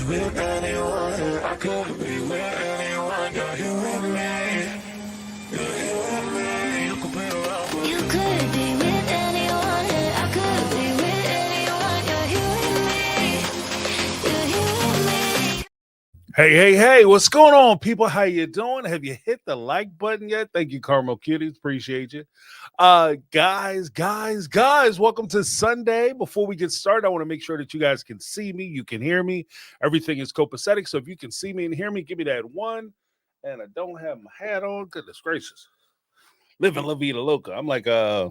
with anyone. I could be with anyone. You're here with me. You're here with me. You could be around with me. You could be with anyone. I could be with anyone. You're here with me. You're here with me. Hey, what's going on, people? How you doing? Have you hit the like button yet? Thank you, Carmel Cuties. Appreciate you. Guys, welcome to Sunday. Before we get started, I want to make sure that you guys can see me, you can hear me. Everything is copacetic, so if you can see me and hear me, give me that one. And I don't have my hat on. Goodness gracious. Living La Vida Loca. I'm like the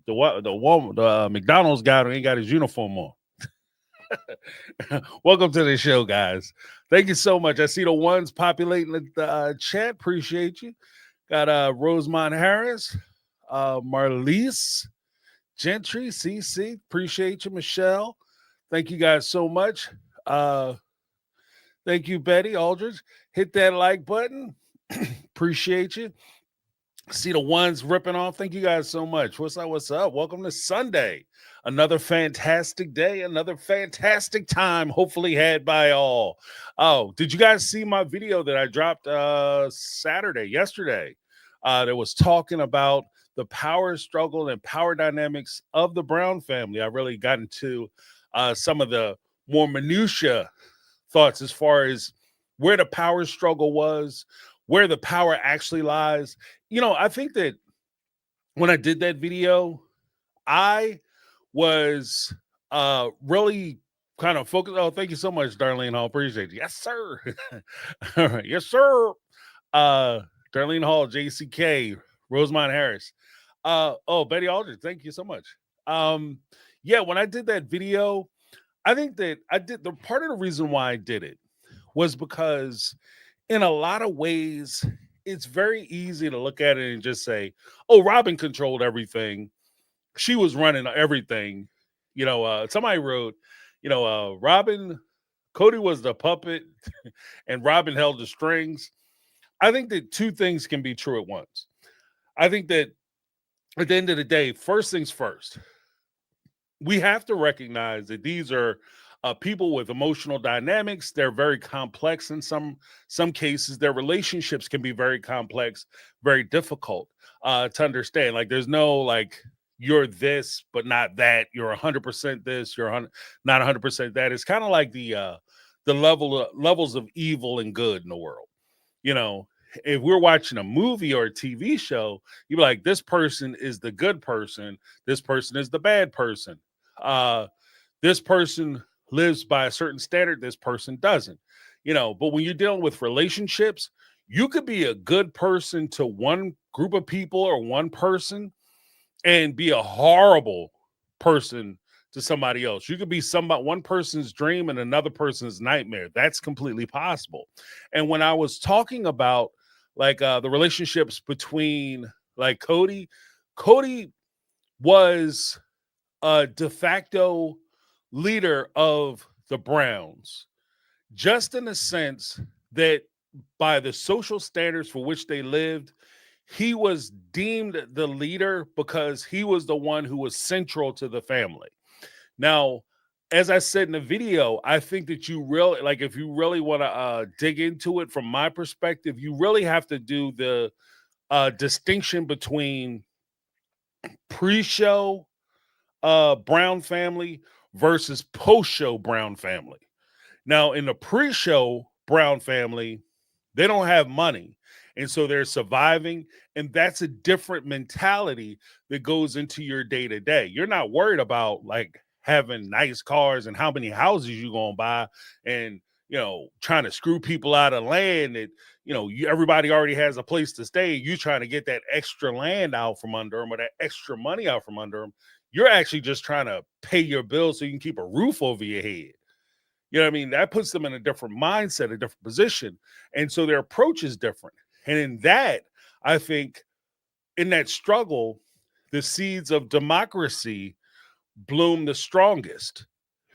McDonald's guy who ain't got his uniform on. Welcome to the show, guys. Thank you so much. I see the ones populating the chat. Appreciate you. Got Rosemont Harris, Marlise, Gentry, CC. Appreciate you, Michelle. Thank you guys so much. Thank you, Betty Aldridge. Hit that like button. Appreciate you. See the ones ripping off. Thank you guys so much. What's up? What's up? Welcome to Sunday. Another fantastic day, another fantastic time, hopefully had by all. Oh, did you guys see my video that I dropped yesterday? That was talking about the power struggle and power dynamics of the Brown family. I really got into some of the more minutia thoughts as far as where the power struggle was, where the power actually lies. You know, I think that when I did that video, I was really kind of focused. Oh, thank you so much, Darlene Hall. Appreciate you. Yes, sir. All right. Yes, sir. Darlene Hall, JCK, Rosemont Harris. Betty Aldridge, thank you so much. Yeah, when I did that video, I think that the part of the reason why I did it was because in a lot of ways, it's very easy to look at it and just say, oh, Robyn controlled everything. She was running everything. You know, somebody wrote, Robyn, Cody was the puppet and Robyn held the strings. I think that two things can be true at once. I think that at the end of the day, first things first, we have to recognize that these are people with emotional dynamics. They're very complex in some cases. Their relationships can be very complex, very difficult to understand. Like there's no like you're this but not that. You're 100% this. You're not 100% that. It's kind of like the levels of evil and good in the world. You know, if we're watching a movie or a TV show, you're like, this person is the good person. This person is the bad person. This person lives by a certain standard, this person doesn't, but when you're dealing with relationships, you could be a good person to one group of people or one person and be a horrible person to somebody else. You could be one person's dream and another person's nightmare. That's completely possible. And when I was talking about like the relationships between like Cody was a de facto leader of the Browns, just in the sense that by the social standards for which they lived, he was deemed the leader because he was the one who was central to the family. Now, as I said in the video, I think that you really, like, if you really want to dig into it from my perspective, you really have to do the distinction between pre-show Brown family versus post-show Brown family. Now, in the pre-show Brown family, they don't have money, and so they're surviving, and that's a different mentality that goes into your day-to-day. You're not worried about like having nice cars and how many houses you're gonna buy, and trying to screw people out of land that everybody already has a place to stay. You trying to get that extra land out from under them or that extra money out from under them. You're actually just trying to pay your bills so you can keep a roof over your head. You know what I mean? That puts them in a different mindset, a different position. And so their approach is different. And in that, I think in that struggle, the seeds of democracy bloom the strongest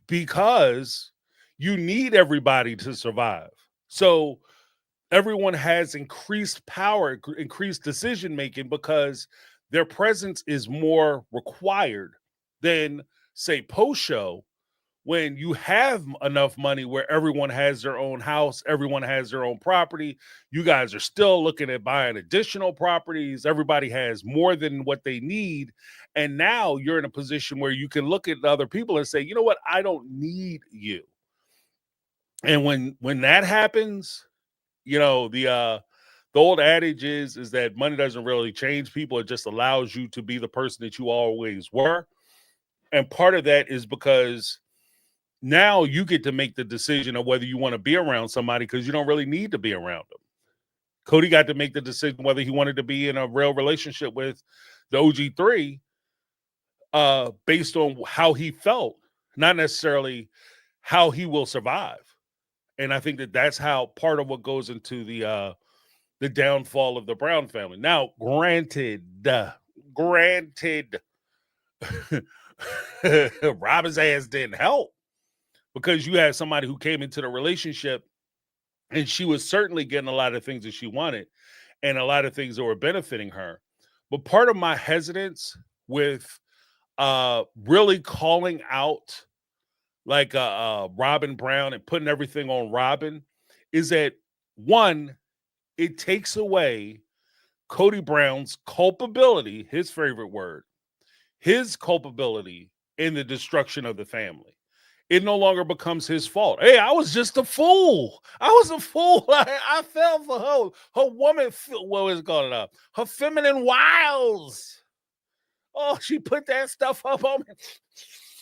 because you need everybody to survive. So everyone has increased power, increased decision-making because their presence is more required than, say, post-show, when you have enough money where everyone has their own house, everyone has their own property, you guys are still looking at buying additional properties, everybody has more than what they need, and now you're in a position where you can look at other people and say, you know what, I don't need you. And when that happens, you know, the old adage is that money doesn't really change people, it just allows you to be the person that you always were. And part of that is because now you get to make the decision of whether you want to be around somebody, because you don't really need to be around them. Cody got to make the decision whether he wanted to be in a real relationship with the OG3 based on how he felt, not necessarily how he will survive. And I think that that's how part of what goes into the downfall of the Brown family. Now, granted, Robyn's ass didn't help, because you had somebody who came into the relationship and she was certainly getting a lot of things that she wanted and a lot of things that were benefiting her. But part of my hesitance with really calling out like Robyn Brown and putting everything on Robyn is that, one, it takes away Cody Brown's culpability, his favorite word, his culpability in the destruction of the family. It no longer becomes his fault. Hey, I was just a fool. I was a fool. I fell for her woman. What is it called? Her feminine wiles. Oh, she put that stuff up on me,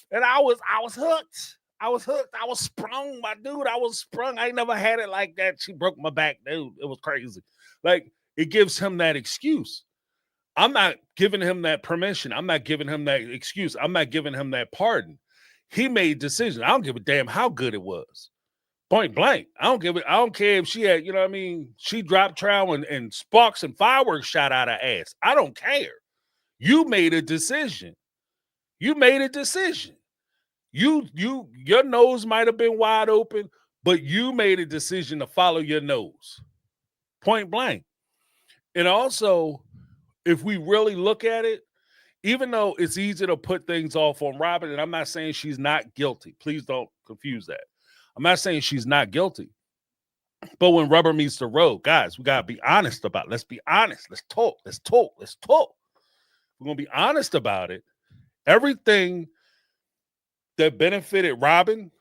and I was hooked. I was hooked. I was sprung, my dude. I was sprung. I ain't never had it like that. She broke my back, dude. It was crazy. Like, it gives him that excuse. I'm not giving him that permission. I'm not giving him that excuse. I'm not giving him that pardon. He made decisions. I don't give a damn how good it was. Point blank. I don't care if she had, you know what I mean, she dropped trowel and sparks and fireworks shot out her ass. I don't care. You made a decision. You made a decision. Your nose might have been wide open, but you made a decision to follow your nose. Point blank. And also, if we really look at it, even though it's easy to put things off on Robyn, and I'm not saying she's not guilty. Please don't confuse that. I'm not saying she's not guilty. But when rubber meets the road, guys, we got to be honest about it. Let's be honest. Let's talk. We're going to be honest about it. Everything that benefited Robyn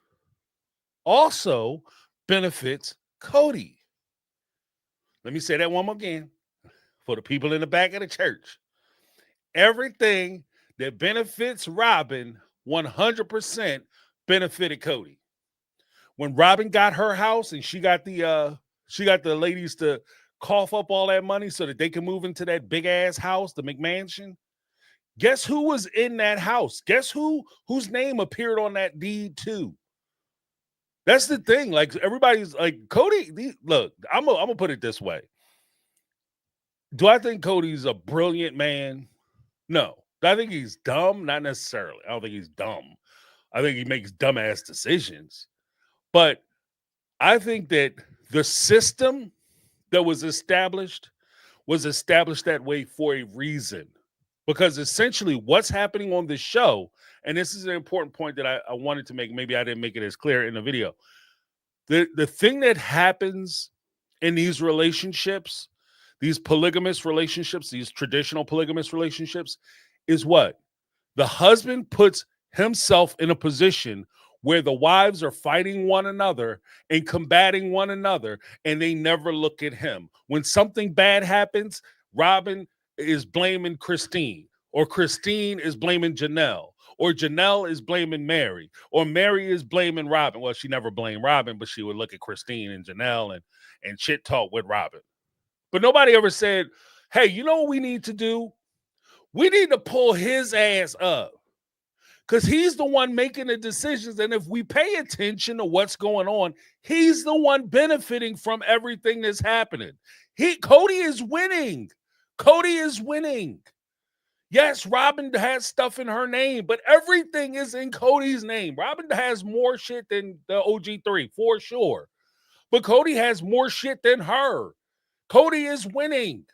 also benefits Cody. Let me say that one more again for the people in the back of the church. Everything that benefits Robyn 100% benefited Cody. When Robyn got her house and she got the ladies to cough up all that money so that they can move into that big ass house, the McMansion. Guess who was in that house? Guess whose name appeared on that deed too? That's the thing. Like, everybody's like, Cody. Look, I'm gonna put it this way. Do I think Cody's a brilliant man? No. Do I think he's dumb? Not necessarily. I don't think he's dumb. I think he makes dumbass decisions. But I think that the system that was established that way for a reason. Because essentially what's happening on this show, and this is an important point that I wanted to make, maybe I didn't make it as clear in the video. The thing that happens in these relationships, these polygamous relationships, these traditional polygamous relationships, is what? The husband puts himself in a position where the wives are fighting one another and combating one another, and they never look at him. When something bad happens, Robyn is blaming Christine, or Christine is blaming Janelle, or Janelle is blaming Mary, or Mary is blaming Robyn. Well, she never blamed Robyn, but she would look at Christine and Janelle and shit talk with Robyn. But nobody ever said, hey, you know what we need to do? We need to pull his ass up, because he's the one making the decisions. And if we pay attention to what's going on, he's the one benefiting from everything that's happening. Cody is winning. Cody is winning. Yes, Robyn has stuff in her name, but everything is in Cody's name. Robyn has more shit than the OG3, for sure. But Cody has more shit than her. Cody is winning.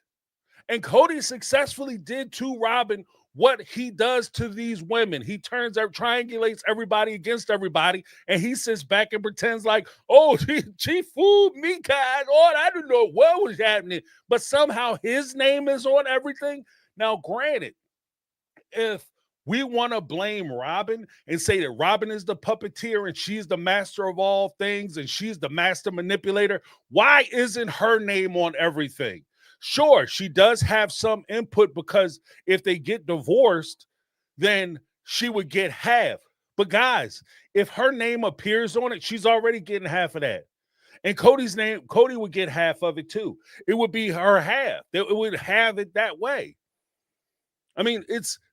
And Cody successfully did to Robyn what he does to these women. He triangulates everybody against everybody, and he sits back and pretends like, oh, she fooled me, guys. Oh, I didn't know what was happening. But somehow his name is on everything. Now, granted, if we want to blame Robyn and say that Robyn is the puppeteer and she's the master of all things and she's the master manipulator, why isn't her name on everything? Sure, she does have some input because if they get divorced, then she would get half. But guys, if her name appears on it, she's already getting half of that. And Cody would get half of it too. It would be her half. It would have it that way. I mean,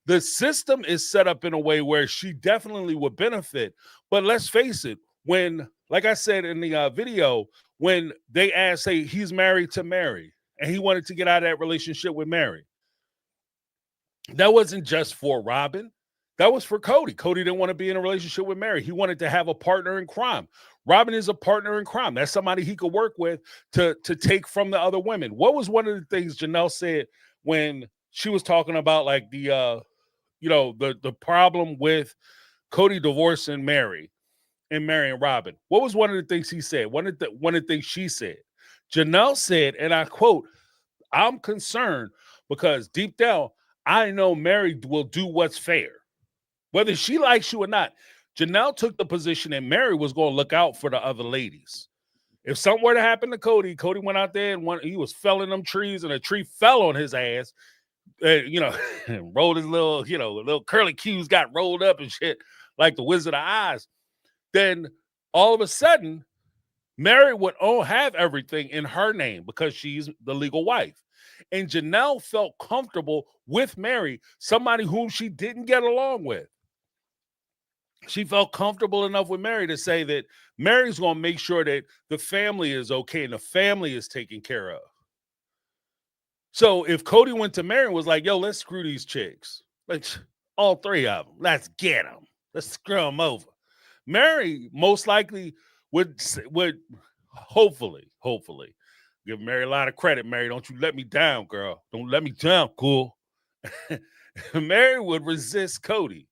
the system is set up in a way where she definitely would benefit. But let's face it, when, like I said in the video, when they asked, say, he's married to Mary and he wanted to get out of that relationship with Mary, that wasn't just for Robyn. That was for Cody. Cody didn't want to be in a relationship with Mary. He wanted to have a partner in crime. Robyn is a partner in crime. That's somebody he could work with to take from the other women. What was one of the things Janelle said when she was talking about like the problem with Cody divorcing Mary and marrying Robyn? What was one of the things he said? One of the things she said. Janelle said, and I quote, "I'm concerned because deep down, I know Mary will do what's fair. Whether she likes you or not." Janelle took the position that Mary was going to look out for the other ladies. If something were to happen to Cody, Cody went out there and he was felling them trees and a tree fell on his ass. Rolled his little curly cues got rolled up and shit like the Wizard of Oz. Then all of a sudden, Mary would have everything in her name because she's the legal wife. And Janelle felt comfortable with Mary, somebody whom she didn't get along with. She felt comfortable enough with Mary to say that Mary's going to make sure that the family is okay and the family is taken care of. So if Cody went to Mary and was like, yo, let's screw these chicks, like all three of them, let's get them, let's screw them over, Mary most likely would hopefully give Mary a lot of credit. Mary, don't you let me down, girl. Don't let me down, cool. Mary would resist Cody.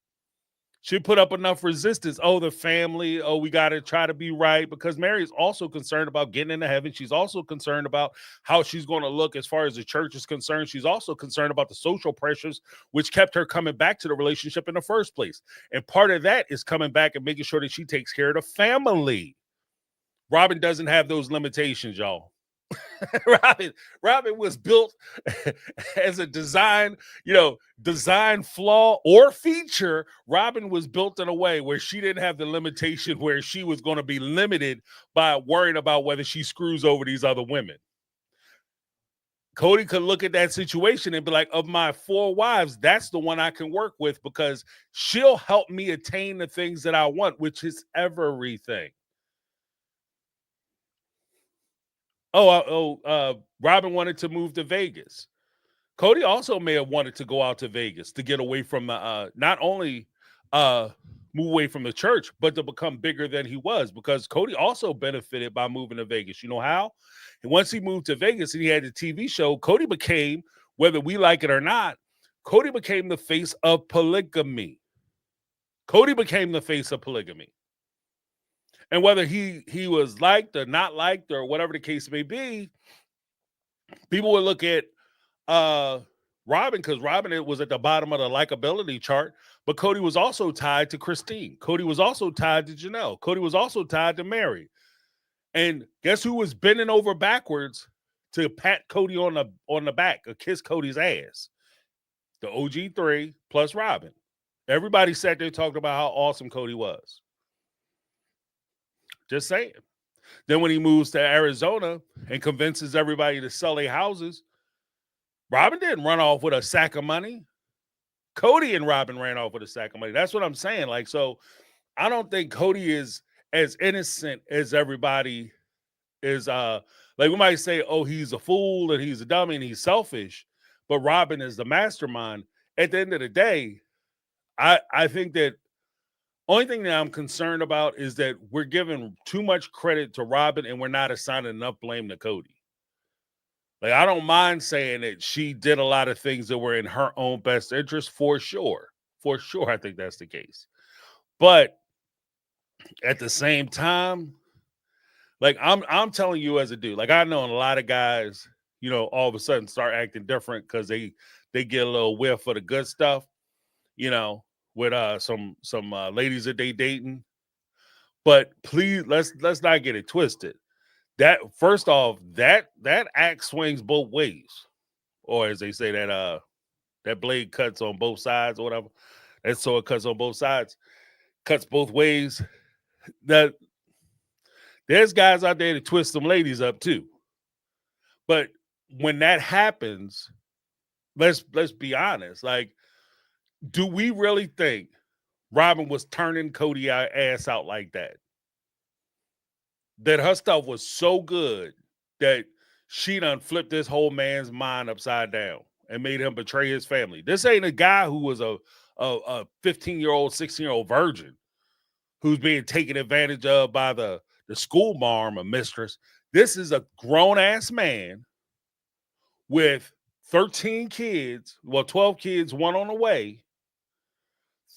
She put up enough resistance. Oh, the family. Oh, we got to try to be right, because Mary is also concerned about getting into heaven. She's also concerned about how she's going to look as far as the church is concerned. She's also concerned about the social pressures, which kept her coming back to the relationship in the first place. And part of that is coming back and making sure that she takes care of the family. Robyn doesn't have those limitations, y'all. Robyn was built as a design flaw or feature. Robyn was built in a way where she didn't have the limitation where she was going to be limited by worrying about whether she screws over these other women. Cody could look at that situation and be like, of my 4 wives, that's the one I can work with because she'll help me attain the things that I want, which is everything. Robyn wanted to move to Vegas. Cody also may have wanted to go out to Vegas to get away from the not only move away from the church, but to become bigger than he was, because Cody also benefited by moving to Vegas. You know how? And once he moved to Vegas and he had the TV show, Cody became, whether we like it or not, Cody became the face of polygamy. Cody became the face of polygamy. And whether he was liked or not liked or whatever the case may be, people would look at Robyn, because Robyn was at the bottom of the likability chart, but Cody was also tied to Christine. Cody was also tied to Janelle. Cody was also tied to Mary. And guess who was bending over backwards to pat Cody on the back or kiss Cody's ass? The OG3 plus Robyn. Everybody sat there talking about how awesome Cody was. Just saying. Then when he moves to Arizona and convinces everybody to sell their houses, Robyn didn't run off with a sack of money. Cody and Robyn ran off with a sack of money. That's what I'm saying. Like, so I don't think Cody is as innocent as everybody is. Like, we might say, oh, he's a fool and he's a dummy and he's selfish, but Robyn is the mastermind. At the end of the day, I think that only thing that I'm concerned about is that we're giving too much credit to Robyn and we're not assigning enough blame to Cody. Like, I don't mind saying that she did a lot of things that were in her own best interest, for sure. For sure, I think that's the case. But at the same time, like, I'm telling you as a dude, like, I know a lot of guys, all of a sudden start acting different because they get a little whiff of the good stuff, with some ladies that they dating. But please, let's not get it twisted. That, first off, that axe swings both ways, or as they say, that blade cuts on both sides, or whatever. And so it cuts on both sides, cuts both ways. That there's guys out there that twist some ladies up too. But when that happens, let's be honest. Like, do we really think Robyn was turning Cody ass out like that? That her stuff was so good that she done flipped this whole man's mind upside down and made him betray his family. This ain't a guy who was a 15-year-old, 16-year-old virgin who's being taken advantage of by the school marm or mistress. This is a grown-ass man with 13 kids, 12 kids, one on the way,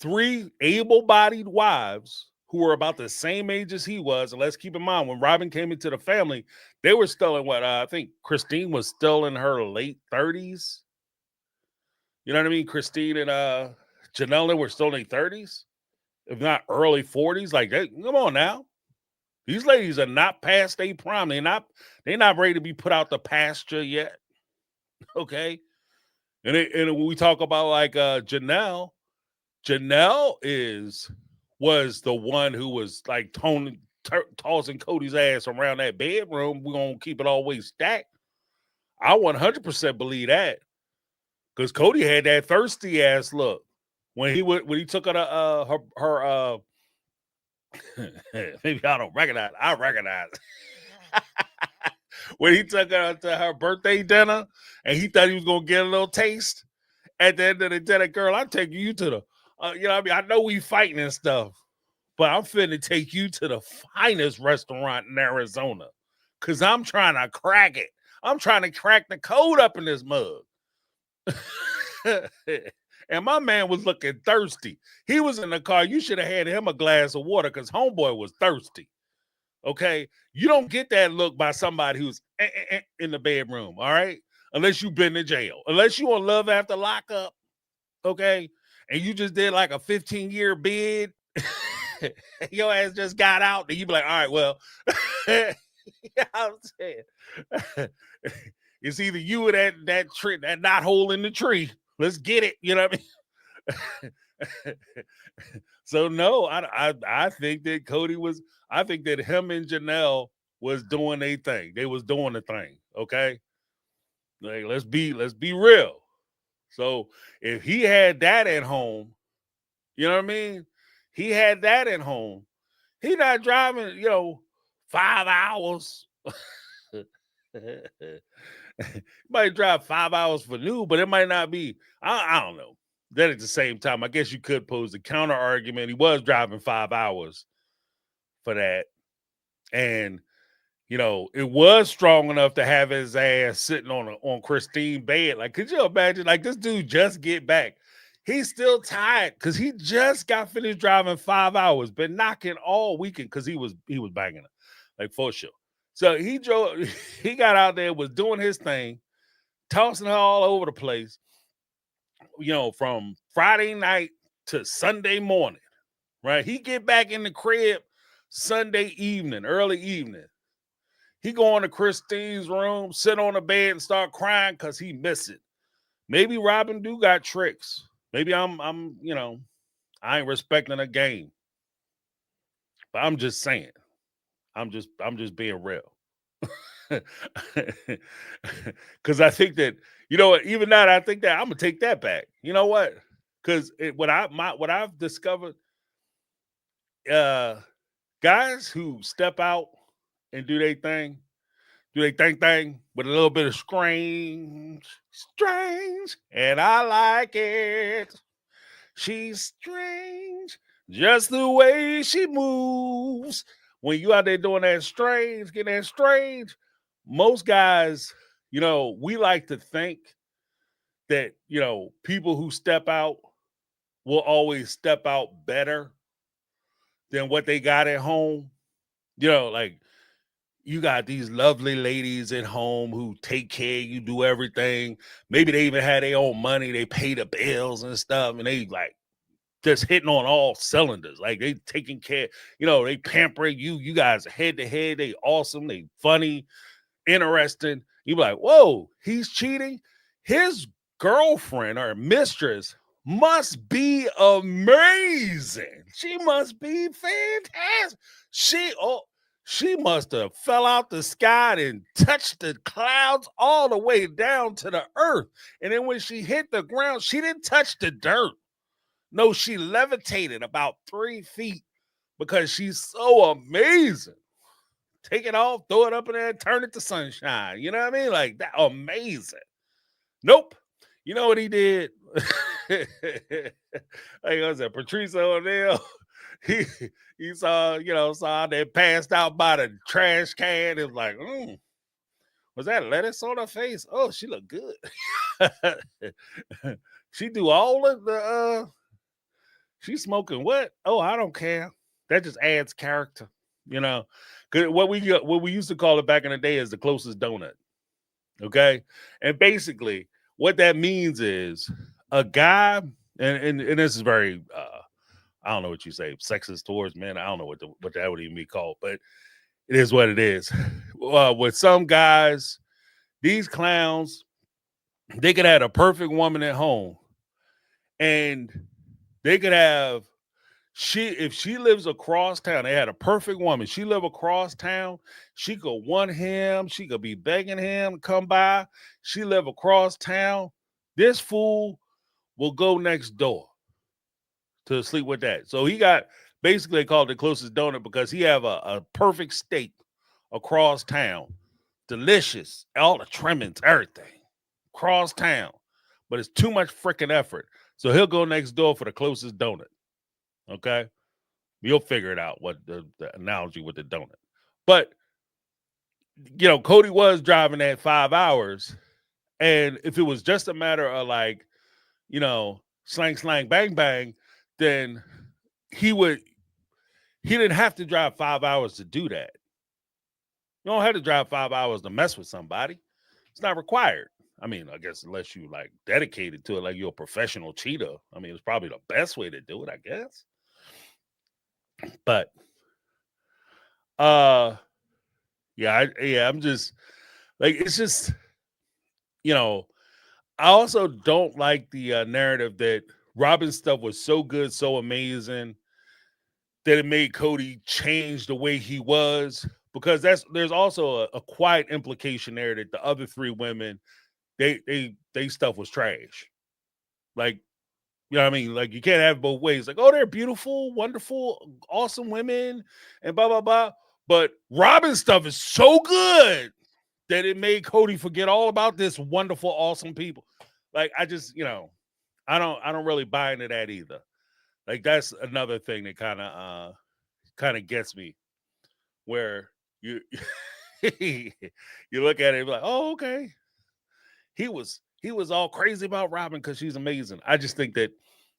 3 able-bodied wives who were about the same age as he was. And let's keep in mind, when Robyn came into the family, they were still in I think Christine was still in her late 30s. You know what I mean? Christine and Janelle were still in their 30s, if not early 40s. Like, hey, come on now. These ladies are not past their prime. They're not ready to be put out the pasture yet. Okay. And when we talk about like Janelle was the one who was like tossing Cody's ass around that bedroom. We're gonna keep it always stacked. I 100% believe that, because Cody had that thirsty ass look when he took her to her maybe I don't recognize. I recognize when he took her to her birthday dinner and he thought he was gonna get a little taste. At the end of the dinner, girl, I'm taking you to the, you know what I mean? I know we fighting and stuff, but I'm finna take you to the finest restaurant in Arizona, because I'm trying to crack it. I'm trying to crack the code up in this mug. And my man was looking thirsty. He was in the car. You should have had him a glass of water, because homeboy was thirsty. Okay? You don't get that look by somebody who's in the bedroom, all right? Unless you've been to jail. Unless you on love after lockup, okay? And you just did like a 15-year bid. Your ass just got out. Then you be like, all right, well, you know what I'm saying? It's either you or that tree, that knot hole in the tree. Let's get it. You know what I mean? So no, I think that I think that him and Janelle was doing a thing. They was doing the thing. Okay. Like, let's be real. So if he had that at home, you know what I mean? He had that at home. He not driving, 5 hours. Might drive 5 hours for new, but it might not be. I don't know. Then at the same time, I guess you could pose the counter argument. He was driving 5 hours for that. And it was strong enough to have his ass sitting on Christine's bed. Like, could you imagine? Like, this dude just get back. He's still tired because he just got finished driving 5 hours, been knocking all weekend because he was banging her, like, for sure. So he drove, he got out there, was doing his thing, tossing her all over the place, from Friday night to Sunday morning, right? He get back in the crib Sunday evening, early evening. He go into Christine's room, sit on the bed, and start crying because he miss it. Maybe Robyn do got tricks. Maybe I'm I ain't respecting a game. But I'm just saying. I'm just being real. Because I think that, even now that I think that, I'm gonna take that back. You know what? Because what I've discovered, guys who step out and do their thing with a little bit of strange, and I like it. She's strange, just the way she moves. When you out there doing that strange, getting that strange, most guys we like to think that, people who step out will always step out better than what they got at home. Like you got these lovely ladies at home who take care of you, do everything. Maybe they even had their own money. They pay the bills and stuff, and they like just hitting on all cylinders. Like they taking care, they pampering you. You guys are head to head. They awesome. They funny, interesting. You be like, whoa, he's cheating. His girlfriend or mistress must be amazing. She must be fantastic. She must have fell out the sky and touched the clouds all the way down to the earth. And then when she hit the ground, she didn't touch the dirt. No, she levitated about 3 feet because she's so amazing. Take it off, throw it up in there, turn it to sunshine. You know what I mean? Like that, amazing. Nope. You know what he did? Like I said, Patrice O'Neal. He saw, saw they passed out by the trash can. It was like, was that lettuce on her face? Oh, she looked good. She do all of the she's smoking what? Oh, I don't care. That just adds character, Cause what we used to call it back in the day is the closest donut. Okay. And basically what that means is a guy, and this is very I don't know what you say, sexist towards men. I don't know what that would even be called, but it is what it is. With some guys, these clowns, they could have a perfect woman at home, and they could have if she lives across town. They had a perfect woman. She live across town. She could want him. She could be begging him to come by. She live across town. This fool will go next door to sleep with that. So he got basically called the closest donut because he have a perfect steak across town. Delicious. All the trimmings, everything. Across town. But it's too much freaking effort. So he'll go next door for the closest donut. Okay? You'll figure it out, what the analogy with the donut. But, Cody was driving that 5 hours. And if it was just a matter of like, slang, slang, bang, bang, then he didn't have to drive 5 hours to do that. You don't have to drive 5 hours to mess with somebody. It's not required. I mean, I guess unless you like dedicated to it, like you're a professional cheater. I mean, it's probably the best way to do it, I guess. But I'm just like, it's just, I also don't like the narrative that Robyn's stuff was so good, so amazing that it made Cody change the way he was, because there's also a quiet implication there that the other 3 women, they stuff was trash. Like, you know what I mean? Like, you can't have both ways. Like, oh, they're beautiful, wonderful, awesome women, and blah, blah, blah. But Robyn's stuff is so good that it made Cody forget all about this wonderful, awesome people. Like, I just, I don't really buy into that either. Like, that's another thing that kind of gets me, where you you look at it and be like, oh, okay. He was all crazy about Robyn because she's amazing. I think that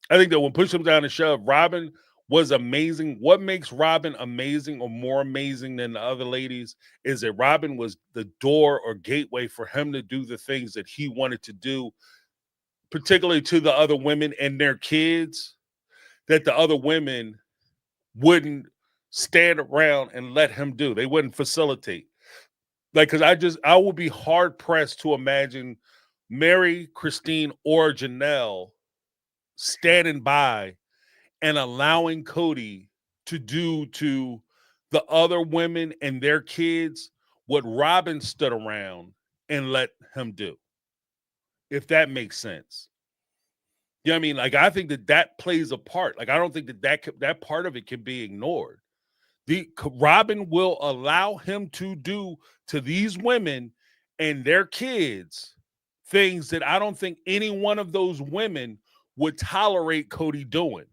when push comes down to shove, Robyn was amazing. What makes Robyn amazing or more amazing than the other ladies is that Robyn was the door or gateway for him to do the things that he wanted to do, particularly to the other women and their kids, that the other women wouldn't stand around and let him do. They wouldn't facilitate. Like, because I would be hard pressed to imagine Mary, Christine, or Janelle standing by and allowing Cody to do to the other women and their kids what Robyn stood around and let him do. If that makes sense. You know what I mean? Like, I think that plays a part. Like, I don't think that part of it can be ignored. Robyn will allow him to do to these women and their kids things that I don't think any one of those women would tolerate Cody doing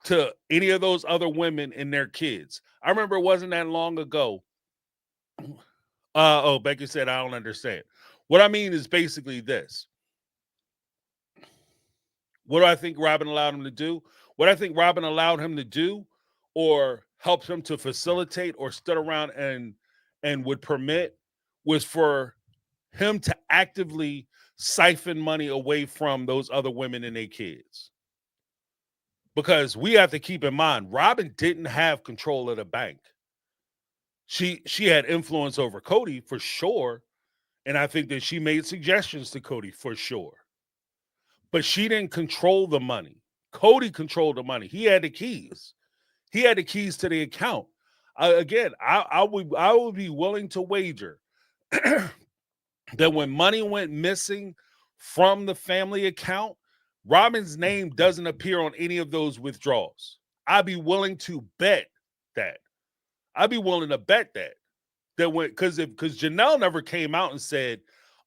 to any of those other women and their kids. I remember it wasn't that long ago. Becky said, I don't understand. What I mean is basically this. What do I think Robyn allowed him to do? What I think Robyn allowed him to do or helped him to facilitate or stood around and would permit was for him to actively siphon money away from those other women and their kids. Because we have to keep in mind, Robyn didn't have control of the bank. She had influence over Cody for sure. And I think that she made suggestions to Cody for sure. But she didn't control the money. Cody controlled the money. He had the keys. He had the keys to the account. Again, I would be willing to wager that when money went missing from the family account, Robyn's name doesn't appear on any of those withdrawals. I'd be willing to bet that. I'd be willing to bet that when because Janelle never came out and said,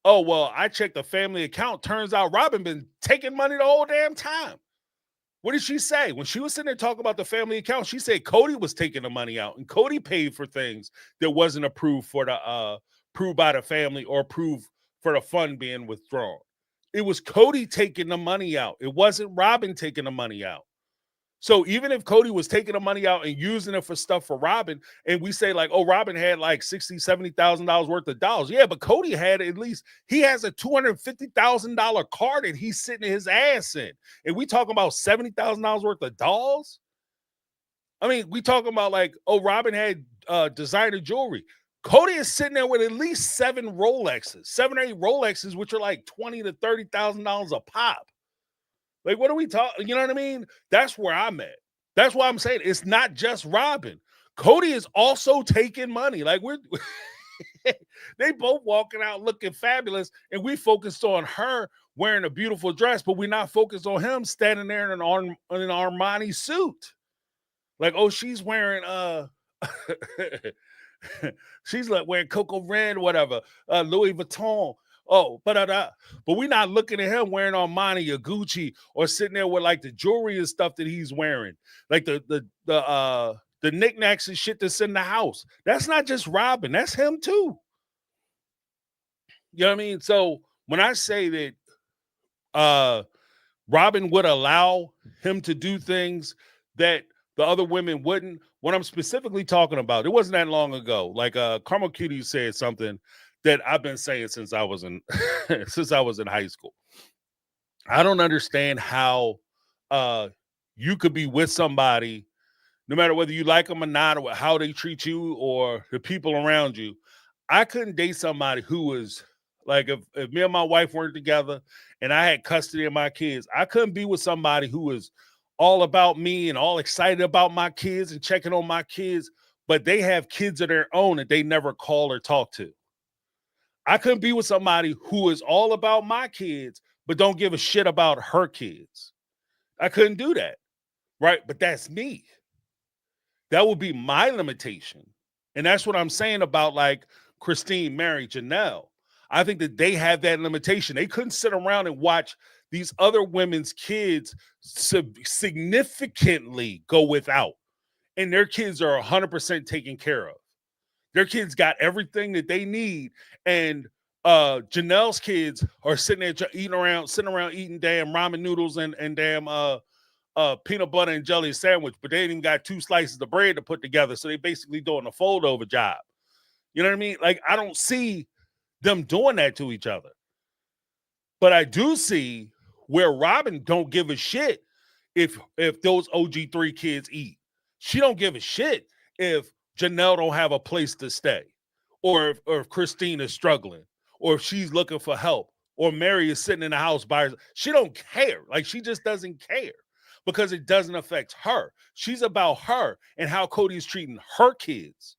"Oh well, I checked the family account. Turns out Robyn been taking money the whole damn time." What did she say? When she was sitting there talking about the family account, she said Cody was taking the money out and Cody paid for things that wasn't approved for the approved by the family or approved for the fund being withdrawn. It was Cody taking the money out. It wasn't Robyn taking the money out. So even if Cody was taking the money out and using it for stuff for Robyn, and we say like, oh, Robyn had like $60,000, $70,000 worth of dollars. Yeah, but Cody had at least, he has a $250,000 car that he's sitting his ass in. And we talking about $70,000 worth of dolls? I mean, we talking about like, oh, Robyn had designer jewelry. Cody is sitting there with at least 7 or 8 Rolexes, which are like $20,000 to $30,000 a pop. Like, what are we talking? You know what I mean? That's where I'm at. That's why I'm saying it's not just Robyn. Cody is also taking money. Like they both walking out looking fabulous, and we focused on her wearing a beautiful dress, but we're not focused on him standing there in an Armani suit. Like, oh, she's wearing she's like wearing Coco Red, whatever, Louis Vuitton. Oh, but we're not looking at him wearing Armani or Gucci or sitting there with like the jewelry and stuff that he's wearing, like the knickknacks and shit that's in the house. That's not just Robyn, that's him too. You know what I mean? So when I say that Robyn would allow him to do things that the other women wouldn't, what I'm specifically talking about, it wasn't that long ago. Like Carmel Cutie said something that I've been saying since I was in since I was in high school. I don't understand how you could be with somebody, no matter whether you like them or not, or how they treat you or the people around you. I couldn't date somebody who was like, if me and my wife weren't together and I had custody of my kids, I couldn't be with somebody who was all about me and all excited about my kids and checking on my kids, but they have kids of their own that they never call or talk to. I couldn't be with somebody who is all about my kids, but don't give a shit about her kids. I couldn't do that, right? But that's me. That would be my limitation. And that's what I'm saying about like Christine, Mary, Janelle. I think that they have that limitation. They couldn't sit around and watch these other women's kids significantly go without. And their kids are 100% taken care of. Their kids got everything that they need. And Janelle's kids are sitting there sitting around eating damn ramen noodles and damn peanut butter and jelly sandwich, but they ain't even got 2 slices of bread to put together. So they basically doing a fold over job. You know what I mean? Like, I don't see them doing that to each other. But I do see where Robyn don't give a shit if those OG3 kids eat. She don't give a shit if Janelle don't have a place to stay, or if Christine is struggling, or if she's looking for help, or Mary is sitting in the house by herself. She don't care. Like, she just doesn't care because it doesn't affect her. She's about her and how Cody's treating her kids.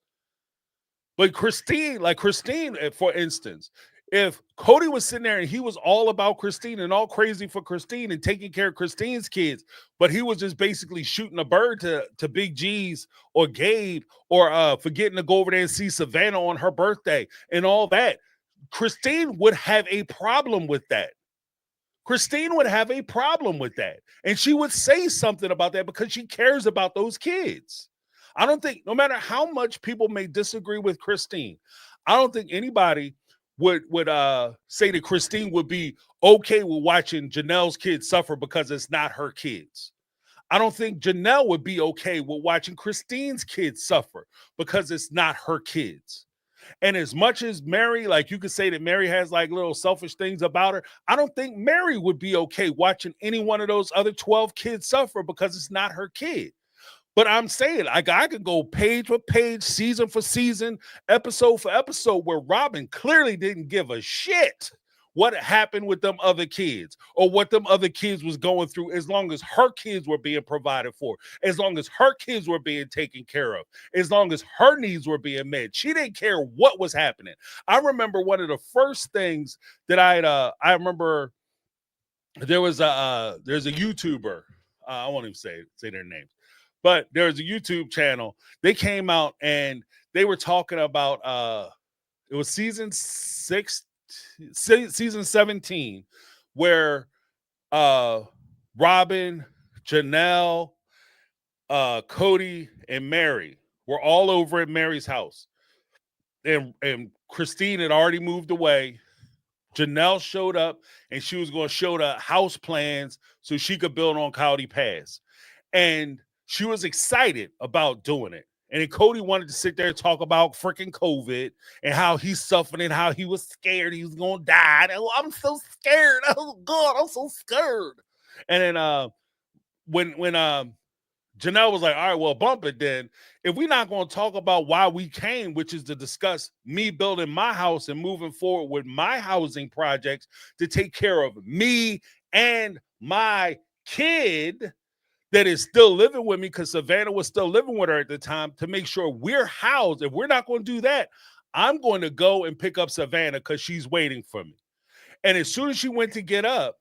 But Christine, for instance, if Cody was sitting there and he was all about Christine and all crazy for Christine and taking care of Christine's kids, but he was just basically shooting a bird to Big G's or Gabe or forgetting to go over there and see Savannah on her birthday and all that, Christine would have a problem with that. Christine would have a problem with that. And she would say something about that because she cares about those kids. I don't think, no matter how much people may disagree with Christine, I don't think anybody would say that Christine would be okay with watching Janelle's kids suffer because it's not her kids. I don't think Janelle would be okay with watching Christine's kids suffer because it's not her kids. And as much as Mary, like you could say that Mary has like little selfish things about her, I don't think Mary would be okay watching any one of those other 12 kids suffer because it's not her kid. But I'm saying, like, I could go page for page, season for season, episode for episode, where Robyn clearly didn't give a shit what happened with them other kids or what them other kids was going through, as long as her kids were being provided for, as long as her kids were being taken care of, as long as her needs were being met. She didn't care what was happening. I remember one of the first things that I remember there's a YouTuber, I won't even say their names, but there's a YouTube channel. They came out and they were talking about it was season 17, where Robyn, Janelle, Cody, and Mary were all over at Mary's house. And Christine had already moved away. Janelle showed up and she was going to show the house plans so she could build on Cowdy Pass. And she was excited about doing it. And then Cody wanted to sit there and talk about freaking COVID and how he's suffering and how he was scared he was going to die. And, I'm so scared. Oh, God, I'm so scared. And then when Janelle was like, all right, well, bump it then. If we're not going to talk about why we came, which is to discuss me building my house and moving forward with my housing projects to take care of me and my kid that is still living with me, because Savannah was still living with her at the time, to make sure we're housed. If we're not going to do that, I'm going to go and pick up Savannah because she's waiting for me. And as soon as she went to get up,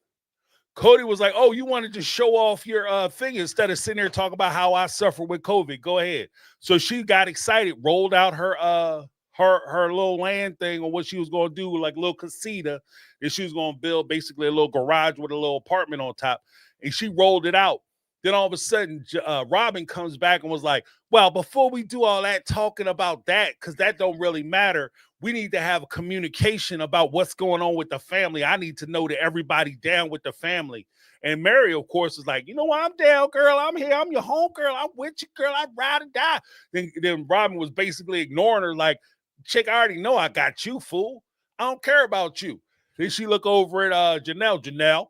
Cody was like, oh, you wanted to show off your thing instead of sitting there talking about how I suffer with COVID. Go ahead. So she got excited, rolled out her little land thing on what she was going to do, like a little casita that she was going to build, basically a little garage with a little apartment on top. And she rolled it out. Then all of a sudden, Robyn comes back and was like, well, before we do all that talking about that, because that don't really matter, we need to have a communication about what's going on with the family. I need to know that everybody down with the family. And Mary, of course, is like, you know what? I'm down, girl. I'm here. I'm your home girl. I'm with you, girl. I'd ride or die. Then Robyn was basically ignoring her like, chick, I already know I got you, fool. I don't care about you. Then she look over at Janelle. Janelle,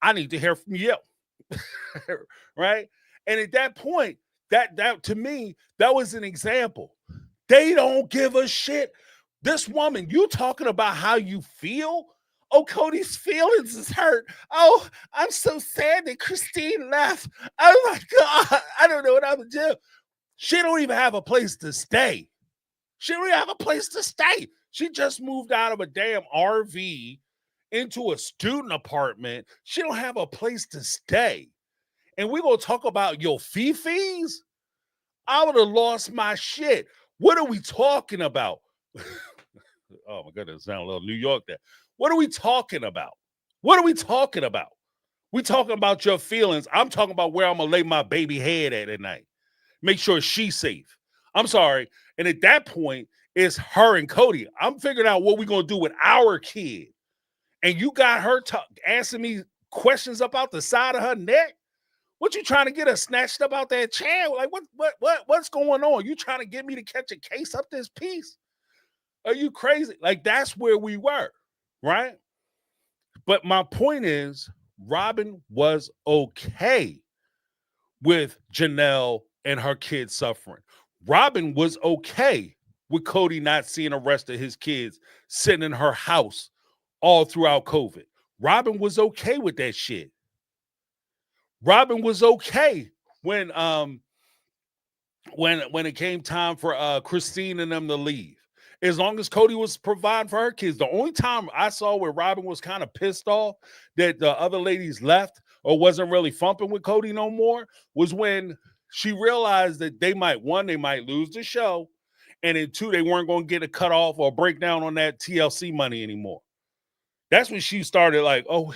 I need to hear from you. Right? And at that point, that to me, that was an example. They don't give a shit. This woman, you talking about how you feel? Oh, Cody's feelings is hurt. Oh, I'm so sad that Christine left. Oh my God, I don't know what I'm gonna do. She don't even have a place to stay. She don't even have a place to stay. She just moved out of a damn RV into a student apartment. She don't have a place to stay. And we're going to talk about your fee-fees? I would have lost my shit. What are we talking about? Oh, my goodness. Sound a little New York there. What are we talking about? What are we talking about? We talking about your feelings. I'm talking about where I'm going to lay my baby head at night. Make sure she's safe. I'm sorry. And at that point, it's her and Cody. I'm figuring out what we're going to do with our kid. And you got her asking me questions about the side of her neck? What you trying to get us snatched up out that chair? Like what's going on? You trying to get me to catch a case up this piece? Are you crazy? Like that's where we were, right? But my point is, Robyn was okay with Janelle and her kids suffering. Robyn was okay with Cody not seeing the rest of his kids sitting in her house all throughout COVID. Robyn was okay with that shit. Robyn was okay when it came time for Christine and them to leave. As long as Cody was providing for her kids. The only time I saw where Robyn was kind of pissed off that the other ladies left or wasn't really thumping with Cody no more was when she realized that they might lose the show, and then two, they weren't going to get a cut off or breakdown on that TLC money anymore. That's when she started like, oh,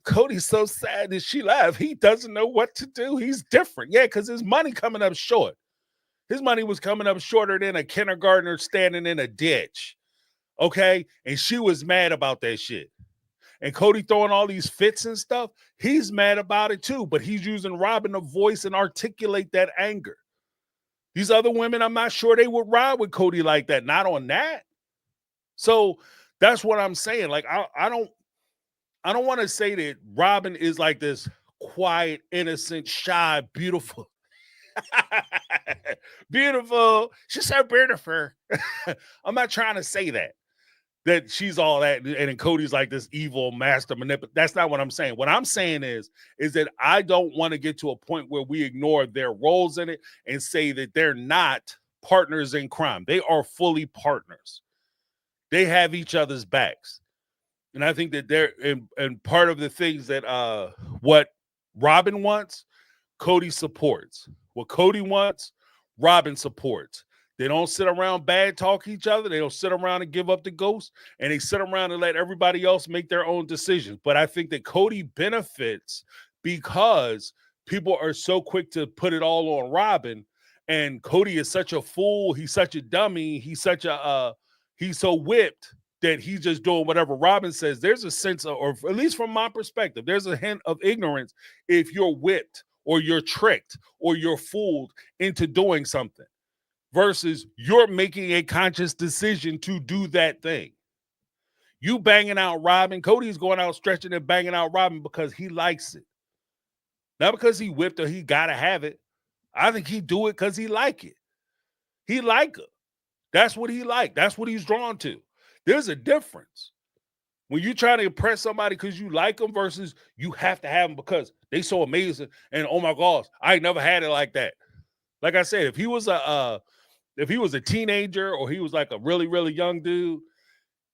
Cody's so sad that she left. He doesn't know what to do. He's different. Yeah, because his money coming up short. His money was coming up shorter than a kindergartner standing in a ditch. Okay. And she was mad about that shit. And Cody throwing all these fits and stuff, he's mad about it too, but he's using Robyn to voice and articulate that anger. These other women, I'm not sure they would ride with Cody like that. Not on that. So that's what I'm saying. Like, I don't want to say that Robyn is like this quiet, innocent, shy, beautiful. Beautiful. She's so beautiful. I'm not trying to say that she's all that, and then Cody's like this evil master manipulator. That's not what I'm saying. What I'm saying is that I don't want to get to a point where we ignore their roles in it and say that they're not partners in crime. They are fully partners. They have each other's backs. And I think that they're and part of the things that what Robyn wants, Cody supports. What Cody wants, Robyn supports. They don't sit around bad talk each other. They don't sit around and give up the ghost, and they sit around and let everybody else make their own decisions. But I think that Cody benefits because people are so quick to put it all on Robyn, and Cody is such a fool. He's such a dummy. He's such a he's so whipped that he's just doing whatever Robyn says. There's a sense of, or at least from my perspective, there's a hint of ignorance if you're whipped or you're tricked or you're fooled into doing something versus you're making a conscious decision to do that thing. You banging out Robyn, Cody's going out stretching and banging out Robyn because he likes it. Not because he whipped or he got to have it. I think he do it because he like it. He like her. That's what he like. That's what he's drawn to. There's a difference. When you try to impress somebody because you like them versus you have to have them because they so amazing and oh my gosh, I ain't never had it like that. Like I said, if he was a teenager or he was like a really, really young dude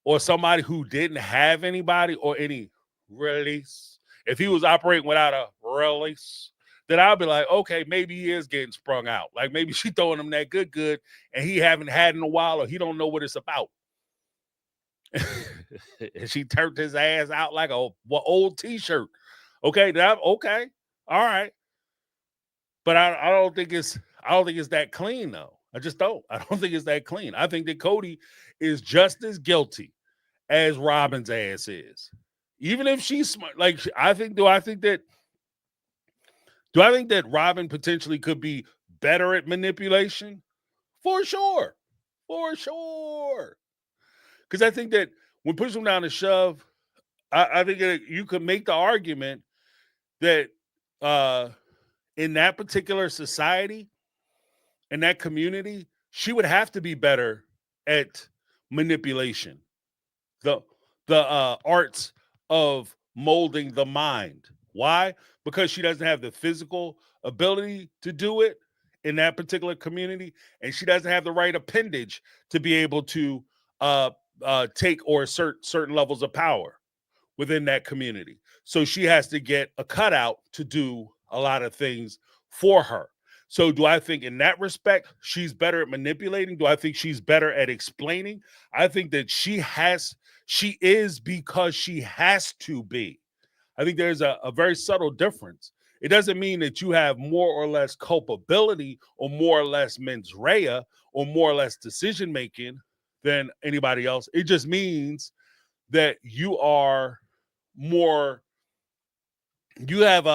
or somebody who didn't have anybody or any release, if he was operating without a release, then I'll be like, okay, maybe he is getting sprung out. Like maybe she throwing him that good and he haven't had in a while or he don't know what it's about. And she turned his ass out like a old t-shirt. Okay, okay, all right. But I don't think it's that clean though. I just don't. I don't think it's that clean. I think that Cody is just as guilty as Robyn's ass is. Even if she's smart, like I think that Robyn potentially could be better at manipulation? For sure. For sure. Because I think that when push them down to shove, I think that you could make the argument that in that particular society, in that community, she would have to be better at manipulation, the arts of molding the mind. Why? Because she doesn't have the physical ability to do it in that particular community, and she doesn't have the right appendage to be able to take or assert certain levels of power within that community. So she has to get a cutout to do a lot of things for her. So do I think in that respect, she's better at manipulating? Do I think she's better at explaining? I think that she is because she has to be. I think there's a very subtle difference. It doesn't mean that you have more or less culpability or more or less mens rea or more or less decision making than anybody else. It just means that you are more, you have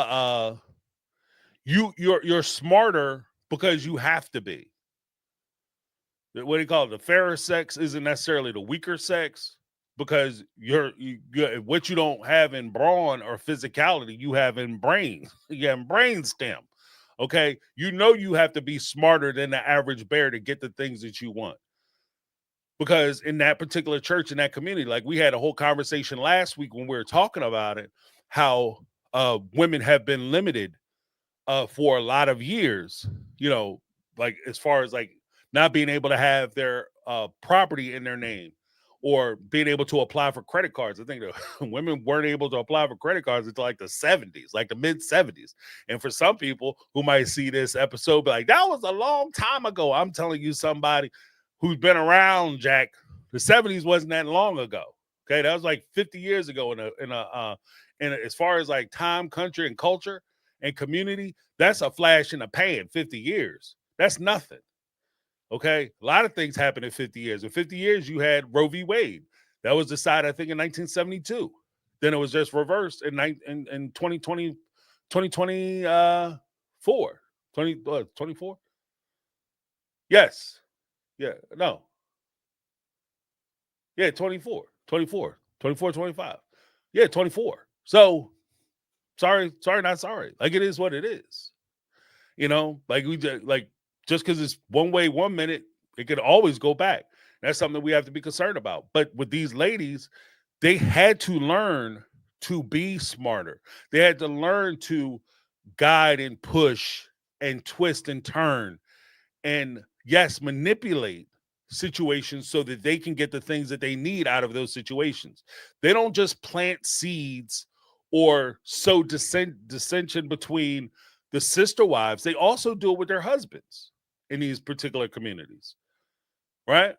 you're smarter because you have to be. What do you call it? The fairer sex isn't necessarily the weaker sex because you're what you don't have in brawn or physicality, you have in brain. You have in brain stem. Okay, you have to be smarter than the average bear to get the things that you want. Because in that particular church, in that community, like we had a whole conversation last week when we were talking about it, how women have been limited for a lot of years, like as far as like not being able to have their property in their name or being able to apply for credit cards. I think that women weren't able to apply for credit cards until like the 70s, like the mid 70s. And for some people who might see this episode, be like, that was a long time ago. I'm telling you, somebody who's been around, Jack, the 70s wasn't that long ago. Okay. That was like 50 years ago in as far as like time, country, and culture and community, that's a flash in the pan. 50 years. That's nothing. Okay, a lot of things happened in 50 years. In 50 years, you had Roe v. Wade. That was decided, I think, in 1972. Then it was just reversed in 2020, 2024. 24? Yes. Yeah. No. Yeah, 24. 24. 24, 25. Yeah, 24. So sorry, not sorry. Like it is what it is. Like just because it's one way 1 minute, it could always go back. That's something we have to be concerned about. But with these ladies, they had to learn to be smarter. They had to learn to guide and push and twist and turn and, yes, manipulate situations so that they can get the things that they need out of those situations. They don't just plant seeds or sow dissension between the sister wives. They also do it with their husbands in these particular communities, right?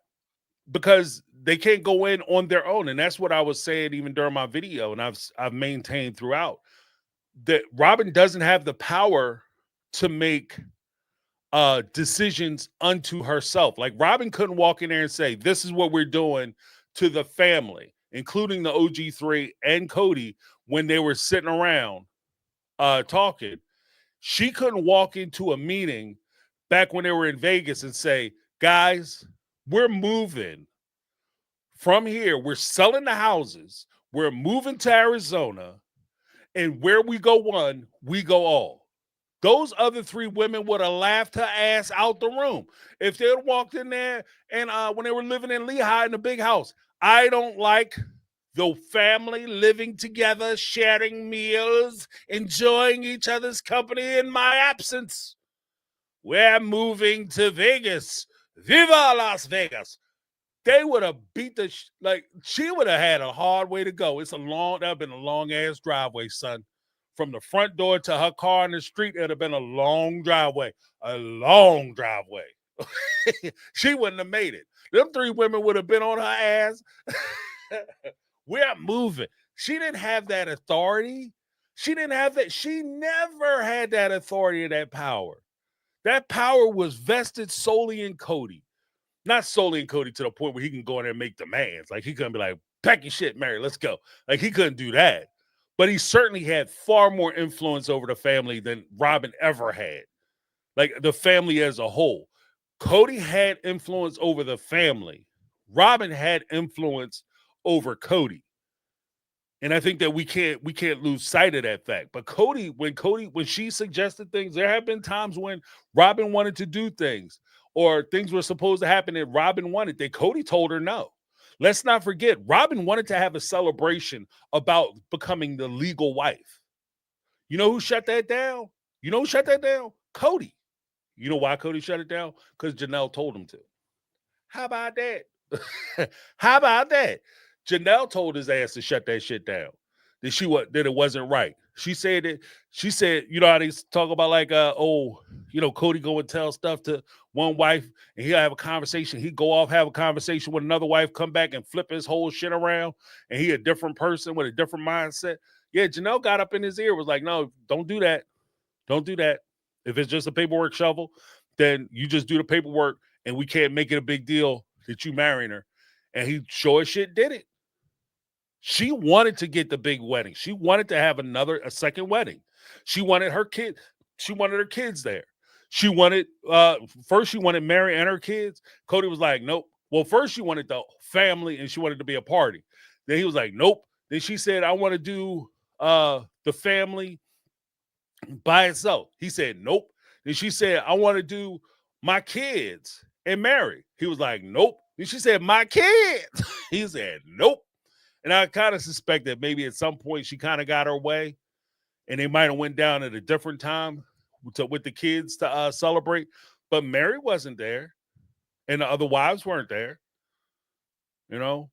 Because they can't go in on their own. And that's what I was saying even during my video, and I've maintained throughout, that Robyn doesn't have the power to make decisions unto herself. Like Robyn couldn't walk in there and say, this is what we're doing to the family, including the OG3 and Cody, when they were sitting around talking. She couldn't walk into a meeting back when they were in Vegas and say, guys, we're moving from here. We're selling the houses. We're moving to Arizona. And where we go one, we go all. Those other three women would have laughed her ass out the room if they had walked in there and when they were living in Lehigh in the big house. I don't like the family living together, sharing meals, enjoying each other's company in my absence. We're moving to Vegas. Viva Las Vegas. They would have beat she would have had a hard way to go. That would have been a long ass driveway, son. From the front door to her car in the street, it would have been a long driveway. A long driveway. She wouldn't have made it. Them three women would have been on her ass. We're moving. She didn't have that authority. She didn't have that. She never had that authority or that power. That power was vested solely in Cody. Not solely in Cody to the point where he can go in there and make demands. Like he couldn't be like, pack your shit, Mary, let's go. Like he couldn't do that. But he certainly had far more influence over the family than Robyn ever had. Like the family as a whole. Cody had influence over the family. Robyn had influence over Cody. And I think that we can't lose sight of that fact. But when she suggested things, there have been times when Robyn wanted to do things or things were supposed to happen that Robyn wanted that Cody told her no. Let's not forget, Robyn wanted to have a celebration about becoming the legal wife. You know who shut that down? Cody. You know why Cody shut it down? Because Janelle told him to. How about that? How about that? Janelle told his ass to shut that shit down. That it wasn't right. She said, you know how they talk about like, Cody go and tell stuff to one wife and he'll have a conversation. He'd go off, have a conversation with another wife, come back and flip his whole shit around. And he a different person with a different mindset. Yeah, Janelle got up in his ear, was like, no, don't do that. Don't do that. If it's just a paperwork shovel, then you just do the paperwork and we can't make it a big deal that you marrying her. And he sure as shit did it. She wanted to get the big wedding. She wanted to have a second wedding. She wanted her kid. She wanted her kids there. She wanted first she wanted Mary and her kids. Cody was like, nope. Well, first she wanted the family and she wanted to be a party. Then he was like, nope. Then she said, I want to do the family by itself. He said, nope. Then she said, I want to do my kids and Mary. He was like, nope. Then she said, my kids. He said, nope. And I kind of suspect that maybe at some point she kind of got her way and they might have went down at a different time with the kids to celebrate. But Mary wasn't there and the other wives weren't there, you know.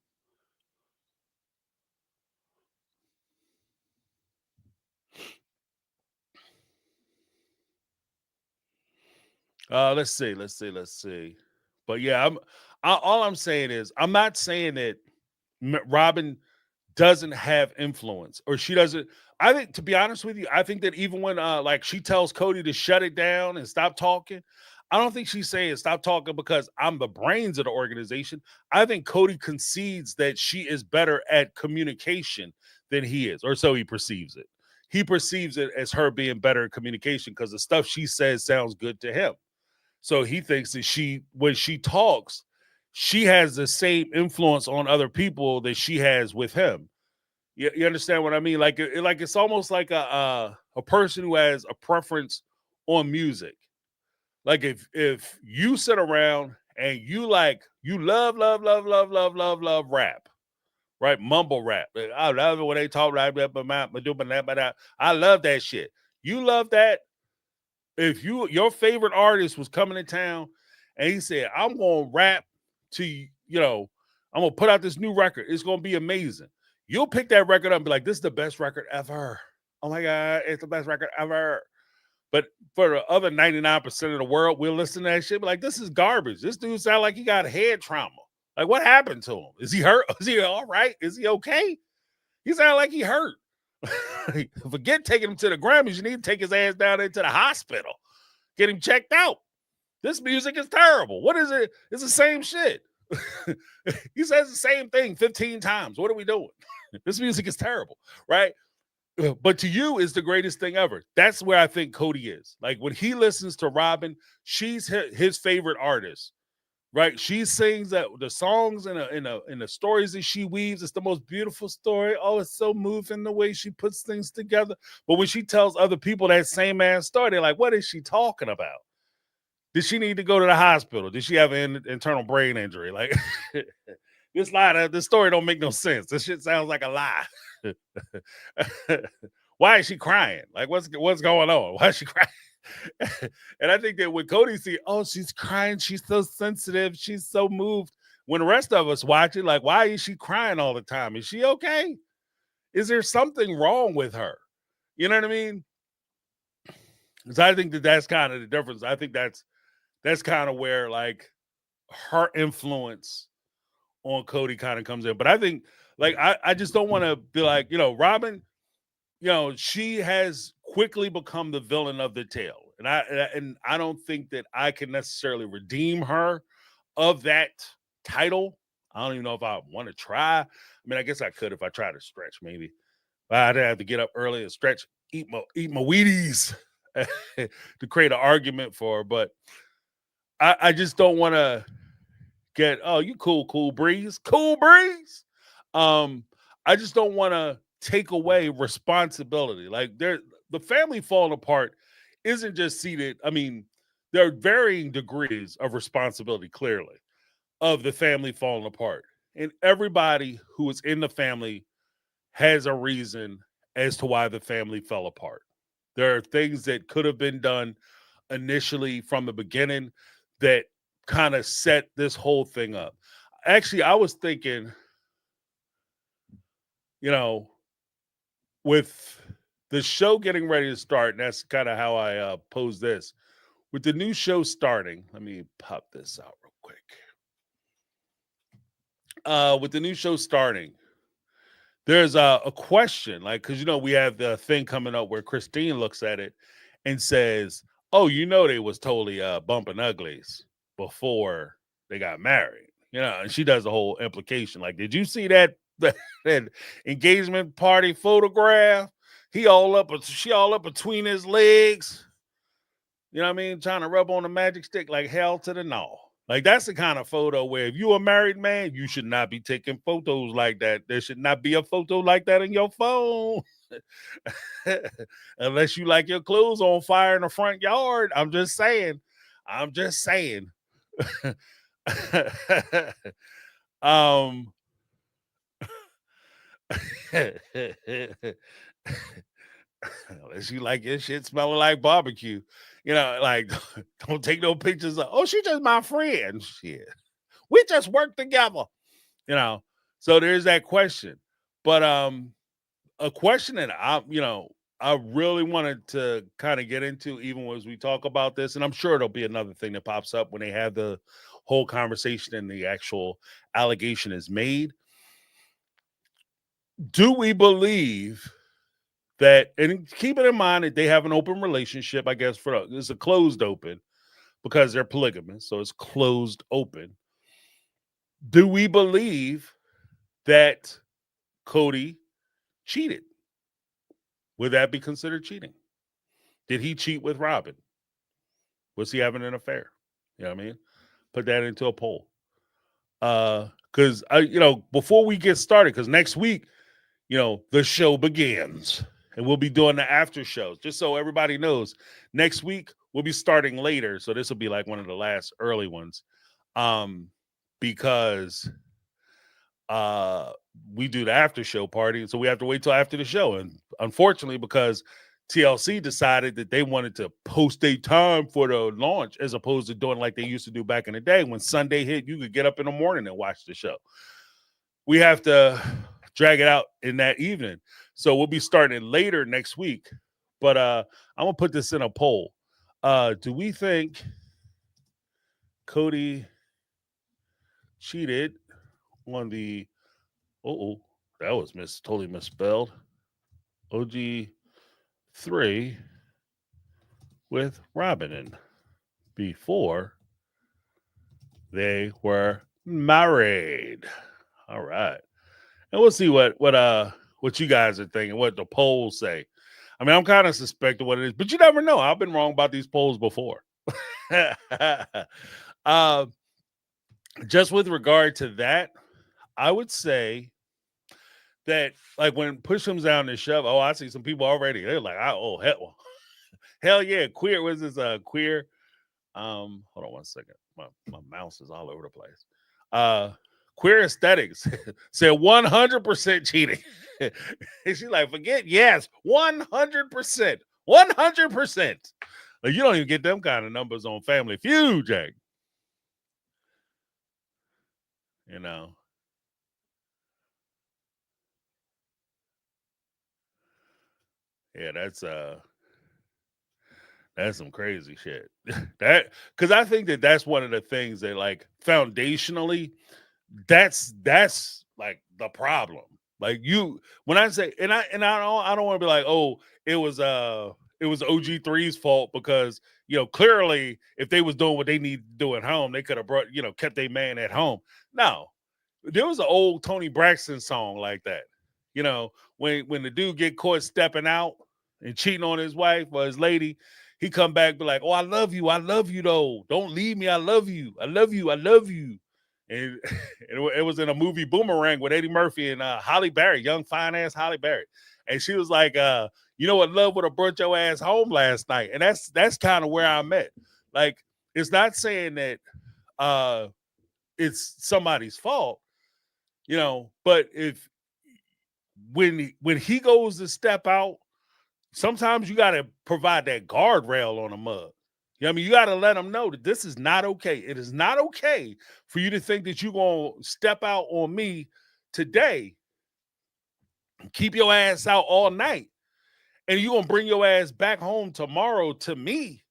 Let's see. But yeah, all I'm saying is I'm not saying that Robyn doesn't have influence or she doesn't. I think, to be honest with you, I think that even when like she tells Cody to shut it down and stop talking, I don't think she's saying stop talking because I'm the brains of the organization. I think Cody concedes that she is better at communication than he is, or so he perceives it. He perceives it as her being better at communication because the stuff she says sounds good to him. So he thinks that when she talks, she has the same influence on other people that she has with him. You understand what I mean? Like, like it's almost like a person who has a preference on music. Like if you sit around and you love rap, right? Mumble rap. I love it when they talk like that. I love that shit. You love that. If your favorite artist was coming to town and he said, I'm gonna rap to I'm gonna put out this new record. It's gonna be amazing. You'll pick that record up and be like, this is the best record ever. Oh my God, it's the best record ever. But for the other 99% of the world, we'll listen to that shit. Be like, this is garbage. This dude sound like he got head trauma. Like, what happened to him? Is he hurt? Is he all right? Is he okay? He sound like he hurt. Forget taking him to the Grammys. You need to take his ass down into the hospital. Get him checked out. This music is terrible. What is it? It's the same shit. He says the same thing 15 times. What are we doing? This music is terrible, right? But to you is the greatest thing ever. That's where I think Cody is. Like when he listens to Robyn, she's his favorite artist, right? She sings that the songs and the stories that she weaves. It's the most beautiful story. Oh, it's so moving the way she puts things together. But when she tells other people that same ass story, they're like, "What is she talking about? Did she need to go to the hospital? Did she have an internal brain injury? Like this story don't make no sense. This shit sounds like a lie." Why is she crying? Like, what's going on? Why is she crying? And I think that when Cody see, oh, she's crying, she's so sensitive, she's so moved. When the rest of us watch it, like, why is she crying all the time? Is she okay? Is there something wrong with her? You know what I mean? Because I think that's kind of the difference. I think that's kind of where like her influence on Cody kind of comes in. But I think like I just don't want to be like, Robyn, she has quickly become the villain of the tale. And I don't think that I can necessarily redeem her of that title. I don't even know if I want to try. I mean, I guess I could if I try to stretch, maybe. But I'd have to get up early and stretch, eat my Wheaties to create an argument for her. But I just don't want to get, oh, you cool breeze. Cool breeze. I just don't want to take away responsibility. Like the family falling apart isn't just seated. I mean, there are varying degrees of responsibility, clearly, of the family falling apart. And everybody who is in the family has a reason as to why the family fell apart. There are things that could have been done initially from the beginning that kind of set this whole thing up. Actually, I was thinking, with the show getting ready to start, and that's kind of how I pose this. With the new show starting, let me pop this out real quick. With the new show starting, there's a question, like, because we have the thing coming up where Christine looks at it and says, "Oh, they was totally bumping uglies before they got married," and she does a whole implication, like, "Did you see that engagement party photograph? She all up between his legs. You know what I mean? Trying to rub on a magic stick like hell to the no." Like, that's the kind of photo where if you're a married man, you should not be taking photos like that. There should not be a photo like that in your phone. Unless you like your clothes on fire in the front yard. I'm just saying. um Unless you like your shit smelling like barbecue. Like, don't take no pictures of, oh, she just my friend. Shit. We just work together. So there's that question. But a question that I really wanted to kind of get into, even as we talk about this, and I'm sure it'll be another thing that pops up when they have the whole conversation and the actual allegation is made. Do we believe that, and keep it in mind that they have an open relationship, I guess, it's a closed open, because they're polygamous, so it's closed open. Do we believe that Cody cheated? Would that be considered cheating? Did he cheat with Robyn? Was he having an affair? You know what I mean? Put that into a poll. Because before we get started, because next week, the show begins. And we'll be doing the after shows. Just so everybody knows, next week we'll be starting later. So this will be like one of the last early ones. Because we do the after show party. So we have to wait till after the show. And unfortunately, because TLC decided that they wanted to post a time for the launch as opposed to doing like they used to do back in the day. When Sunday hit, you could get up in the morning and watch the show. We have to drag it out in that evening. So we'll be starting later next week. But I'm going to put this in a poll. Do we think Cody cheated on the... that was totally misspelled. OG3 with Robyn before they were married. All right. And we'll see what you guys are thinking, what the polls say. I mean, I'm kind of suspecting what it is, but you never know. I've been wrong about these polls before. Just with regard to that, I would say that, like, when push comes down to shove, I see some people already. They're like, hell yeah, queer. What is this? Queer. Hold on one second. My mouse is all over the place. Queer aesthetics said 100% cheating. And she's like, forget yes, 100%. 100%. Like, you don't even get them kind of numbers on Family Feud, Jack. Yeah, that's some crazy shit. Because I think that's one of the things that, like, foundationally, that's like the problem. Like, when I say, and I don't want to be like, it was OG3's fault, because clearly if they was doing what they need to do at home, they could have kept their man at home. No, there was an old Tony Braxton song like that. When the dude get caught stepping out and cheating on his wife or his lady, he come back be like, I love you though, don't leave me, I love you. And it was in a movie Boomerang with Eddie Murphy and Holly Berry, young fine ass Holly Berry, and she was like, what, love would have brought your ass home last night. And that's kind of where I'm at. Like, it's not saying that it's somebody's fault, but if when he goes to step out, sometimes you got to provide that guardrail on a mug. I mean, you got to let them know that this is not okay. It is not okay for you to think that you're going to step out on me today, keep your ass out all night, and you're going to bring your ass back home tomorrow to me,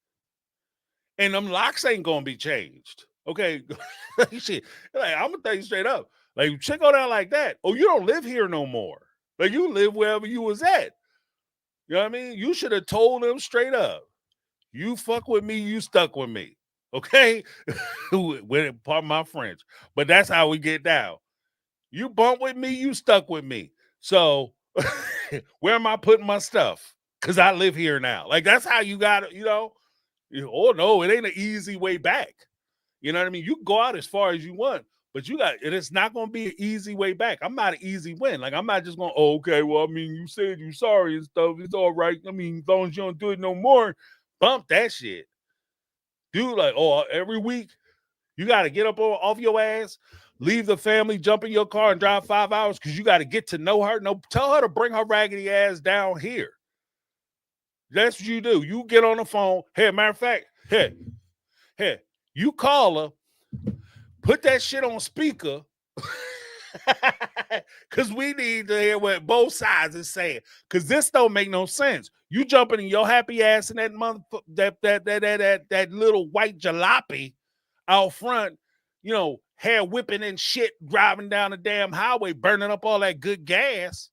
and them locks ain't going to be changed. Okay? Shit. Like, I'm going to tell you straight up. Like, check out that like that. You don't live here no more. Like, you live wherever you was at. You know what I mean? You should have told them straight up. You fuck with me, you stuck with me. Okay? Pardon my French. But that's how we get down. You bump with me, you stuck with me. So where am I putting my stuff? Because I live here now. Like, that's how you got it, no, it ain't an easy way back. You know what I mean? You can go out as far as you want, but it's not going to be an easy way back. I'm not an easy win. Like, I'm not just going, okay, well, I mean, you said you're sorry and stuff. It's all right. I mean, as long as you don't do it no more, bump that shit. Dude, like, every week you got to get up off your ass, leave the family, jump in your car and drive 5 hours because you got to get to know her. No, tell her to bring her raggedy ass down here. That's what you do. You get on the phone. Hey, matter of fact, hey, you call her, put that shit on speaker, because we need to hear what both sides are saying. Because this don't make no sense. You jumping in your happy ass in that that little white jalopy out front, hair whipping and shit, driving down the damn highway, burning up all that good gas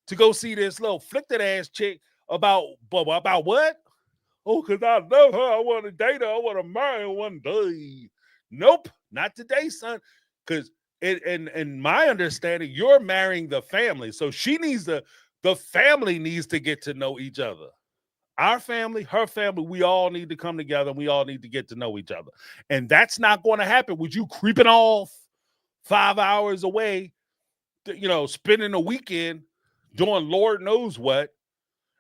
to go see this little flicked ass chick about what? Oh, because I love her. I want to date her. I want to marry her one day. Nope, not today, son. Because in my understanding, you're marrying the family. So the family needs to get to know each other. Our family, her family, we all need to come together and we all need to get to know each other. And that's not going to happen with you creeping off 5 hours away, spending a weekend doing Lord knows what.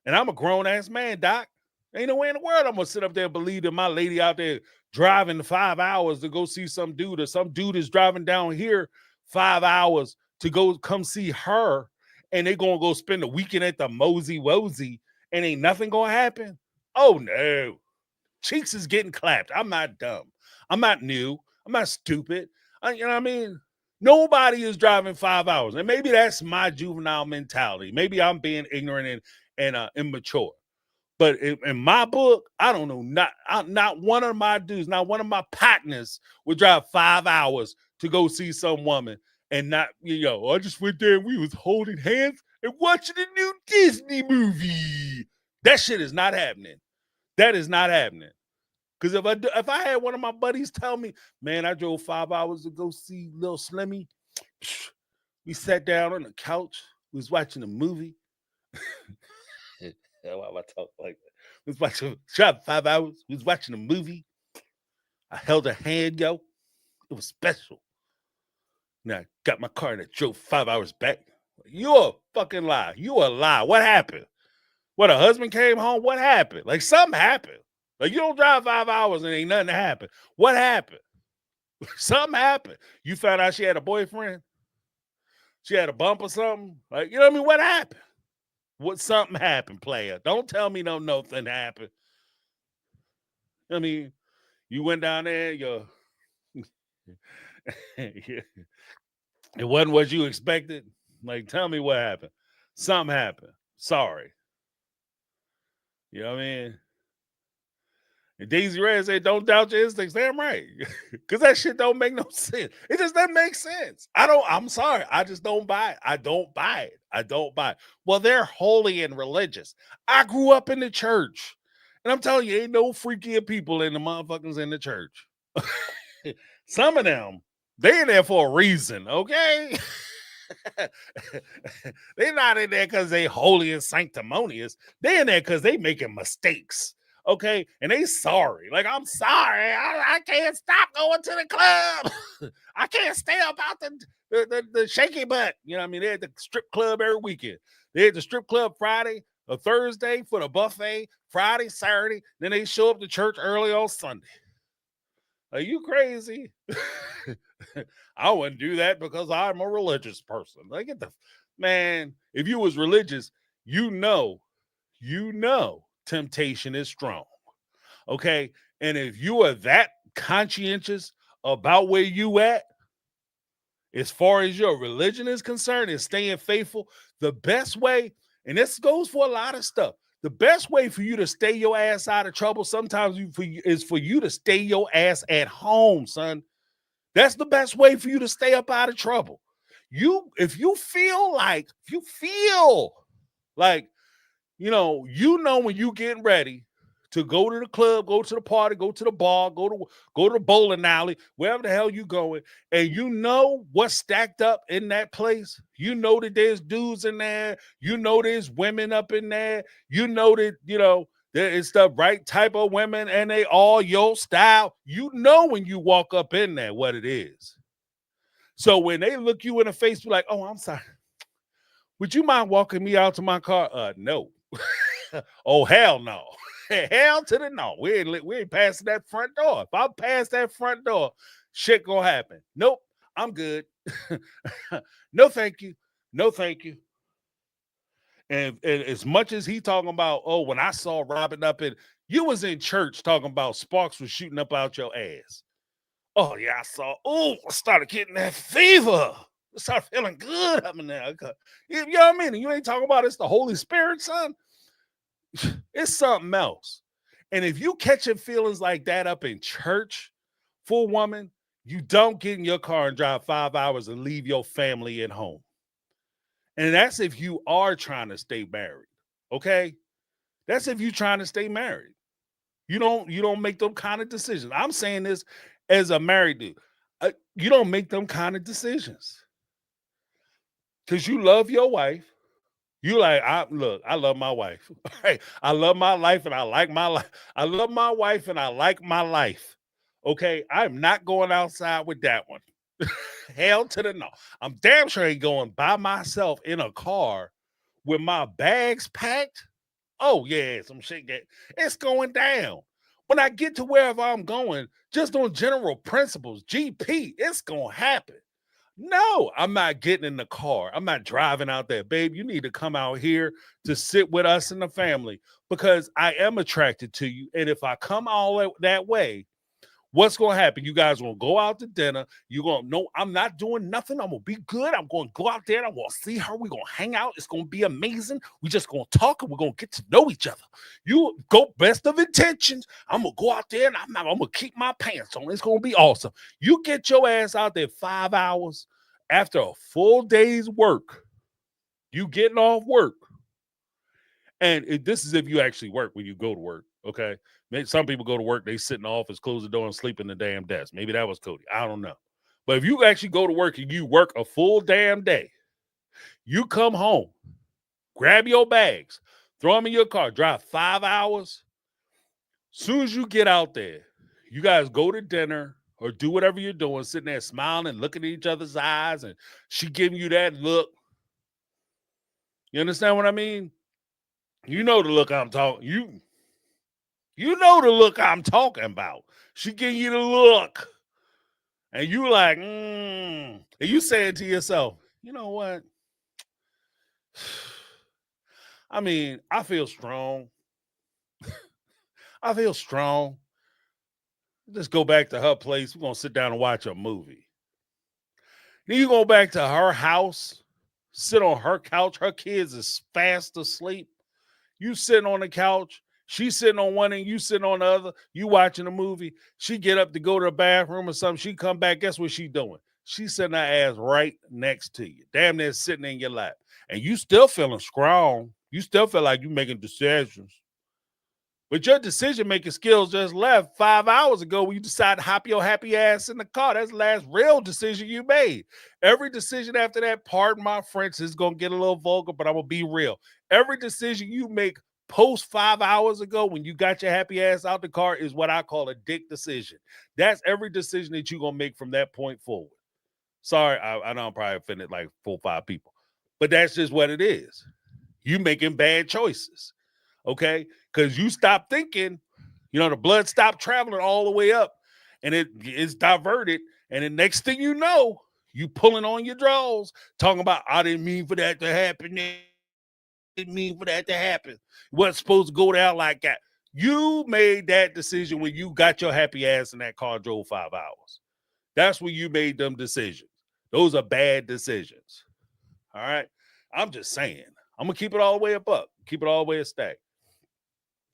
And I'm a grown ass man, Doc. Ain't no way in the world I'm gonna sit up there and believe that my lady out there driving 5 hours to go see some dude, or some dude is driving down here 5 hours to go come see her, and they gonna go spend the weekend at the Mosey Wozy, and ain't nothing gonna happen. Oh no. Cheeks is getting clapped. I'm not dumb. I'm not new. I'm not stupid. You know what I mean? Nobody is driving 5 hours. And maybe that's my juvenile mentality. Maybe I'm being ignorant and immature. But in my book, I don't know. Not one of my dudes, not one of my partners would drive 5 hours to go see some woman and not, I just went there and we was holding hands and watching a new Disney movie. That shit is not happening. That is not happening. Because if I had one of my buddies tell me, man, I drove 5 hours to go see Lil Slimmy, we sat down on the couch, we was watching a movie. Why am I talking like that? We was watching 5 hours. We was watching a movie. I held her hand, yo. It was special. Now I got my car and I drove 5 hours back. You're a fucking lie. You a lie. What happened? What, a husband came home? What happened? Like, something happened. Like, you don't drive 5 hours and ain't nothing happened. What happened? Something happened. You found out she had a boyfriend? She had a bump or something? Like, you know what I mean? What happened? What, something happened, player? Don't tell me nothing happened. I mean, you went down there, it wasn't what you expected. Like, tell me what happened. Something happened. Sorry. You know what I mean? And Daisy Red said, don't doubt your instincts. Damn right. Because that shit don't make no sense. It just doesn't make sense. I'm sorry. I just don't buy it. I don't buy it. Well, they're holy and religious. I grew up in the church. And I'm telling you, ain't no freakier people in the motherfuckers in the church. Some of them, they in there for a reason, okay? They're not in there because they holy and sanctimonious. They in there because they making mistakes. Okay, and they sorry. Like, I'm sorry. I can't stop going to the club. I can't stay about the shaky butt. You know what I mean? They're at the strip club every weekend. They're at the strip club Friday or Thursday for the buffet, Friday, Saturday. Then they show up to church early on Sunday. Are you crazy? I wouldn't do that because I'm a religious person. Like, man, if you was religious, you know temptation is strong. Okay. And if you are that conscientious about where you at, as far as your religion is concerned, and staying faithful, the best way, and this goes for a lot of stuff, the best way for you to stay your ass out of trouble sometimes is for you to stay your ass at home, son. That's the best way for you to stay up out of trouble. If you feel like, when you getting ready to go to the club, go to the party, go to the bar, go to the bowling alley, wherever the hell you going, and you know what's stacked up in that place. You know that there's dudes in there. You know there's women up in there. You know that, there is the right type of women and they all your style. You know when you walk up in there what it is. So when they look you in the face, be like, oh, I'm sorry. Would you mind walking me out to my car? No. Oh, hell no. Hell to the no. We ain't passing that front door. If I pass that front door, shit gonna happen. Nope, I'm good. No, thank you. No, thank you. And as much as he talking about, oh, when I saw Robyn you was in church talking about sparks was shooting up out your ass. Oh, yeah, I saw. Oh, I started getting that fever. I started feeling good up in there. You know what I mean? You ain't talking about it's the Holy Spirit, son. It's something else. And if you catching feelings like that up in church for a woman, you don't get in your car and drive 5 hours and leave your family at home. And that's if you are trying to stay married. Okay? That's if you're trying to stay married. You don't make them kind of decisions. I'm saying this as a married dude. You don't make them kind of decisions because you love your wife. You like, I love my wife. Hey, I love my life and I like my life. I love my wife and I like my life. Okay, I'm not going outside with that one. Hell to the no. I'm damn sure ain't going by myself in a car with my bags packed. Oh yeah, some shit it's going down. When I get to wherever I'm going, just on general principles, GP, it's gonna happen. No, I'm not getting in the car. I'm not driving out there. Babe, you need to come out here to sit with us in the family because I am attracted to you. And if I come all that way, what's going to happen? You guys going to go out to dinner. You're going to know I'm not doing nothing. I'm going to be good. I'm going to go out there and I'm going to see her. We're going to hang out. It's going to be amazing. We're just going to talk and we're going to get to know each other. You go best of intentions. I'm going to go out there and I'm going to keep my pants on. It's going to be awesome. You get your ass out there 5 hours after a full day's work. You getting off work. And this is if you actually work when you go to work, okay? Maybe some people go to work, they sit in the office, close the door, and sleep in the damn desk. Maybe that was Cody. I don't know. But if you actually go to work and you work a full damn day, you come home, grab your bags, throw them in your car, drive 5 hours. Soon as you get out there, you guys go to dinner or do whatever you're doing, sitting there smiling and looking at each other's eyes, and she giving you that look. You understand what I mean? You know the look I'm talking. You know the look I'm talking about. She give you the look. And you like, and you saying to yourself, you know what? I mean, I feel strong. I feel strong. Just go back to her place. We're going to sit down and watch a movie. Then you go back to her house, sit on her couch. Her kids is fast asleep. You sitting on the couch. She's sitting on one end, you sitting on the other. You watching a movie. She get up to go to the bathroom or something. She come back. Guess what she doing? She's sitting her ass right next to you. Damn near sitting in your lap. And you still feeling strong. You still feel like you making decisions. But your decision-making skills just left 5 hours ago when you decided to hop your happy ass in the car. That's the last real decision you made. Every decision after that, pardon my French, is going to get a little vulgar, but I'm going to be real. Every decision you make post 5 hours ago when you got your happy ass out the car is what I call a dick decision. That's every decision that you're going to make from that point forward. Sorry, I know I'm probably offended like 4 or 5 people, but that's just what it is. You making bad choices. Okay, because you stop thinking, the blood stopped traveling all the way up and it's diverted. And the next thing you know, you pulling on your drawers, talking about, I didn't mean for that to happen. Didn't mean for that to happen. It wasn't supposed to go down like that. You made that decision when you got your happy ass in that car, drove 5 hours. That's when you made them decisions. Those are bad decisions. All right. I'm just saying. I'm gonna keep it all the way up. Keep it all the way a stack.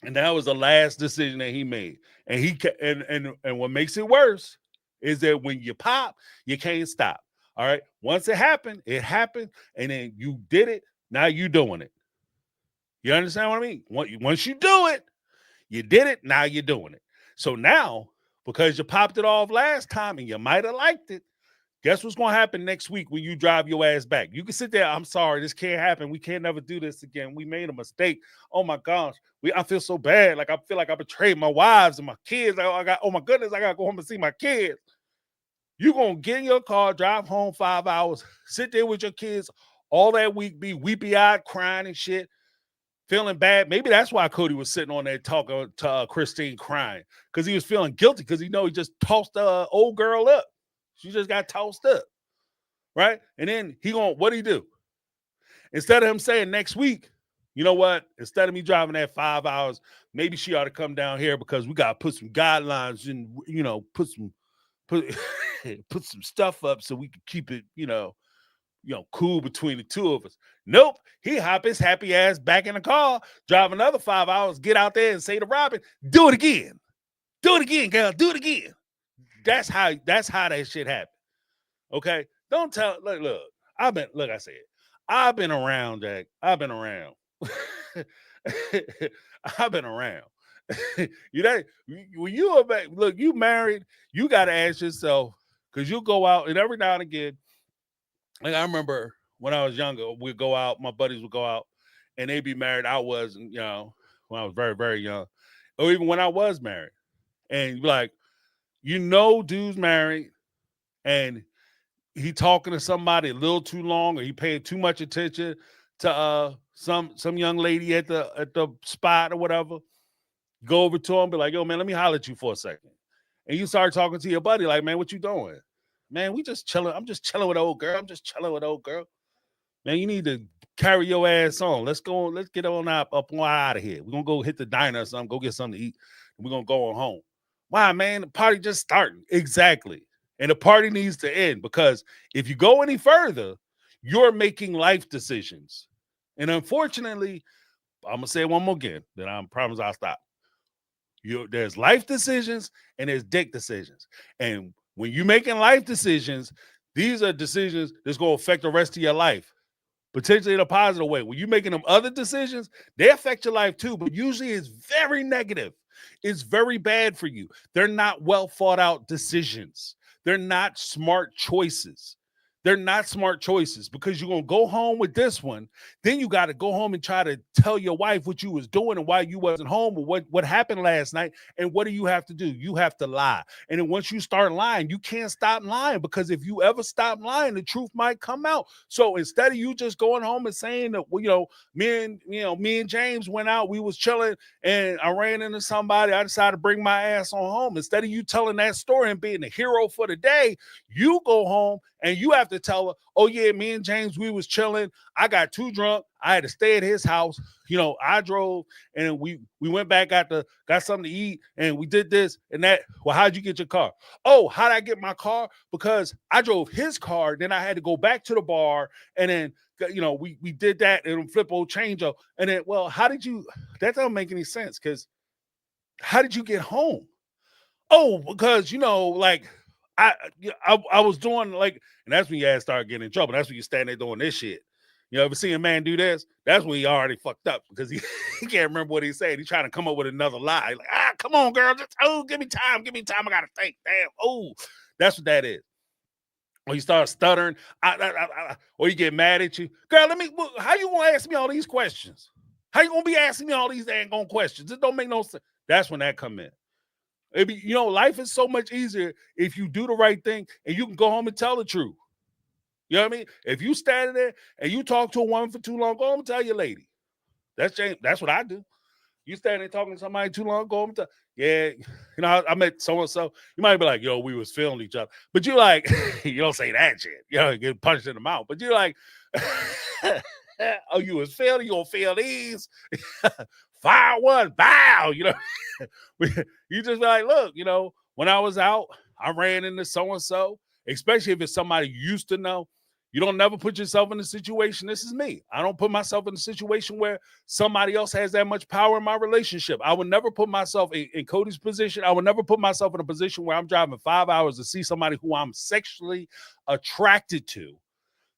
And that was the last decision that he made. And and what makes it worse is that when you pop, you can't stop. All right. Once it happened, and then you did it. Now you doing it. You understand what I mean? Once you do it, you did it. Now you're doing it. So now, because you popped it off last time and you might have liked it, guess what's going to happen next week when you drive your ass back? You can sit there. I'm sorry. This can't happen. We can't never do this again. We made a mistake. Oh, my gosh. I feel so bad. Like, I feel like I betrayed my wives and my kids. Oh, my goodness. I got to go home and see my kids. You're going to get in your car, drive home 5 hours, sit there with your kids all that week, be weepy-eyed, crying and shit, feeling bad. Maybe that's why Cody was sitting on there talking to Christine crying, because he was feeling guilty because he just tossed the old girl up. She just got tossed up, right? And then what'd he do? Instead of him saying next week, you know what? Instead of me driving that 5 hours, maybe she ought to come down here because we got to put some guidelines and, put put some stuff up so we can keep it, cool between the two of us. Nope. He hop his happy ass back in the car, drive another 5 hours, get out there and say to Robyn, do it again. Do it again, girl. Do it again. That's how that shit happened. Okay. Don't tell. Look. I've been around, Jack. I've been around. I've been around. You know, when you are back, look, you married, you got to ask yourself, because you go out and every now and again, like I remember when I was younger, we'd go out, my buddies would go out and they'd be married. I wasn't, when I was very, very young, or even when I was married. And like, dude's married and he talking to somebody a little too long, or he paying too much attention to some young lady at the spot or whatever. Go over to him, be like, yo, man, let me holler at you for a second. And you start talking to your buddy, like, man, what you doing? Man, we just chilling. I'm just chilling with old girl. I'm just chilling with old girl. Man, you need to carry your ass on. Let's go. Let's get on up out of here. We're gonna go hit the diner or something, go get something to eat. And we're gonna go on home. Why, man? The party just starting. Exactly. And the party needs to end, because if you go any further, you're making life decisions. And unfortunately, I'm gonna say it one more again, then I promise I'll stop. There's life decisions and there's dick decisions. And when you're making life decisions, these are decisions that's going to affect the rest of your life, potentially in a positive way. When you're making them other decisions, they affect your life too, but usually it's very negative. It's very bad for you. They're not well thought out decisions. They're not smart choices. They're not smart choices, because you're going to go home with this one. Then you got to go home and try to tell your wife what you was doing and why you wasn't home, or what happened last night. And what do you have to do? You have to lie. And then once you start lying, you can't stop lying, because if you ever stop lying, the truth might come out. So instead of you just going home and saying that, well, me and James went out, we was chilling, and I ran into somebody, I decided to bring my ass on home. Instead of you telling that story and being the hero for the day, you go home and you have to tell her, oh yeah, me and James, we was chilling. I got too drunk. I had to stay at his house. I drove and we went back, got something to eat, and we did this and that. Well, how'd you get your car? Oh, how'd I get my car? Because I drove his car. Then I had to go back to the bar, and then we did that and flip old change up. And then, well, that doesn't make any sense, because how did you get home? Oh, because I was doing and that's when you ass start getting in trouble. That's when you stand there doing this shit. Ever see a man do this? That's when he already fucked up, because he can't remember what he said. He's trying to come up with another lie. Like, come on, girl. Just give me time. I gotta think. Damn. Oh, that's what that is. Or you start stuttering, or you get mad at you. Girl, how you gonna ask me all these questions? How you gonna be asking me all these dang questions? It don't make no sense. That's when that come in. Life is so much easier if you do the right thing and you can go home and tell the truth. You know what I mean? If you stand there and you talk to a woman for too long, go home and tell your lady. That's what I do. You stand there talking to somebody too long, go home and tell. Yeah, I met so-and-so. You might be like, yo, we was feeling each other. But you like, you don't say that shit. You get punched in the mouth. But you're like, oh, you was feeling, you gonna feel these. Fire one, bow, you just be like, look, when I was out, I ran into so-and-so, especially if it's somebody you used to know. You don't never put yourself in a situation. This is me. I don't put myself in a situation where somebody else has that much power in my relationship. I would never put myself in Cody's position. I would never put myself in a position where I'm driving 5 hours to see somebody who I'm sexually attracted to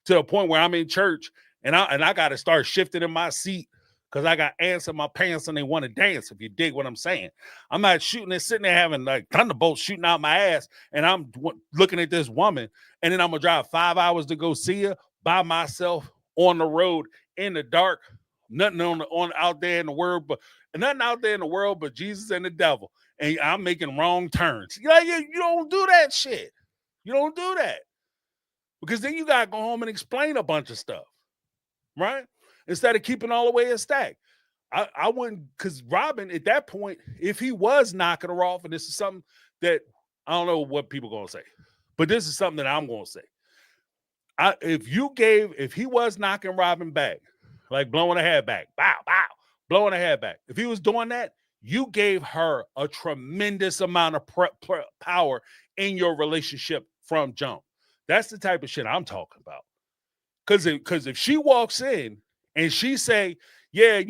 the point where I'm in church and I got to start shifting in my seat because I got ants in my pants and they want to dance, if you dig what I'm saying. I'm not shooting and sitting there having like thunderbolts shooting out my ass, and I'm looking at this woman, and then I'm going to drive 5 hours to go see her by myself on the road in the dark, nothing out there in the world, but Jesus and the devil, and I'm making wrong turns. You don't do that shit. You don't do that, because then you got to go home and explain a bunch of stuff, right? Instead of keeping all the way a stack. I wouldn't, because Robyn, at that point, if he was knocking her off, and this is something that I don't know what people are going to say, but this is something that I'm going to say. If he was knocking Robyn back, like blowing her head back, bow, bow, blowing her head back, if he was doing that, you gave her a tremendous amount of power in your relationship from jump. That's the type of shit I'm talking about. Because if she walks in and she say, yeah,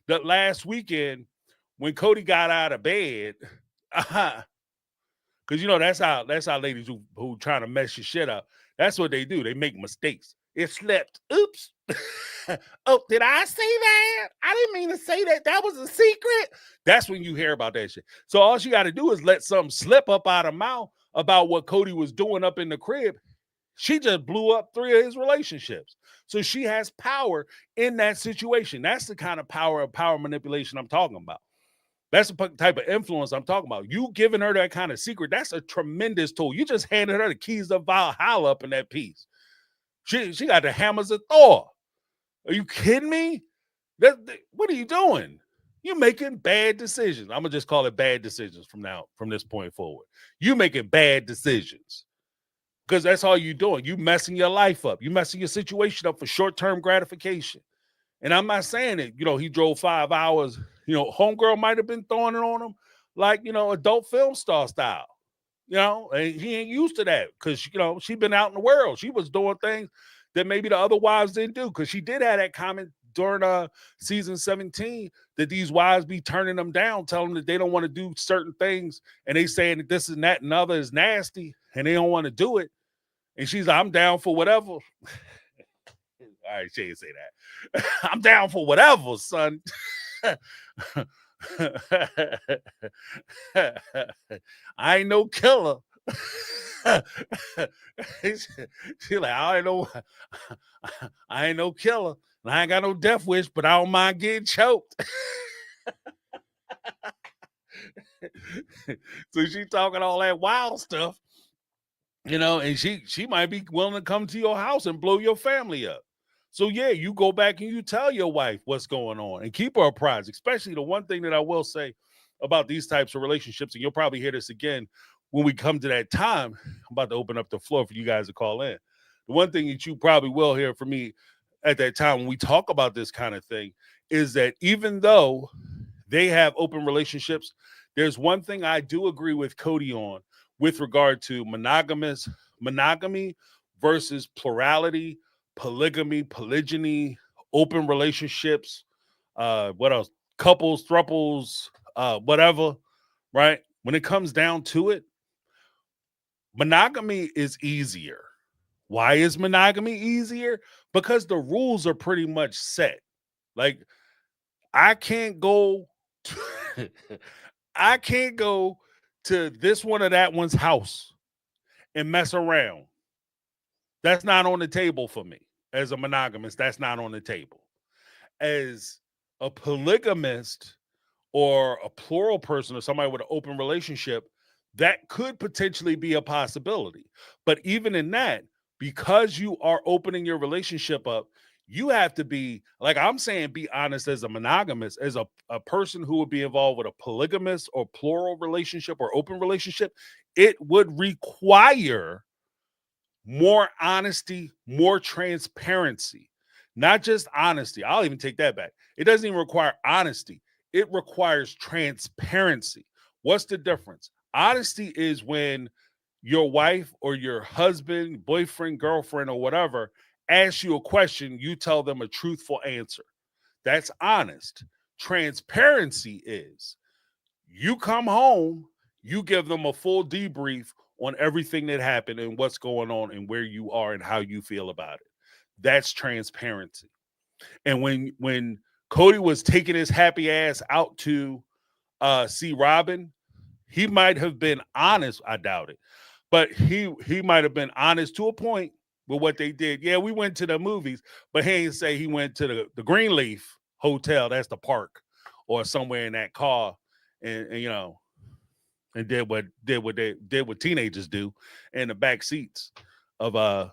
that last weekend when Cody got out of bed, because that's how ladies who trying to mess your shit up, that's what they do. They make mistakes. It slipped. Oops. Oh, did I say that? I didn't mean to say that. That was a secret. That's when you hear about that shit. So all she got to do is let something slip up out of mouth about what Cody was doing up in the crib. She just blew up 3 of his relationships. So she has power in that situation. That's the kind of power manipulation I'm talking about. That's the type of influence I'm talking about. You giving her that kind of secret, that's a tremendous tool. You just handed her the keys of Valhalla up in that piece. She got the hammers of Thor. Are you kidding me? What are you doing? You're making bad decisions. I'm gonna just call it bad decisions from this point forward. You making bad decisions. Because that's all you're doing. You messing your life up. You messing your situation up for short-term gratification. And I'm not saying that, he drove 5 hours. Homegirl might have been throwing it on him like, adult film star style. And he ain't used to that because, she been out in the world. She was doing things that maybe the other wives didn't do because she did have that comment during season 17 that these wives be turning them down, telling them that they don't want to do certain things. And they saying that this and that and other is nasty and they don't want to do it. And she's like, I'm down for whatever. All right, she didn't say that. I'm down for whatever, son. I ain't no killer. She like, I ain't no killer. And I ain't got no death wish, but I don't mind getting choked. So she talking all that wild stuff, and she might be willing to come to your house and blow your family up. So yeah, you go back and you tell your wife what's going on and keep her apprised. Especially the one thing that I will say about these types of relationships, and you'll probably hear this again when we come to that time. I'm about to open up the floor for you guys to call in. The one thing that you probably will hear from me at that time when we talk about this kind of thing is that even though they have open relationships, there's one thing I do agree with Cody on with regard to monogamy versus plurality, polygamy, polygyny, open relationships, what else? Couples, thruples, whatever, right? When it comes down to it, monogamy is easier. Why is monogamy easier? Because the rules are pretty much set. Like, I can't go I can't go to this one or that one's house and mess around. That's not on the table for me. As a monogamist, that's not on the table. As a polygamist or a plural person or somebody with an open relationship, that could potentially be a possibility. But even in that, because you are opening your relationship up, you have to be, like I'm saying, be honest as a monogamist, as a person who would be involved with a polygamous or plural relationship or open relationship. It would require more honesty, more transparency, not just honesty. I'll even take that back. It doesn't even require honesty. It requires transparency. What's the difference? Honesty is when your wife or your husband, boyfriend, girlfriend, or whatever asks you a question, you tell them a truthful answer. That's honest. Transparency is you come home, you give them a full debrief on everything that happened and what's going on and where you are and how you feel about it. That's transparency. And when Cody was taking his happy ass out to see Robyn, he might have been honest. I doubt it, but he might have been honest to a point with what they did. Yeah, we went to the movies, but he ain't say he went to the Greenleaf Hotel. That's the park, or somewhere in that car, and and did what teenagers do in the back seats of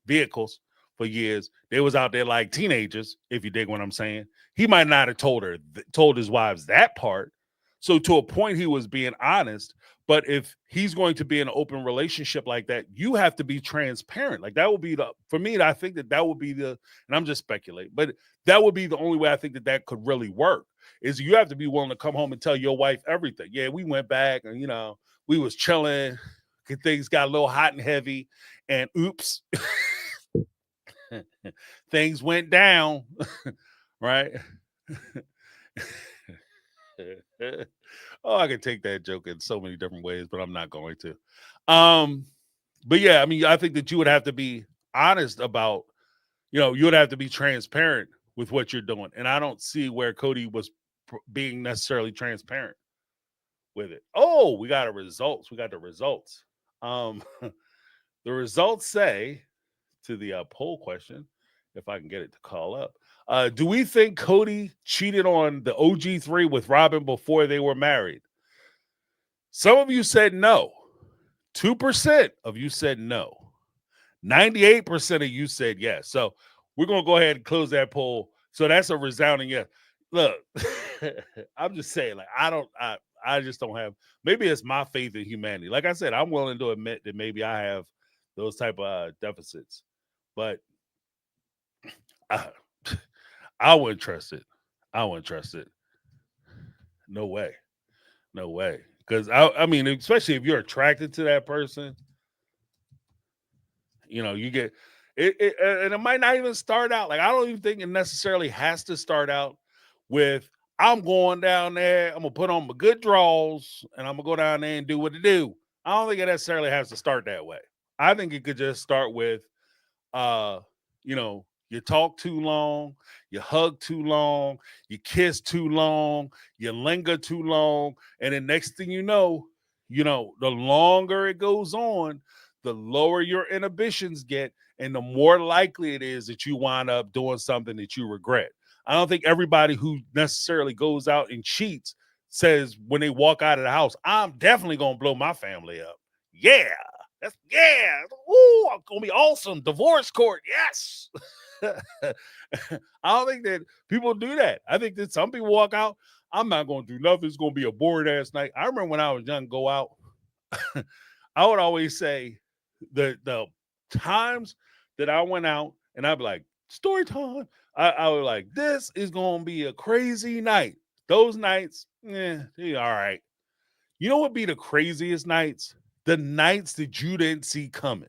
vehicles for years. They was out there like teenagers, if you dig what I'm saying. He might not have told his wives that part. So to a point, he was being honest. But if he's going to be in an open relationship like that, you have to be transparent. Like that would be for me, I think that would be and I'm just speculating, but that would be the only way I think that could really work is you have to be willing to come home and tell your wife everything. Yeah, we went back and, we was chilling. Things got a little hot and heavy and oops, things went down, right? Oh, I could take that joke in so many different ways, but I'm not going to. But yeah, I mean, I think that you would have to be honest about you would have to be transparent with what you're doing. And I don't see where Cody was being necessarily transparent with it. Oh, we got the results. We got the results. The results say, to the poll question, if I can get it to call up, do we think Cody cheated on the OG3 with Robyn before they were married? Some of you said no. 2% of you said no. 98% of you said yes. So we're going to go ahead and close that poll. So that's a resounding yes. Look, I'm just saying, like, I just don't have, maybe it's my faith in humanity. Like I said, I'm willing to admit that maybe I have those type of deficits, but I wouldn't trust it. I wouldn't trust it. No way. No way. Because I mean, especially if you're attracted to that person, you get it, and it might not even start out. Like, I don't even think it necessarily has to start out with, I'm going down there, I'm gonna put on my good draws, and I'm gonna go down there and do what to do. I don't think it necessarily has to start that way. I think it could just start with, you talk too long, you hug too long, you kiss too long, you linger too long, and then next thing you know, the longer it goes on, the lower your inhibitions get, and the more likely it is that you wind up doing something that you regret. I don't think everybody who necessarily goes out and cheats says when they walk out of the house, I'm definitely gonna blow my family up. Yeah. Ooh, I'm gonna be awesome. Divorce court, yes. I don't think that people do that. I think that some people walk out, I'm not gonna do nothing. It's gonna be a boring ass night. I remember when I was young, go out. I would always say the times that I went out and I'd be like, story time. I was like, this is gonna be a crazy night. Those nights, they're all right. You know what be the craziest nights? The nights that you didn't see coming.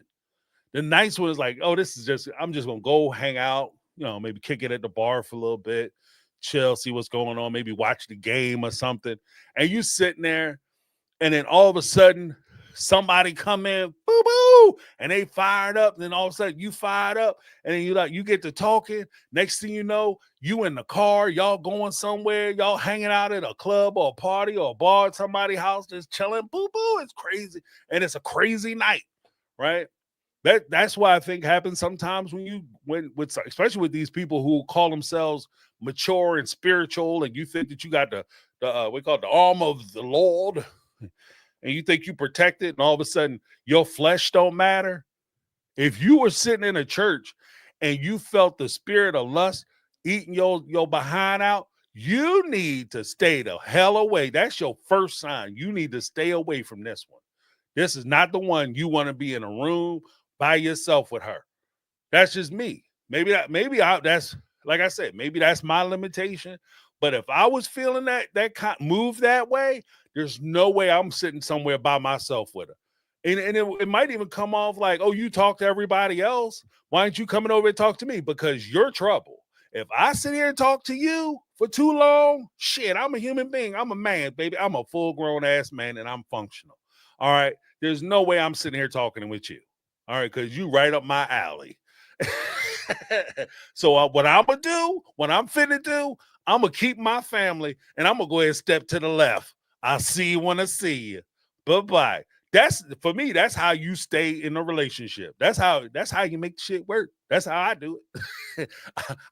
The nights was like, oh, I'm just gonna go hang out, maybe kick it at the bar for a little bit, chill, see what's going on, maybe watch the game or something. And you sitting there, and then all of a sudden, somebody come in, boo boo, and they fired up. And then all of a sudden, you fired up, and then you get to talking. Next thing you know, you in the car, y'all going somewhere, y'all hanging out at a club or a party or a bar at somebody's house, just chilling, boo boo. It's crazy, and it's a crazy night, right? That's why I think happens sometimes especially with these people who call themselves mature and spiritual, and you think that you got the we call it the arm of the Lord, and you think you protect it, and all of a sudden your flesh don't matter. If you were sitting in a church and you felt the spirit of lust eating your behind out, you need to stay the hell away. That's your first sign. You need to stay away from this one. This is not the one you want to be in a room by yourself with her. That's just me. That's like I said, maybe that's my limitation. But if I was feeling that move that way, there's no way I'm sitting somewhere by myself with her. And it might even come off like, oh, you talk to everybody else. Why aren't you coming over and talk to me? Because you're trouble. If I sit here and talk to you for too long, shit, I'm a human being. I'm a man, baby. I'm a full grown ass man and I'm functional. All right. There's no way I'm sitting here talking with you. All right. Because you right up my alley. So what I'm going to do, what I'm finna do, I'm going to keep my family and I'm going to go ahead and step to the left. I'll see you when I see you. Bye-bye. For me, that's how you stay in a relationship. That's how you make shit work. That's how I do it.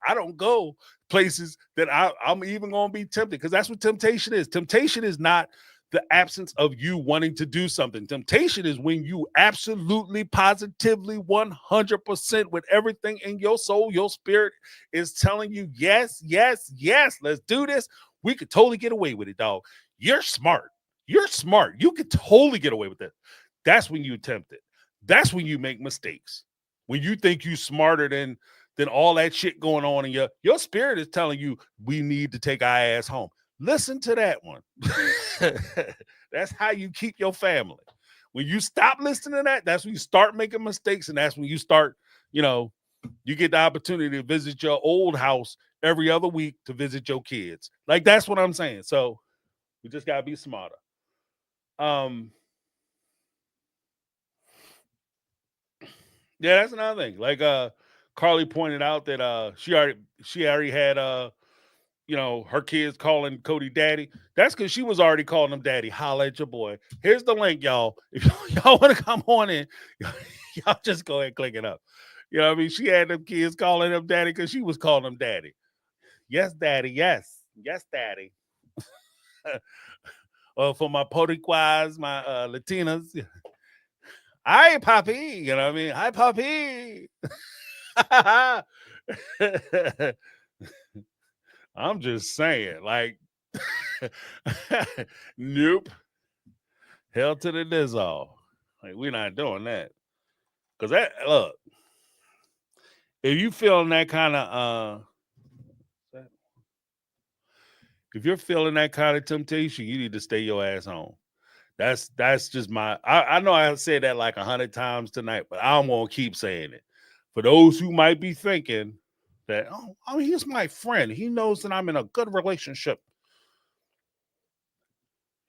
I don't go places that I'm even going to be tempted, because that's what temptation is. Temptation is not the absence of you wanting to do something. Temptation is when you absolutely, positively, 100% with everything in your soul, your spirit is telling you, yes, yes, yes, let's do this. We could totally get away with it, dog. You're smart. You're smart. You could totally get away with it. That's when you attempt it. That's when you make mistakes. When you think you smarter than all that shit going on in your spirit is telling you, we need to take our ass home. Listen to that one. That's how you keep your family. When you stop listening to that, that's when you start making mistakes, and that's when you start, you get the opportunity to visit your old house every other week to visit your kids. Like, that's what I'm saying. So we just gotta be smarter. Yeah, that's another thing. Like, Carly pointed out that she already had her kids calling Cody daddy. That's because she was already calling him daddy. Holla at your boy. Here's the link, y'all. If y'all want to come on in, y'all just go ahead and click it up. You know what I mean? She had them kids calling him daddy because she was calling him daddy. Yes, daddy. Yes. Yes, daddy. For my Poricuas, my Latinas. Hi, Papi. You know what I mean? Hi, Papi. I'm just saying, like, nope. Hell to the dissolve. Like, we're not doing that. Because look, if you feeling that kind of, if you're feeling that kind of temptation, you need to stay your ass home. That's just I know I said that like 100 times tonight, but I'm going to keep saying it. For those who might be thinking that, he's my friend. He knows that I'm in a good relationship.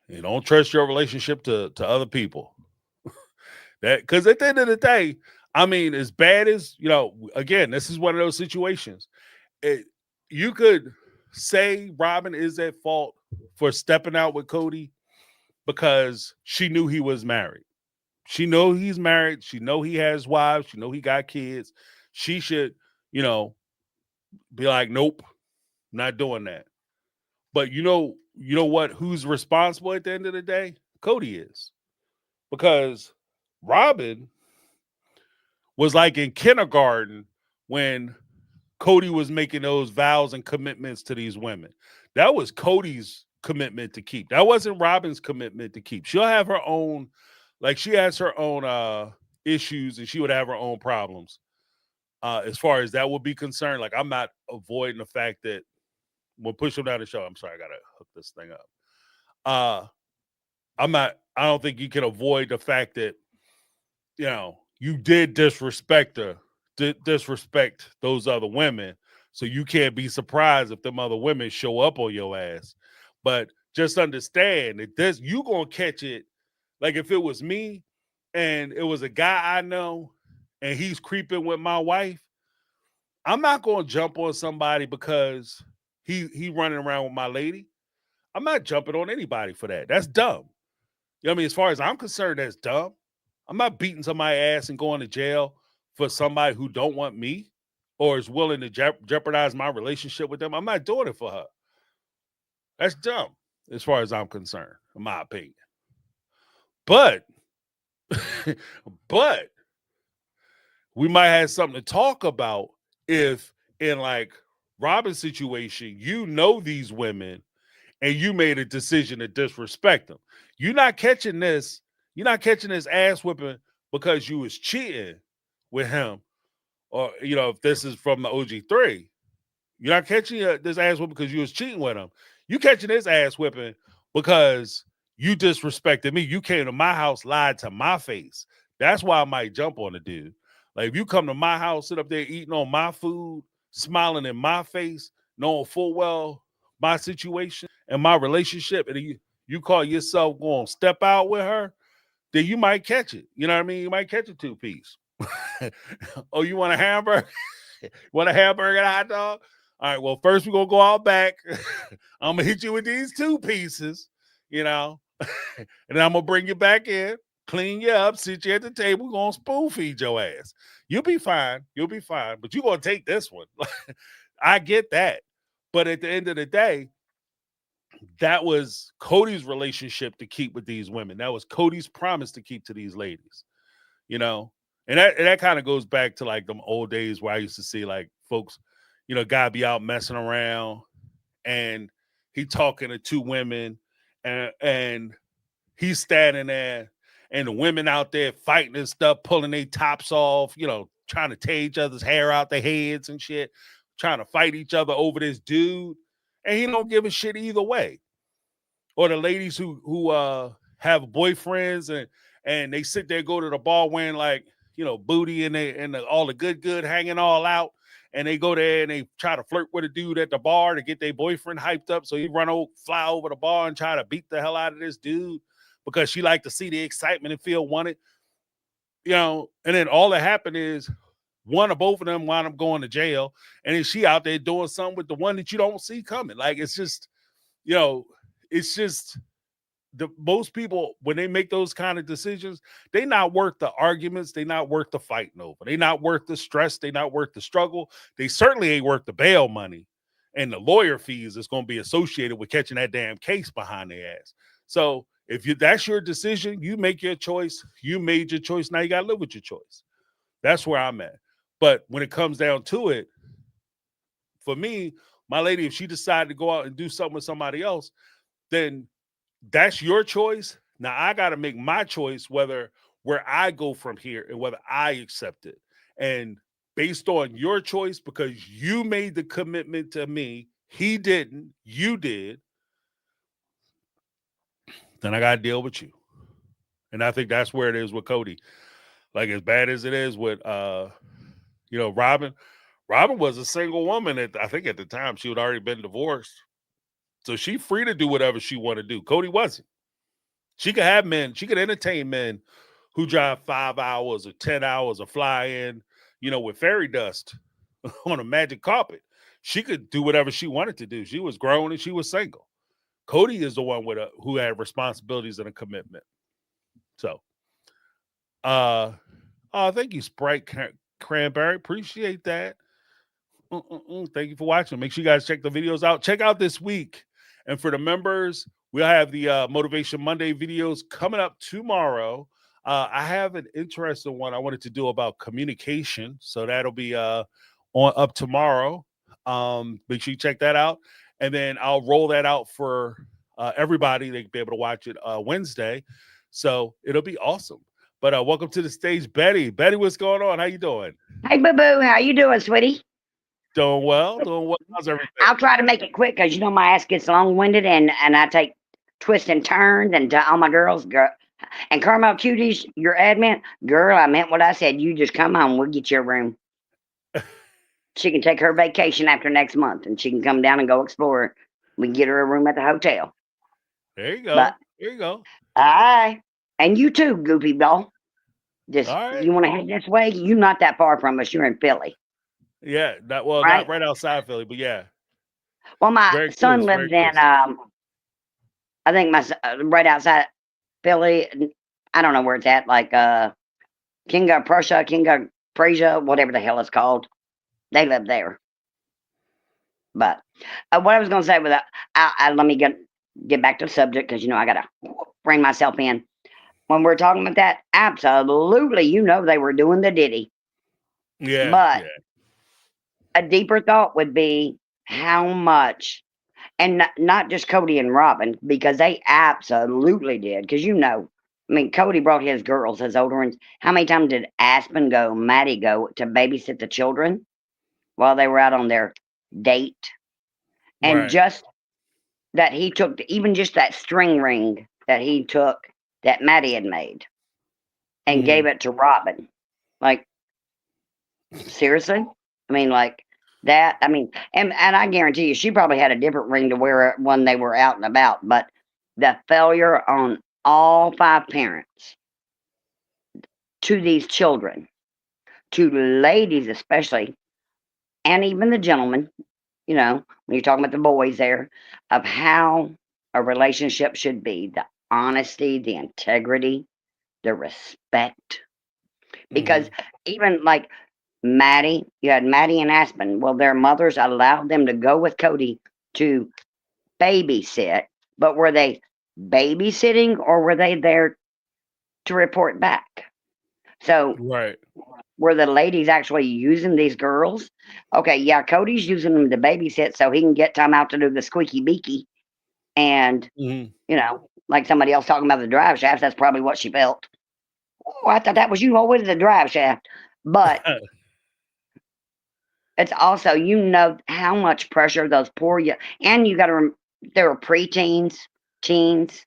You don't trust your relationship to other people. That because at the end of the day, I mean, as bad as again, this is one of those situations. You could say Robyn is at fault for stepping out with Cody because she knew he was married. She know he's married. She know he has wives. She know he got kids. She should, be like, nope, not doing that. But you know what? Who's responsible at the end of the day? Cody is, because Robyn was like in kindergarten when Cody was making those vows and commitments to these women. That was Cody's commitment to keep. That wasn't Robyn's commitment to keep. She'll have her own, like she has her own issues and she would have her own problems. As far as that would be concerned, like I'm not avoiding the fact that we'll push them down the show. I'm sorry, I gotta hook this thing up. I don't think you can avoid the fact that you did disrespect her, disrespect those other women. So you can't be surprised if them other women show up on your ass. But just understand that you gonna catch it. Like if it was me and it was a guy I know and he's creeping with my wife, I'm not gonna jump on somebody because he running around with my lady. I'm not jumping on anybody for that. That's dumb. You know what I mean? As far as I'm concerned, that's dumb. I'm not beating somebody's ass and going to jail for somebody who don't want me or is willing to jeopardize my relationship with them. I'm not doing it for her. That's dumb as far as I'm concerned, in my opinion. But, but we might have something to talk about if in like Robyn's situation, these women and you made a decision to disrespect them. You're not catching this ass whipping because you was cheating with him, or if this is from the OG3, you're not catching this ass whipping because you was cheating with him. You catching this ass whipping because you disrespected me. You came to my house, lied to my face. That's why I might jump on the dude. Like if you come to my house, sit up there eating on my food, smiling in my face, knowing full well my situation and my relationship, and you call yourself going to step out with her, then you might catch it. You know what I mean? You might catch a 2-piece. Oh, you want a hamburger? Want a hamburger and a hot dog? All right, well, first we're going to go out back. I'm going to hit you with these 2 pieces, and then I'm going to bring you back in, clean you up, sit you at the table, we're going to spoon feed your ass. You'll be fine. You'll be fine. But you're going to take this one. I get that. But at the end of the day, that was Cody's relationship to keep with these women. That was Cody's promise to keep to these ladies, And that kind of goes back to like them old days where I used to see like folks, guy be out messing around and he talking to 2 women and he's standing there and the women out there fighting and stuff, pulling their tops off, trying to tear each other's hair out their heads and shit, trying to fight each other over this dude. And he don't give a shit either way. Or the ladies who have boyfriends and they sit there, go to the bar wearing like, booty and all the good hanging all out. And they go there and they try to flirt with a dude at the bar to get their boyfriend hyped up. So he fly over the bar and try to beat the hell out of this dude because she like to see the excitement and feel wanted. And then all that happened is one or both of them wind up going to jail, and then she out there doing something with the one that you don't see coming. Like, it's just, it's just the most people, when they make those kind of decisions, they not worth the arguments. They not worth the fighting over. They not worth the stress. They not worth the struggle. They certainly ain't worth the bail money and the lawyer fees that's going to be associated with catching that damn case behind their ass. So if that's your decision, you make your choice. You made your choice. Now you got to live with your choice. That's where I'm at. But when it comes down to it, for me, my lady, if she decided to go out and do something with somebody else, then that's your choice. Now I got to make my choice where I go from here and whether I accept it. And based on your choice, because you made the commitment to me, he didn't, you did, then I got to deal with you. And I think that's where it is with Cody. Like, as bad as it is with, Robyn. Robyn was a single woman I think at the time she had already been divorced. So she free to do whatever she want to do. Cody wasn't. She could have men. She could entertain men who drive 5 hours or 10 hours or fly in, with fairy dust on a magic carpet. She could do whatever she wanted to do. She was grown and she was single. Cody is the one who had responsibilities and a commitment. So, thank you, Sprite Cranberry. Appreciate that. Thank you for watching. Make sure you guys check the videos out. Check out this week. And for the members, we'll have the Motivation Monday videos coming up tomorrow. I have an interesting one I wanted to do about communication. So that'll be up tomorrow. Make sure you check that out. And then I'll roll that out for everybody. They can be able to watch it Wednesday. So it'll be awesome. But welcome to the stage, Betty. Betty, what's going on? How you doing? Hey, boo-boo. How you doing, sweetie? Doing well. How's everything? I'll try to make it quick because my ass gets long-winded and I take twists and turns and to all my girls. Girl. And Carmel Cuties, your admin, girl, I meant what I said. You just come on. We'll get you a room. She can take her vacation after next month and she can come down and go explore. We can get her a room at the hotel. There you go. There you go. All right. And you too, Goofy Ball. Just, right. You want to head this way? You're not that far from us. You're in Philly. Yeah. Not right outside Philly, but yeah. Well, my son lives in, I think right outside Philly. I don't know where it's at, like King of Prussia, whatever the hell it's called. They live there. But what I was going to say with that, let me get back to the subject because, I got to bring myself in. When we're talking about that, absolutely, they were doing the Diddy. Yeah. But a deeper thought would be how much, and not just Cody and Robyn, because they absolutely did. Because Cody brought his girls, his older ones. How many times did Maddie go to babysit the children while they were out on their date? And just that he took, even just that string ring that he took that Maddie had made and gave it to Robyn. Like, seriously? Like that. And I guarantee you, she probably had a different ring to wear when they were out and about. But the failure on all 5 parents to these children, to ladies especially, and even the gentlemen, when you're talking about the boys there, of how a relationship should be, the honesty, the integrity, the respect. Because even like Maddie, you had Maddie and Aspen. Well, their mothers allowed them to go with Cody to babysit, but were they babysitting or were they there to report back? So were the ladies actually using these girls? Okay, yeah, Cody's using them to babysit so he can get time out to do the squeaky beaky. And, like somebody else talking about the drive shaft, that's probably what she felt. Oh, I thought that was you always the drive shaft. But it's also, how much pressure those poor, and you got to, they were preteens, teens,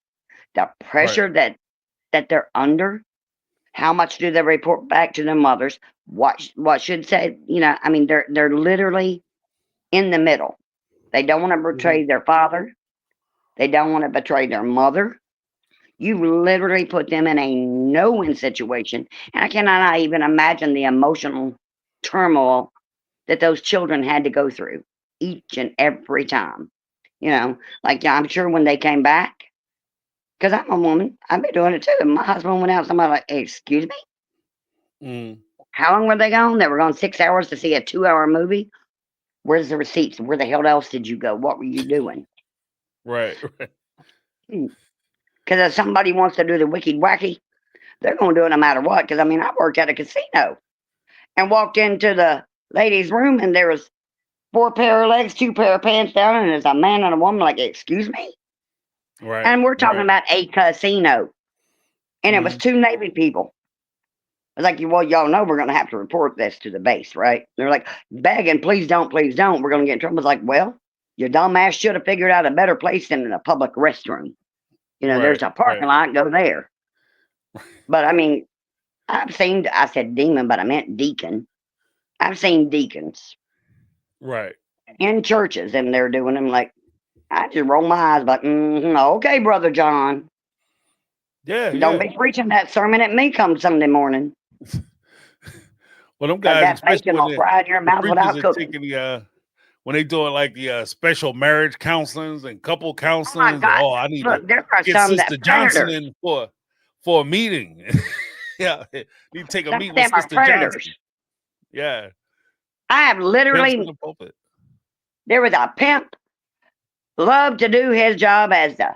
the pressure that they're under. How much do they report back to their mothers? What should say, they're literally in the middle. They don't want to betray their father. They don't want to betray their mother. You literally put them in a no-win situation. And I cannot even imagine the emotional turmoil that those children had to go through each and every time. You know, like I'm sure when they came back, because I'm a woman, I've been doing it too. And my husband went out, somebody like, hey, excuse me? Mm. How long were they gone? They were gone 6 hours to see a 2 hour movie. Where's the receipts? Where the hell else did you go? What were you doing? Right. Right. Because if somebody wants to do the wicky wacky, they're going to do it no matter what. Because I mean, I worked at a casino and walked into the ladies' room, and there was 4 pair of legs, 2 pair of pants down, and there's a man and a woman. Like, excuse me. Right. And we're talking Right. about a casino, and it was Mm. 2 Navy people. I was like, well, y'all know we're going to have to report this to the base, right? They're like, begging, please don't, please don't. We're going to get in trouble. I was like, well, your dumb ass should have figured out a better place than in a public restroom. You know, Right. there's a parking Right. lot, go there. But I mean, I said demon, but I meant deacon. I've seen deacons Right. in churches, and they're doing them like, I just roll my eyes, like, okay, Brother John. Yeah. Don't Yeah. be preaching that sermon at me come Sunday morning. Well, them Because guys, that especially bacon when will fry in your the mouth preachers without are cooking. taking the when they doing like the special marriage counselings and couple Oh my counselings. God. Oh, I need to Look, there are get some Sister that Johnson predators. in for a meeting. Yeah, need to take a Some of meet with them are Sister predators. Johnson. Yeah, I have pimps in literally, the pulpit. there was a pimp, loved to do his job as the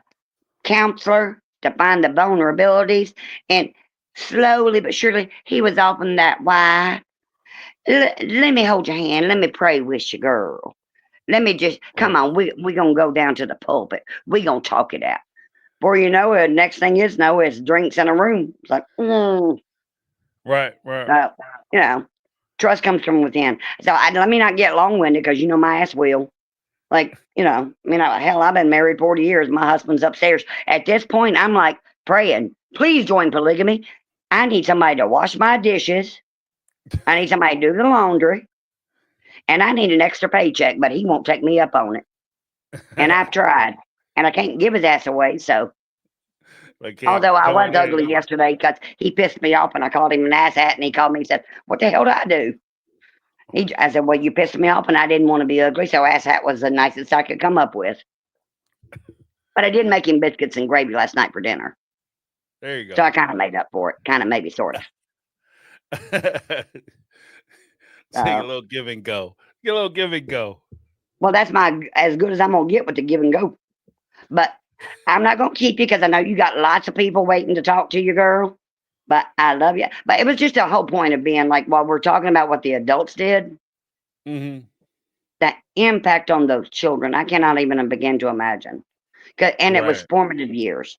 counselor to find the vulnerabilities. And slowly but surely, he was offering that, why? Let me hold your hand. Let me pray with you, girl. Let me just, come Right, on, we going to go down to the pulpit. We going to talk it out. Before you know it, next thing is, no, it's drinks in a room. It's like, right, right. so, you know, trust comes from within. So let me not get long winded because you know my ass will. Like, you know, I mean, hell, I've been married 40 years. My husband's upstairs. At this point, I'm like praying, please join polygamy. I need somebody to wash my dishes. I need somebody to do the laundry. And I need an extra paycheck, but he won't take me up on it. And I've tried. And I can't give his ass away. So, Like, can't although I come was in there ugly and yesterday because he pissed me off and I called him an asshat and he called me and said, what the hell did I do? I said, well, you pissed me off and I didn't want to be ugly. So asshat was the nicest I could come up with. But I did make him biscuits and gravy last night for dinner. there you So go. I kind of made up for it. Kind of, maybe, sort of. Take a little give and go. Get a little give and go. Well, that's as good as I'm going to get with the give and go. But I'm not going to keep you because I know you got lots of people waiting to talk to you, girl. But I love you. But it was just a whole point of being like, while we're talking about what the adults did, Mm-hmm. that impact on those children, I cannot even begin to imagine. And it was Right, formative years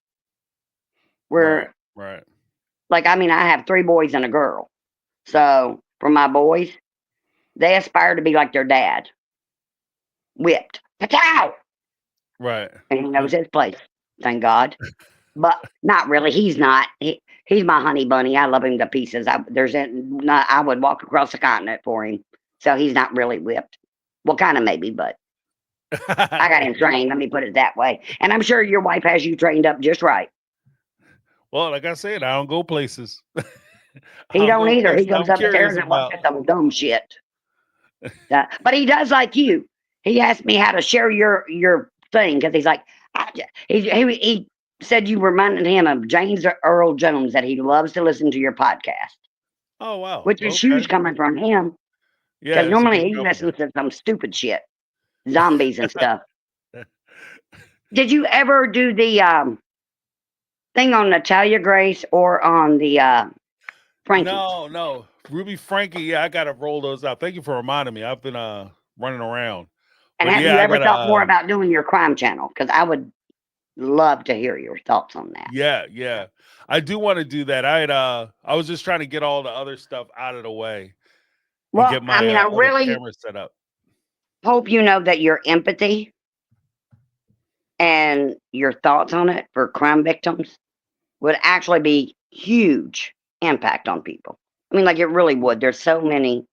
right, where, right. like, I mean, I have 3 boys and a girl. So for my boys, they aspire to be like their dad, whipped. Patow! Right. And he knows his place, thank God. But not really. He's not. He's my honey bunny. I love him to pieces. I would walk across the continent for him. So he's not really whipped. Well, kind of maybe, but I got him trained. Let me put it that way. And I'm sure your wife has you trained up just right. Well, like I said, I don't go places. I He don't don't go either. He places goes I'm curious upstairs and about. watches some dumb shit. But he does like you. He asked me how to share your thing because he's like, he said you reminded him of James Earl Jones, that he loves to listen to your podcast, Oh, wow. which is huge Okay. coming from him Yeah, because it's a normally big he listens compliment. to some stupid shit, zombies and stuff. Did you ever do the thing on Natalia Grace or on the Frankie? No, no. Ruby Frankie, yeah, I gotta roll those out. Thank you for reminding me. I've been running around. And But have yeah, you I ever gotta thought more about doing your crime channel? Because I would love to hear your thoughts on that. yeah. I do want to do that. I was just trying to get all the other stuff out of the way and Well, get I my mean, I other really camera set up. hope you know that your empathy and your thoughts on it for crime victims would actually be huge impact on people. I mean, like it really would. There's so many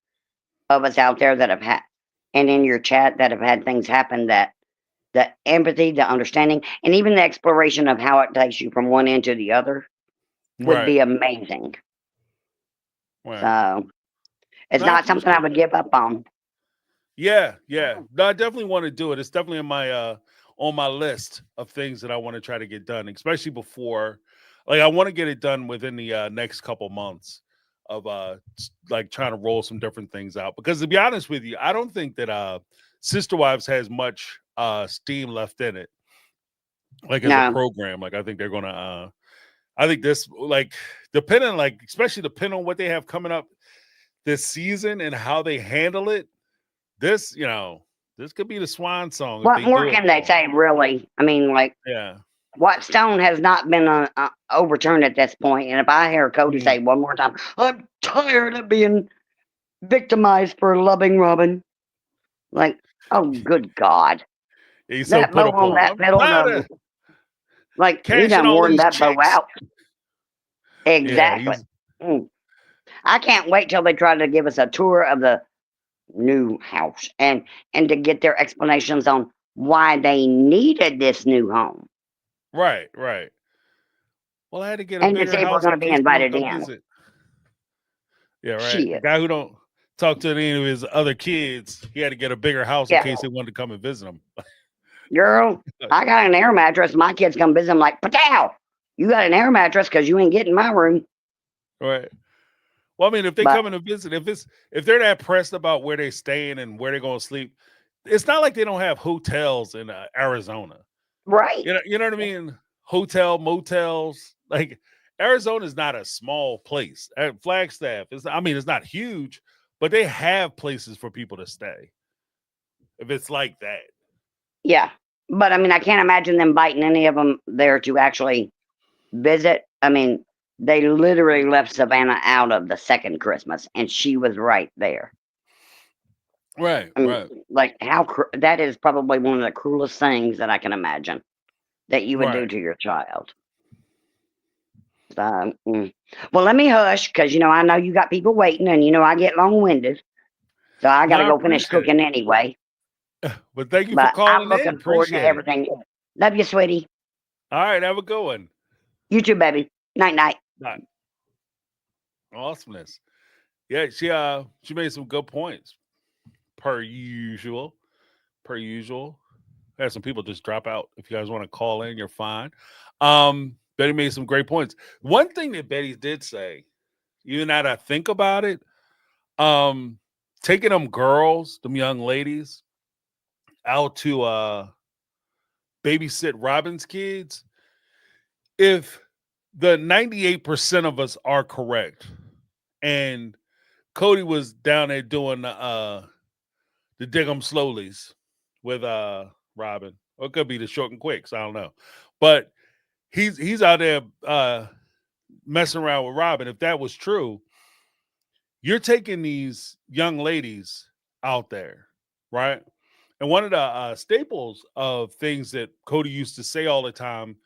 of us out there that have had, and in your chat that have had things happen that the empathy, the understanding, and even the exploration of how it takes you from one end to the other would Right. be amazing. Right. So, It's No, I not something I appreciate would that. give up on. Yeah, yeah. No, I definitely want to do it. It's definitely in my on my list of things that I want to try to get done, especially before like I want to get it done within the next couple months of like trying to roll some different things out. Because to be honest with you, I don't think that Sister Wives has much steam left in it, like as a No. program. Like I think they're gonna I think this like depending like especially depending on what they have coming up this season and how they handle it, this, this could be the swan song if What they more do it can they wrong. say, really? I mean, like, Yeah. what stone has not been overturned at this point? And if I hear Cody Mhm. say one more time, I'm tired of being victimized for loving Robyn, like, oh, good God. He's so That bow on pitiful. that I'm middle, tired of like, he cashing done all worn these that bow checks. out. Yeah, Exactly. he's Mm. I can't wait till they try to give us a tour of the new house and to get their explanations on why they needed this new home right, right. Well, I had to get a and to bigger see if we're house going in to be case they want to invited come in. visit. Yeah, right. The Shit. guy who don't talk to any of his other kids, he had to get a bigger house in Yeah. case they wanted to come and visit him. Girl, I got an air mattress. My kids come visit. I'm like, Patow, you got an air mattress because you ain't getting my room. Right. Well, I mean, if they But, come in to visit, if they're that pressed about where they're staying and where they're going to sleep, it's not like they don't have hotels in Arizona. right. You know what I mean? Hotel, motels. Like Arizona is not a small place. Flagstaff is. I mean, it's not huge, but they have places for people to stay. If it's like that, Yeah. But I mean, I can't imagine them biting any of them there to actually visit. I mean, they literally left Savannah out of the second Christmas, and she was right there. right, I mean, right, like that is probably one of the cruelest things that I can imagine that you would do right. to your child. So, well, let me hush because I know you got people waiting, and I get long winded, so I got No, to I go finish appreciate it. cooking anyway. But thank you for But I'm calling in. looking forward to Appreciate it. everything. Love you, sweetie. All right, have a good one. You too, baby. Night, night. Bye. Awesomeness. Yeah, she made some good points per usual. Per usual. Had some people just drop out. If you guys want to call in, you're fine. Betty made some great points. One thing that Betty did say, even now that I think about it, um, taking them girls, them young ladies, out to babysit Robyn's kids, if the 98% of us are correct, and Cody was down there doing the dig 'em slowlies with Robyn, or it could be the short and quicks, I don't know, but he's out there messing around with Robyn. If that was true, you're taking these young ladies out there, right? And one of the staples of things that Cody used to say all the time,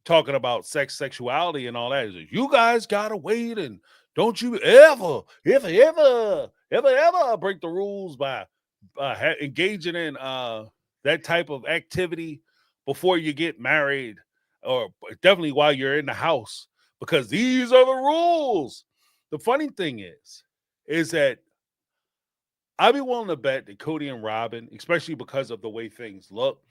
talking about sexuality and all that, is you guys gotta wait and don't you ever break the rules by engaging in that type of activity before you get married, or definitely while you're in the house, because these are the rules. The funny thing is that I'd be willing to bet that Cody and Robyn, especially because of the way things look,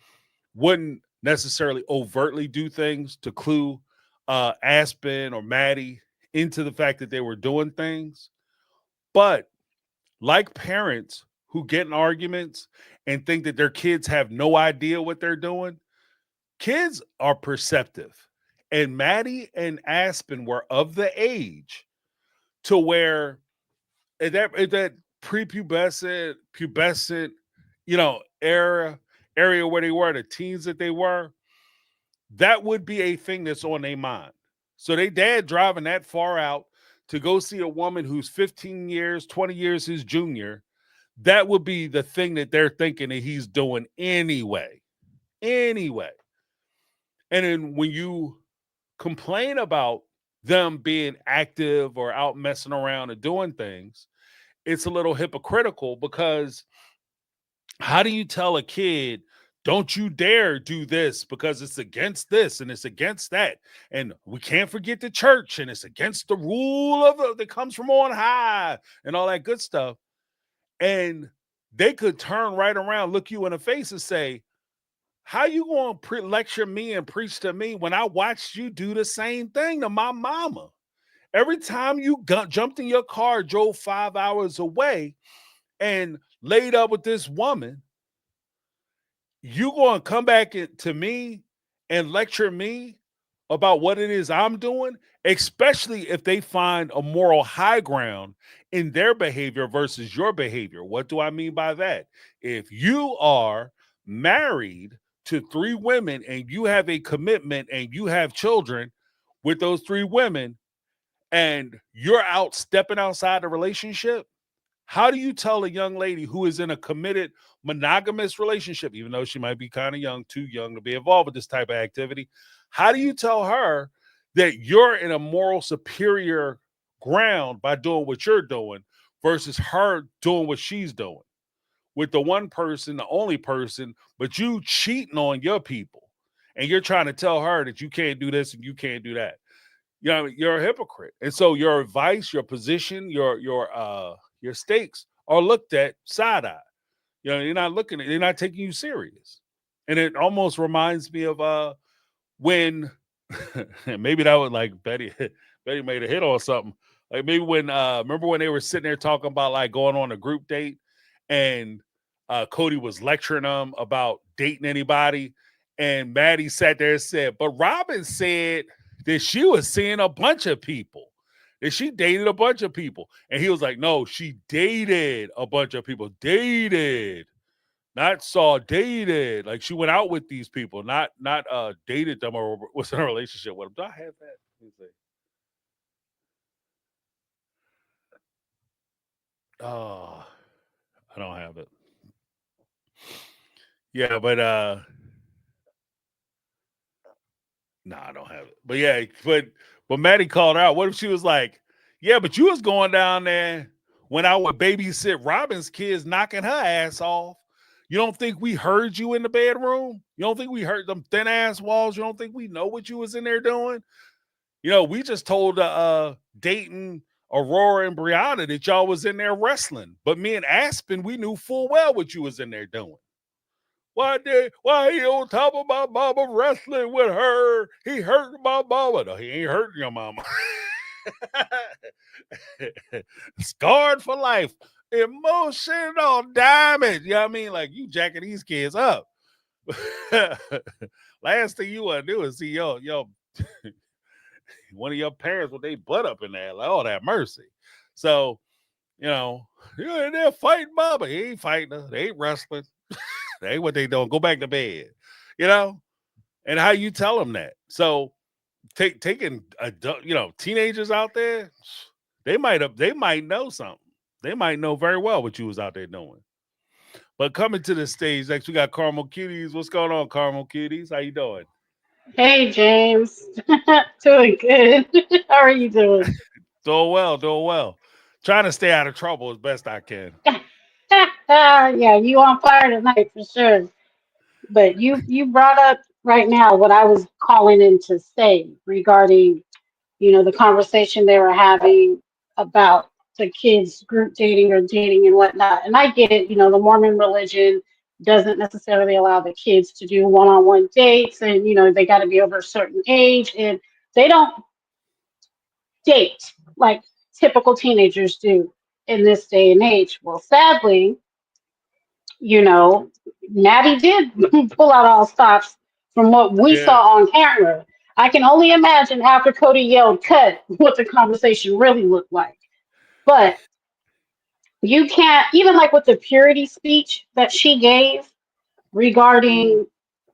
wouldn't necessarily overtly do things to clue Aspen or Maddie into the fact that they were doing things. But like parents who get in arguments and think that their kids have no idea what they're doing, kids are perceptive. And Maddie and Aspen were of the age to where at that pubescent, area where they were, the teens that they were, that would be a thing that's on their mind. So they dad driving that far out to go see a woman who's 15 years, 20 years his junior, that would be the thing that they're thinking that he's doing anyway. Anyway. And then when you complain about them being active or out messing around and doing things, it's a little hypocritical, because how do you tell a kid don't you dare do this because it's against this and it's against that. And we can't forget the church and it's against the rule that comes from on high and all that good stuff. And they could turn right around, look you in the face and say, how you going to lecture me and preach to me when I watched you do the same thing to my mama? Every time you jumped in your car, drove 5 hours away and laid up with this woman, you going to come back to me and lecture me about what it is I'm doing, especially if they find a moral high ground in their behavior versus your behavior. What do I mean by that? If you are married to 3 women and you have a commitment and you have children with those 3 women and you're out stepping outside the relationship, how do you tell a young lady who is in a committed monogamous relationship, even though she might be kind of young, too young to be involved with this type of activity? How do you tell her that you're in a moral superior ground by doing what you're doing versus her doing what she's doing with the one person, the only person, but you cheating on your people and you're trying to tell her that you can't do this and you can't do that? You know, you're a hypocrite. And so your advice, your position, your stakes are looked at side eye. You know, they're not taking you serious. And it almost reminds me of when maybe that was like Betty made a hit on something. Like maybe when remember when they were sitting there talking about like going on a group date and Cody was lecturing them about dating anybody, and Maddie sat there and said, but Robyn said that she was seeing a bunch of people, that she dated a bunch of people. And he was like, no, she dated a bunch of people. Dated. Not saw, dated. Like she went out with these people, not dated them or was in a relationship with them. Do I have that? Let me see. Oh, I don't have it. Yeah, but no, I don't have it. But yeah, but Maddie called her out. What if she was like, yeah, but you was going down there when I would babysit Robyn's kids knocking her ass off. You don't think we heard you in the bedroom? You don't think we heard them thin ass walls? You don't think we know what you was in there doing? You know, we just told Dayton, Aurora, and Brianna that y'all was in there wrestling. But me and Aspen, we knew full well what you was in there doing. Why he on top of my mama wrestling with her? He hurt my mama. No, he ain't hurting your mama. Scarred for life. Emotional damage. You know what I mean? Like you jacking these kids up. Last thing you want to do is see yo one of your parents with their butt up in there. Like, oh, that mercy. So, you know, you're in there fighting mama. He ain't fighting her. They ain't wrestling. That ain't what they doing. Go back to bed. You know? And how you tell them that. So taking adult, teenagers out there, they might know something. They might know very well what you was out there doing. But coming to the stage next, we got Caramel Cuties. What's going on, Caramel Cuties? How you doing? Hey, James. Doing good. How are you doing? Doing well, doing well. Trying to stay out of trouble as best I can. Yeah, you on fire tonight for sure. But you brought up right now what I was calling in to say regarding, the conversation they were having about the kids group dating or dating and whatnot. And I get it, the Mormon religion doesn't necessarily allow the kids to do one-on-one dates and, they got to be over a certain age and they don't date like typical teenagers do in this day and age. Well, sadly, you know, Maddie did pull out all stops from what we Yeah, saw on camera. I can only imagine after Cody yelled cut what the conversation really looked like. But you can't, even like with the purity speech that she gave regarding,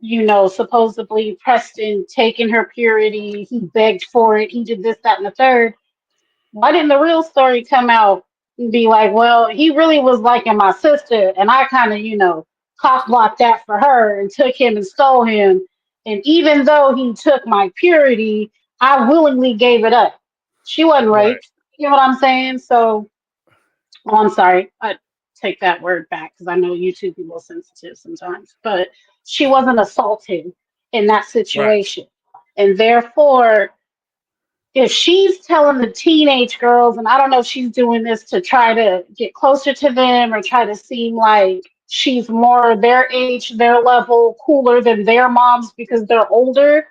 supposedly Preston taking her purity, he begged for it, he did this, that, and the third. Why didn't the real story come out and be like, well, he really was liking my sister, and I kind of, cock blocked that for her and took him and stole him. And even though he took my purity, I willingly gave it up. She wasn't right. raped. You know what I'm saying? So, oh, I'm sorry. take that word back because I know YouTube people are sensitive sometimes, but she wasn't assaulted in that Right. situation. And therefore, if she's telling the teenage girls, and I don't know if she's doing this to try to get closer to them or try to seem like she's more their age, their level, cooler than their moms because they're older.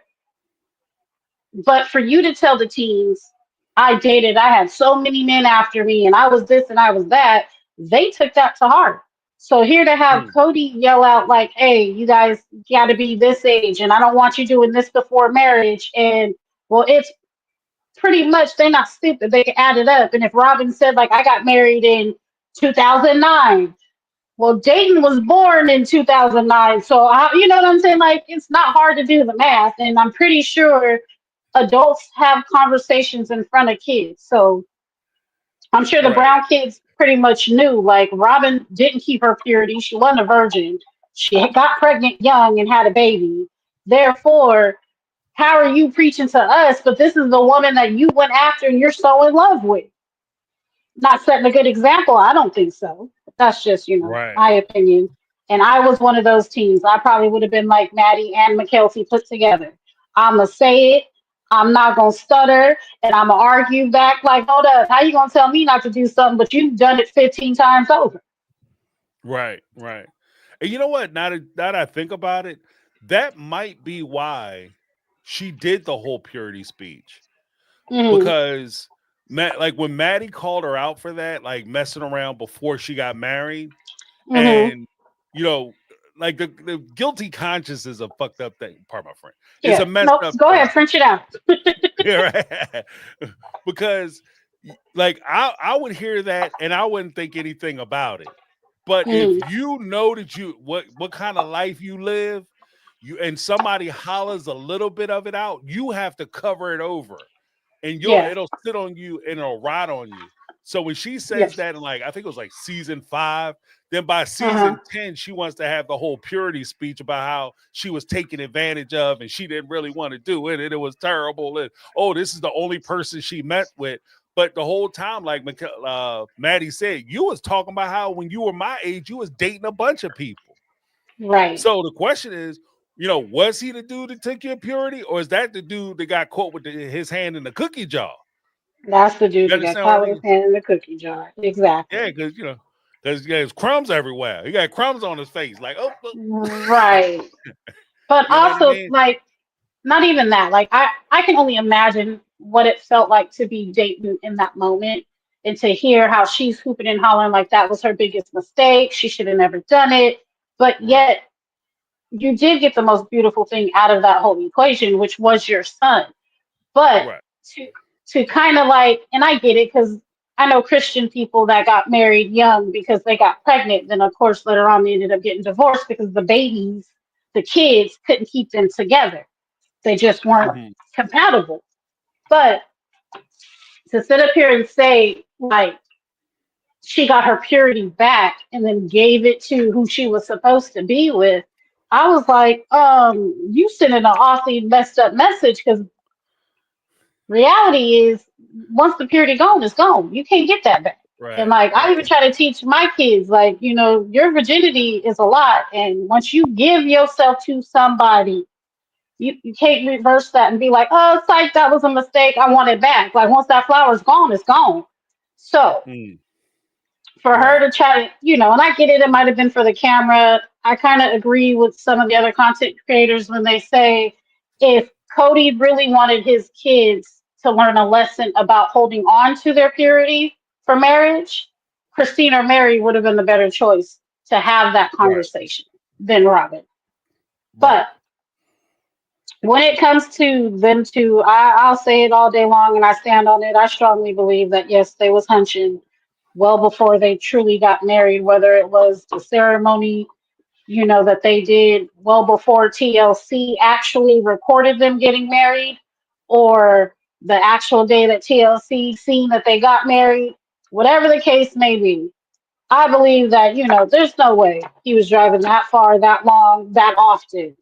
But for you to tell the teens, I dated, I had so many men after me, and I was this and I was that, they took that to heart. So here to have Mm. Cody yell out like, "Hey, you guys got to be this age, and I don't want you doing this before marriage," and well, it's pretty much they're not stupid. They can add it up. And if Robyn said like, "I got married in 2009," well, Dayton was born in 2009, so you know what I'm saying? Like, it's not hard to do the math, and I'm pretty sure adults have conversations in front of kids. So I'm sure the Right. Brown kids pretty much knew, like, Robyn didn't keep her purity. She wasn't a virgin. She got pregnant young and had a baby. Therefore, how are you preaching to us? But this is the woman that you went after and you're so in love with. Not setting a good example. I don't think so. That's just, Right. my opinion. And I was one of those teens. I probably would have been like Maddie and McKelty put together. I'ma say it. I'm not gonna stutter, and I'ma argue back like, hold up, how you gonna tell me not to do something, but you've done it 15 times over? Right. Right. And you know what? Now that I think about it, that might be why she did the whole purity speech, Hmm. because like when Maddie called her out for that, like messing around before she got married, Hmm. and you know, like the guilty conscience is a fucked up thing. Pardon my friend. It's a Yeah. messed Nope. up Go ahead, thing. French it out. Yeah, right. Because like I would hear that and I wouldn't think anything about it. But if Hmm. you know that what kind of life you live, you and somebody hollers a little bit of it out, you have to cover it over. And Yeah. it'll sit on you and it'll rot on you. So when she says Yes. that in, like, I think it was like season 5, then by Uh huh. season 10 she wants to have the whole purity speech about how she was taken advantage of and she didn't really want to do it and it was terrible, and oh, this is the only person she met with. But the whole time, like Maddie said, you was talking about how when you were my age you was dating a bunch of people. Right. So the question is, was he the dude that took your purity, or is that the dude that got caught with his hand in the cookie jar? That's the dude You that got understand what I caught with his mean? hand in the cookie jar. Yeah, Exactly. because there's crumbs everywhere. He got crumbs on his face, like, oh, oh. Right. But You know what I also, mean? like, not even that. Like, I can only imagine what it felt like to be Dayton in that moment and to hear how she's hooping and hollering like that was her biggest mistake. She should have never done it. But Right, yet, you did get the most beautiful thing out of that whole equation, which was your son. But right, to kind of like, and I get it because I know Christian people that got married young because they got pregnant. Then of course later on they ended up getting divorced because the babies, the kids couldn't keep them together. They just weren't hmm, compatible. But to sit up here and say like she got her purity back and then gave it to who she was supposed to be with, I was like, you sending an awfully messed up message because reality is once the purity gone, it's gone. You can't get that back. And right, like I right, even try to teach my kids, like, your virginity is a lot. And once you give yourself to somebody, you can't reverse that and be like, oh, psych, that was a mistake. I want it back. Like once that flower's gone, it's gone. So mm, for her right, to try to, and I get it, it might have been for the camera. I kind of agree with some of the other content creators when they say if Cody really wanted his kids to learn a lesson about holding on to their purity for marriage, Christine or Mary would have been the better choice to have that right, conversation than Robyn. right, But when it comes to them two, I'll say it all day long and I stand on it. I strongly believe that yes, they was hunching well before they truly got married, whether it was the ceremony, that they did well before TLC actually recorded them getting married, or the actual day that TLC seen that they got married, whatever the case may be. I believe that, there's no way he was driving that far, that long, that often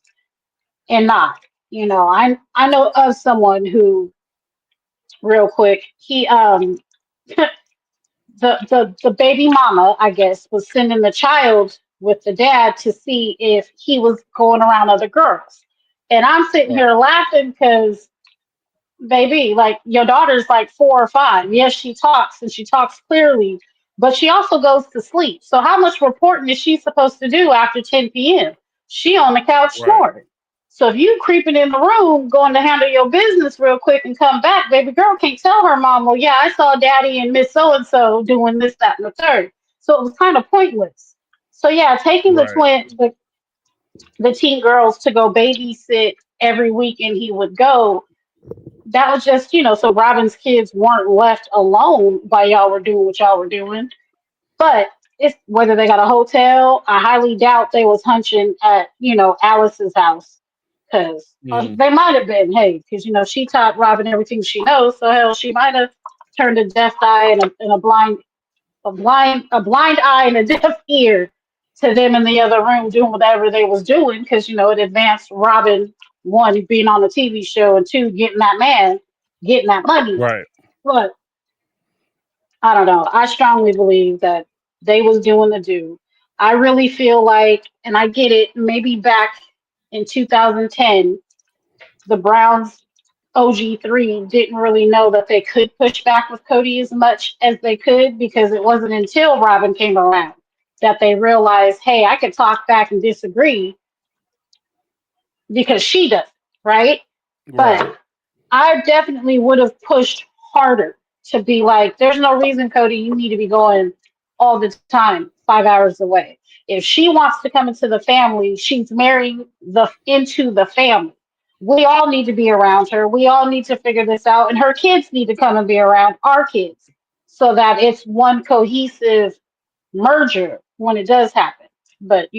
and not. I know of someone who, real quick, he the baby mama, I guess, was sending the child with the dad to see if he was going around other girls. And I'm sitting Right. here laughing because, baby, like your daughter's like 4 or 5. Yes, she talks and she talks clearly, but she also goes to sleep. So how much reporting is she supposed to do after 10 p.m.? She on the couch Right. snoring. So if you creeping in the room, going to handle your business real quick and come back, baby girl can't tell her mom, well, yeah, I saw daddy and Miss So and so doing this, that, and the third. So it was kind of pointless. So yeah, taking Right. the teen girls to go babysit every weekend he would go, that was just, so Robin's kids weren't left alone while y'all were doing what y'all were doing. But it's whether they got a hotel, I highly doubt they was hunching at, Alice's house. Because Mhm. they might have been, hey, because, she taught Robin everything she knows. So hell, she might have turned a deaf eye and a blind eye and a deaf ear to them in the other room doing whatever they was doing because it advanced Robin, one, being on the TV show, and two, getting that man, getting that money. Right. But I don't know. I strongly believe that they was doing the do. I really feel like, and I get it, maybe back in 2010, the Browns OG3 didn't really know that they could push back with Cody as much as they could because it wasn't until Robin came around that they realized, hey, I could talk back and disagree because she does, right? Right. But I definitely would have pushed harder to be like, there's no reason, Cody, you need to be going all the time, 5 hours away. If she wants to come into the family, she's marrying into the family. We all need to be around her. We all need to figure this out. And her kids need to come and be around our kids so that it's one cohesive merger when it does happen. But,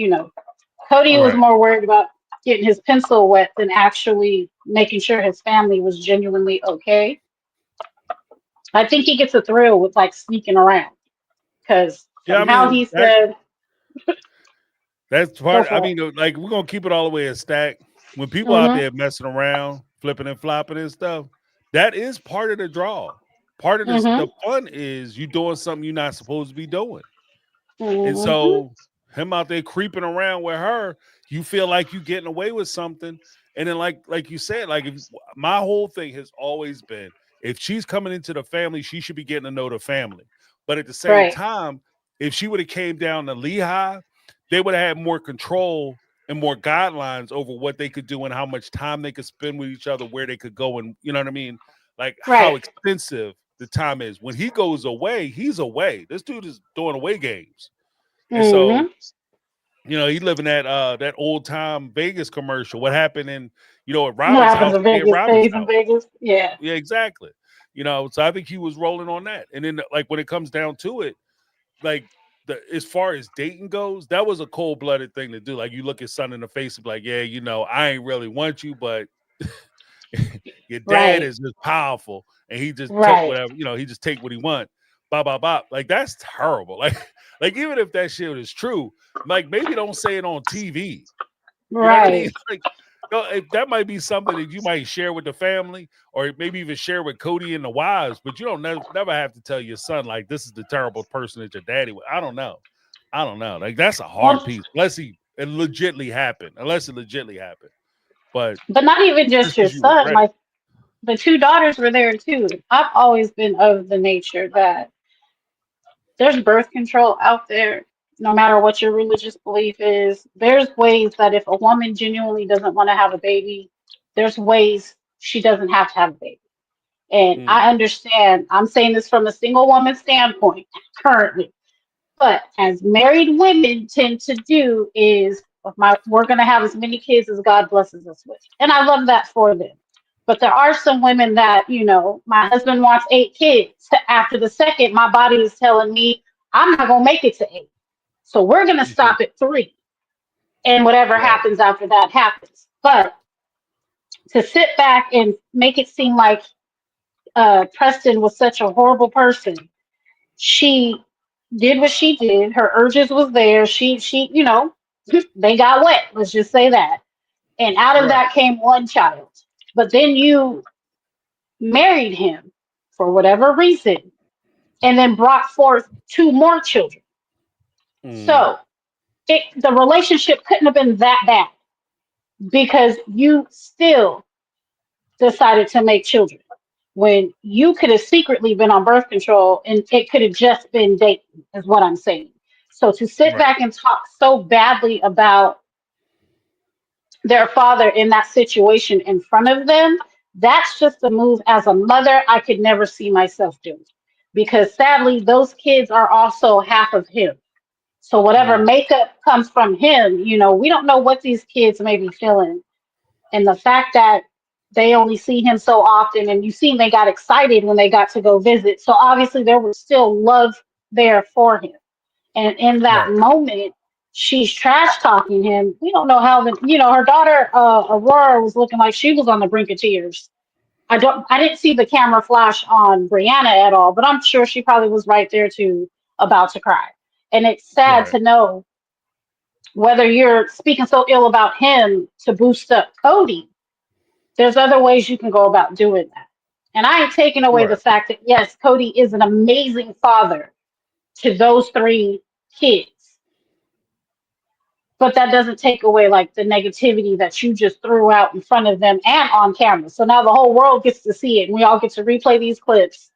Cody was Right. more worried about getting his pencil wet than actually making sure his family was genuinely okay. I think he gets a thrill with like sneaking around because Yeah. from I how mean he said, that's go part. I for it. mean, like we're gonna keep it all the way a stack. When people out Mm-hmm. there messing around, flipping and flopping and stuff, that is part of the draw. Part of this, Mm-hmm. the fun is you doing something you're not supposed to be doing. And Mm-hmm. so him out there creeping around with her, you feel like you getting away with something. And then like you said, like my whole thing has always been if she's coming into the family, she should be getting to know the family. But at the same Right. time, if she would have came down to Lehigh, they would have had more control and more guidelines over what they could do and how much time they could spend with each other, where they could go, and you know what I mean? Like how Right. expensive the time is. When he goes away, he's away. This dude is doing away games. And so, Mm-hmm. he living that old time Vegas commercial. What happened in, at What Robin's happens house, in stay at Vegas Robin's stays in house. Vegas. Yeah. Yeah, exactly. So I think he was rolling on that. And then like when it comes down to it, like as far as dating goes, that was a cold blooded thing to do. Like you look at son in the face and be like, yeah, I ain't really want you, but your dad Right. is just powerful and he just took Right. whatever, he just take what he want. Bop, bop, bop. Like that's terrible. Like even if that shit is true, like maybe don't say it on TV. You know what I mean? Right. Like, if that might be something that you might share with the family, or maybe even share with Cody and the wives. But you don't never have to tell your son like this is the terrible person that your daddy was. I don't know. I don't know. Like that's a hard Well, piece, unless it legitly happened. But but not even just just your because you was son. ready. Like the two daughters were there too. I've always been of the nature that there's birth control out there, no matter what your religious belief is. There's ways that if a woman genuinely doesn't want to have a baby, there's ways she doesn't have to have a baby. And Mm, I understand, I'm saying this from a single woman standpoint currently. But as married women tend to do is we're gonna have as many kids as God blesses us with. And I love that for them. But there are some women that, my husband wants 8 kids. After the second, my body is telling me I'm not gonna make it to 8. So we're gonna mhm. stop at 3. And whatever Right. happens after that happens. But to sit back and make it seem like Preston was such a horrible person, she did what she did. Her urges was there. She, they got wet. Let's just say that. And out of Right. that came one child. But then you married him for whatever reason and then brought forth two more children. Mm, So the relationship couldn't have been that bad because you still decided to make children when you could have secretly been on birth control and it could have just been dating, is what I'm saying. So to sit right. back and talk so badly about their father in that situation in front of them, that's just a move as a mother I could never see myself doing. Because sadly, those kids are also half of him. So whatever Mm, makeup comes from him, we don't know what these kids may be feeling. And the fact that they only see him so often, and you seen they got excited when they got to go visit. So obviously there was still love there for him. And in that right. moment, she's trash talking him. We don't know how her daughter Aurora was looking like she was on the brink of tears. I didn't see the camera flash on Brianna at all, but I'm sure she probably was right there too, about to cry. And it's sad Right. to know whether you're speaking so ill about him to boost up Cody, there's other ways you can go about doing that. And I ain't taking away the Right. fact that yes, Cody is an amazing father to those three kids. But that doesn't take away like the negativity that you just threw out in front of them and on camera. So now the whole world gets to see it and we all get to replay these clips.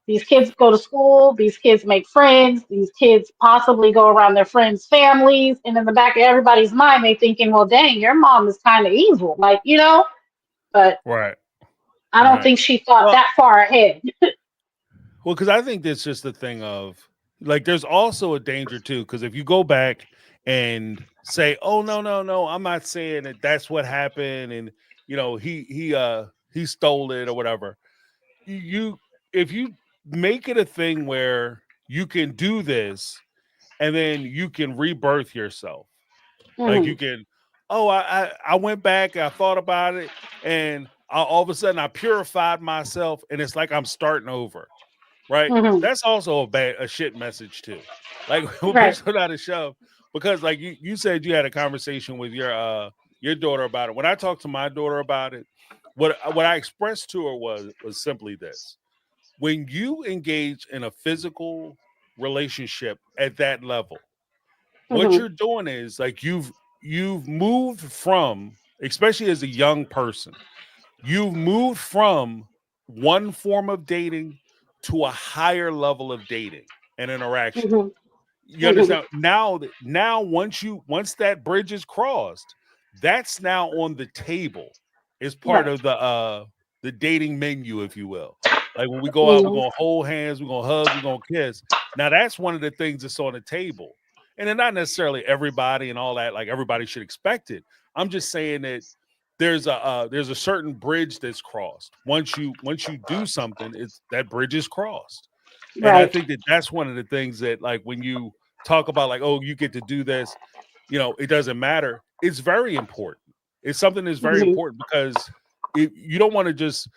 These kids go to school, these kids make friends, these kids possibly go around their friends' families, and in the back of everybody's mind, they thinking, well, dang, your mom is kind of evil. But Right. I don't Right. think she thought Well, that far ahead. because I think that's just the thing of like, there's also a danger too. Because if you go back and say, "Oh no, no, no," I'm not saying that that's what happened, and he stole it or whatever. You if you make it a thing where you can do this and then you can rebirth yourself. Like Hmm. you can, oh, I went back, I thought about it, and all of a sudden I purified myself, and it's like I'm starting over, right? Hmm. That's also a shit message too. Like when Right. push out a shove, because like you said you had a conversation with your daughter about it. When I talked to my daughter about it, what I expressed to her was simply this: when you engage in a physical relationship at that level, what Hmm. you're doing is like you've moved from, especially as a young person, you've moved from one form of dating to a higher level of dating and interaction. Hmm. You Hmm. understand? Now once that bridge is crossed, that's now on the table. It's part Right. of the dating menu, if you will. Like when we go out, we're Hmm. gonna hold hands, we're gonna hug, we're gonna kiss. Now that's one of the things that's on the table. And then not necessarily everybody and all that, like everybody should expect it. I'm just saying that there's a certain bridge that's crossed. Once you do something, it's that bridge is crossed. And I Right. think that that's one of the things that, like, when you talk about, like, oh, you get to do this, it doesn't matter. It's very important. It's something that's very Hmm. important because you don't want to just,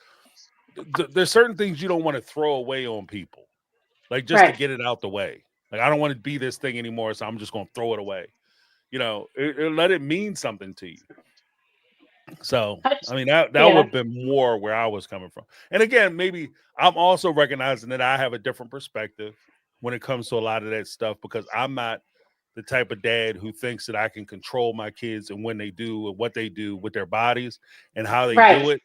there's certain things you don't want to throw away on people, like just to Right. get it out the way. Like, I don't want to be this thing anymore, so I'm just going to throw it away. Let it mean something to you. So, I mean, that would Yeah. have been more where I was coming from. And again, maybe I'm also recognizing that I have a different perspective when it comes to a lot of that stuff, because I'm not the type of dad who thinks that I can control my kids and when they do and what they do with their bodies and how they Right. do it.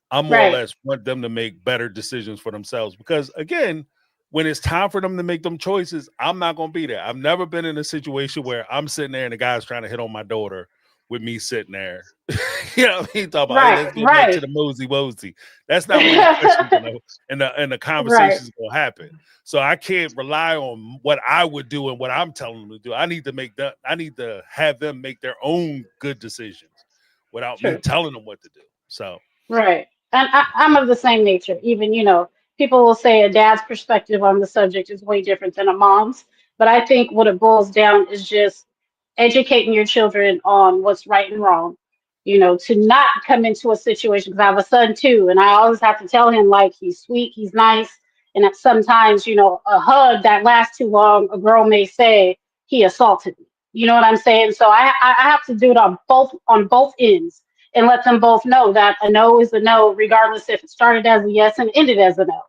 I more or Right. less want them to make better decisions for themselves, because again, when it's time for them to make them choices, I'm not going to be there. I've never been in a situation where I'm sitting there and the guy's trying to hit on my daughter with me sitting there. You know what I mean? Talk about, hey, Right. let's go back to Right. the mosey wosey. That's not when the questions and the Right. conversations gonna happen. So I can't rely on what I would do and what I'm telling them to do. I need to have them make their own good decisions without me True. telling them what to do. So Right. And I'm of the same nature. Even, people will say a dad's perspective on the subject is way different than a mom's. But I think what it boils down is just educating your children on what's right and wrong. To not come into a situation, because I have a son too, and I always have to tell him, like, he's sweet, he's nice. And that sometimes, a hug that lasts too long, a girl may say he assaulted me. You know what I'm saying? So I have to do it on both ends and let them both know that a no is a no, regardless if it started as a yes and ended as a no.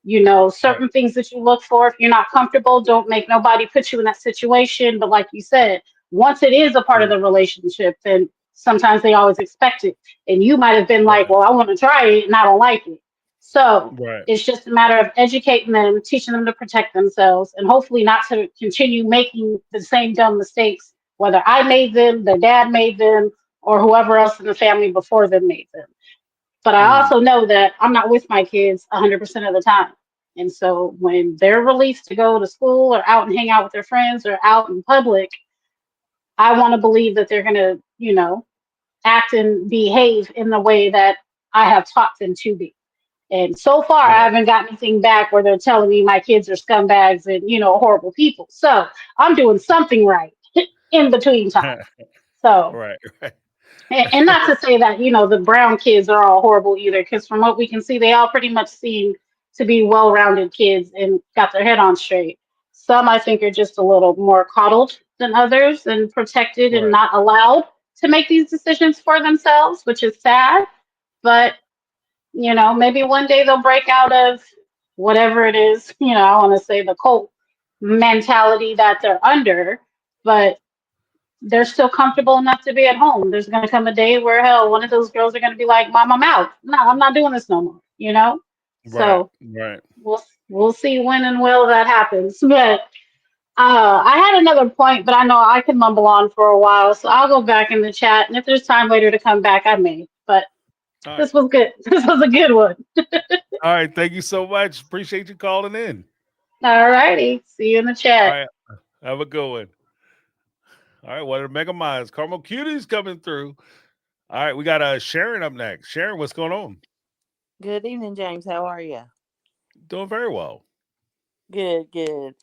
Right. certain things that you look for. If you're not comfortable, don't make nobody put you in that situation. But like you said, once it is a part of Mm, the relationship, then sometimes they always expect it. And you might have been like, right. well, I want to try it and I don't like it. So Right. it's just a matter of educating them, teaching them to protect themselves, and hopefully not to continue making the same dumb mistakes, whether I made them, their dad made them, or whoever else in the family before them made them. But I Mm, also know that I'm not with my kids 100% of the time. And so when they're released to go to school or out and hang out with their friends or out in public, I want to believe that they're going to, act and behave in the way that I have taught them to be. And so far, I right. haven't got anything back where they're telling me my kids are scumbags and, horrible people. So I'm doing something right in between time. So Right. Right. and not to say that, the brown kids are all horrible either, because from what we can see, they all pretty much seem to be well rounded kids and got their head on straight. Some I think are just a little more coddled than others and protected and Right. not allowed to make these decisions for themselves, which is sad. But, maybe one day they'll break out of whatever it is, I want to say the cult mentality that they're under. But they're still comfortable enough to be at home. There's going to come a day where, hell, one of those girls are going to be like, Mom, I'm out. No, I'm not doing this no more. Right. So Right. we'll see when and will that happens. But I had another point, but I know I can mumble on for a while, so I'll go back in the chat. And if there's time later to come back, I may. But All right. this was good. This was a good one. All right. Thank you so much. Appreciate you calling in. All righty. See you in the All chat. right. Have a good one. All right. What are the Mega Minds? Carmel Cuties coming through. All right. We got Sharon up next. Sharon, what's going on? Good evening, James. How are you? Doing very well. Good, good.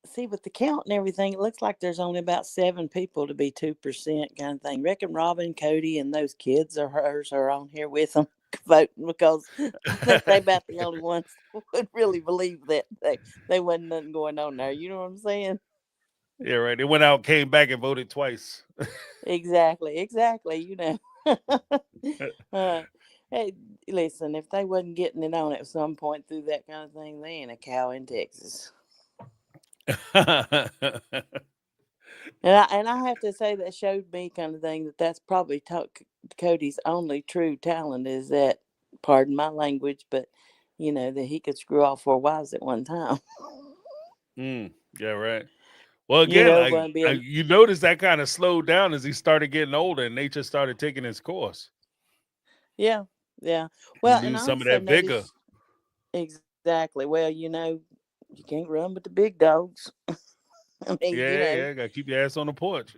See, with the count and everything, it looks like there's only about 7 people to be 2% kind of thing. Reckon Robyn, Cody, and those kids of hers are on here with them voting because I think they about the only ones that would really believe that they wasn't nothing going on there. You know what I'm saying? Yeah, right. They went out, came back, and voted twice. Exactly, exactly. uh, hey, listen, if they wasn't getting it on at some point through that kind of thing, they ain't a cow in Texas. And I have to say that showed me kind of thing that's probably Cody's only true talent is that, pardon my language, but that he could screw all 4 wives at one time. Yeah, right. Well, again, But being you notice that kind of slowed down as he started getting older and nature started taking its course. yeah, yeah. He Well, and lose I some of also that vigor. noticed exactly. Well, you can't run with the big dogs. I mean, Yeah, yeah. Got to keep your ass on the porch.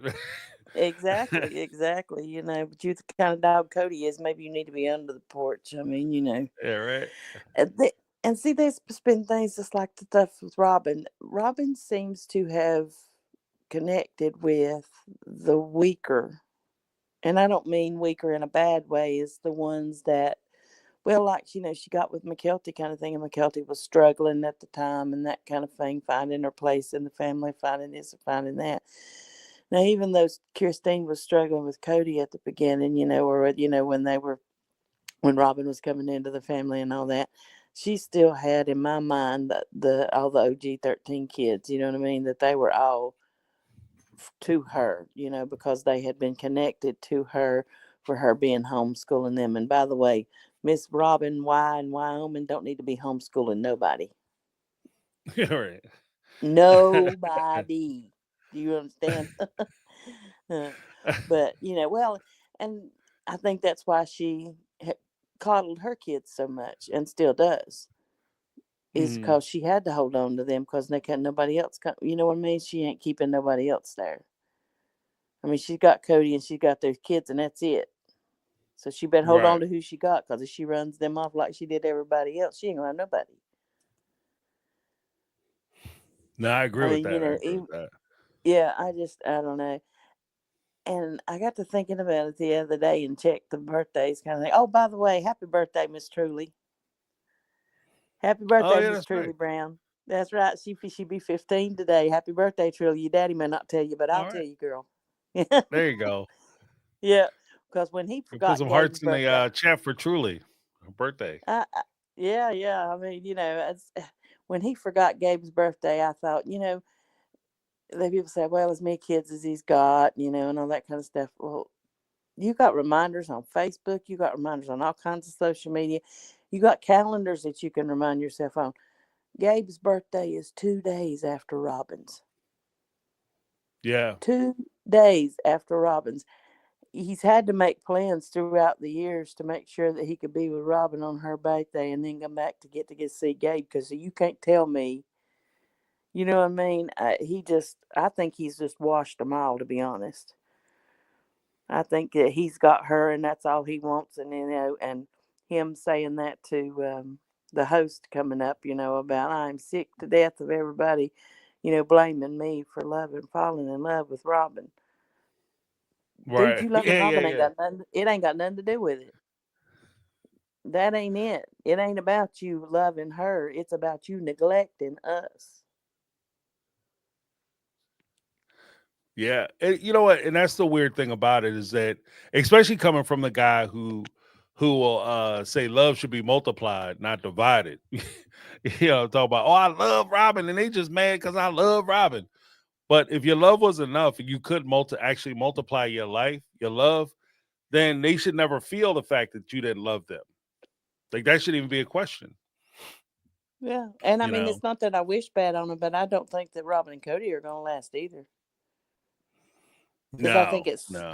exactly, exactly. But you're the kind of dog Cody is. Maybe you need to be under the porch. I mean, Yeah, right. And, they, and see, there's been things just like the stuff with Robyn. Robyn seems to have connected with the weaker, and I don't mean weaker in a bad way. Is the ones that, well, like she got with McKelty kind of thing, and McKelty was struggling at the time and that kind of thing, finding her place in the family, finding this and finding that. Now, even though Christine was struggling with Cody at the beginning, or when Robyn was coming into the family and all that, she still had in my mind the all the OG 13 kids. You know what I mean? That they were all to her, because they had been connected to her for her being homeschooling them. And by the way, Miss Robyn Y in Wyoming don't need to be homeschooling nobody. Yeah, right. Nobody. Do you understand? But well, and I think that's why she coddled her kids so much and still does, is Mhm. because she had to hold on to them because they can't nobody else you know what I mean, she ain't keeping nobody else there. I mean, she's got Cody and she's got those kids and that's it. So she better hold on Right. to who she got, because if she runs them off like she did everybody else, she ain't gonna have nobody. No, I agree I with mean, that. I agree with that. yeah, I don't know. And I got to thinking about it the other day and checked the birthdays kind of thing. Oh, by the way, happy birthday, Miss Truly. Happy Oh, birthday, yeah, Miss that's right. Truly Brown. That's right. She be 15 today. Happy birthday, Truly. Your daddy may not tell you, but I'll All tell right. you, girl. There you go. Yeah, because when he You put forgot some Gabe's hearts in the birthday, chat for Truly. Her birthday. I, Yeah. I mean, when he forgot Gabe's birthday, I thought, the people say, well, as many kids as he's got, and all that kind of stuff. Well, you got reminders on Facebook, you got reminders on all kinds of social media, you got calendars that you can remind yourself on. Gabe's birthday is 2 days after Robyn's. Yeah. 2 days after Robyn's. He's had to make plans throughout the years to make sure that he could be with Robyn on her birthday and then come back to get see Gabe, because you can't tell me, you know what I mean? I think he's just washed them all, to be honest. I think that he's got her and that's all he wants. And, and him saying that to the host coming up, about I'm sick to death of everybody, blaming me for falling in love with Robyn. Dude, Right. you loving Yeah. Yeah. Robyn ain't Yeah. got nothing. It ain't got nothing to do with it. That ain't it. It ain't about you loving her. It's about you neglecting us. Yeah. And you know what? And that's the weird thing about it, is that, especially coming from the guy who will say love should be multiplied, not divided. Talk about, oh, I love Robyn, and they just mad because I love Robyn. But if your love was enough and you could actually multiply your life, your love, then they should never feel the fact that you didn't love them. Like, that shouldn't even be a question. Yeah. And I You mean, know? it's not that I wish bad on him, but I don't think that Robyn and Cody are going to last either. Because No.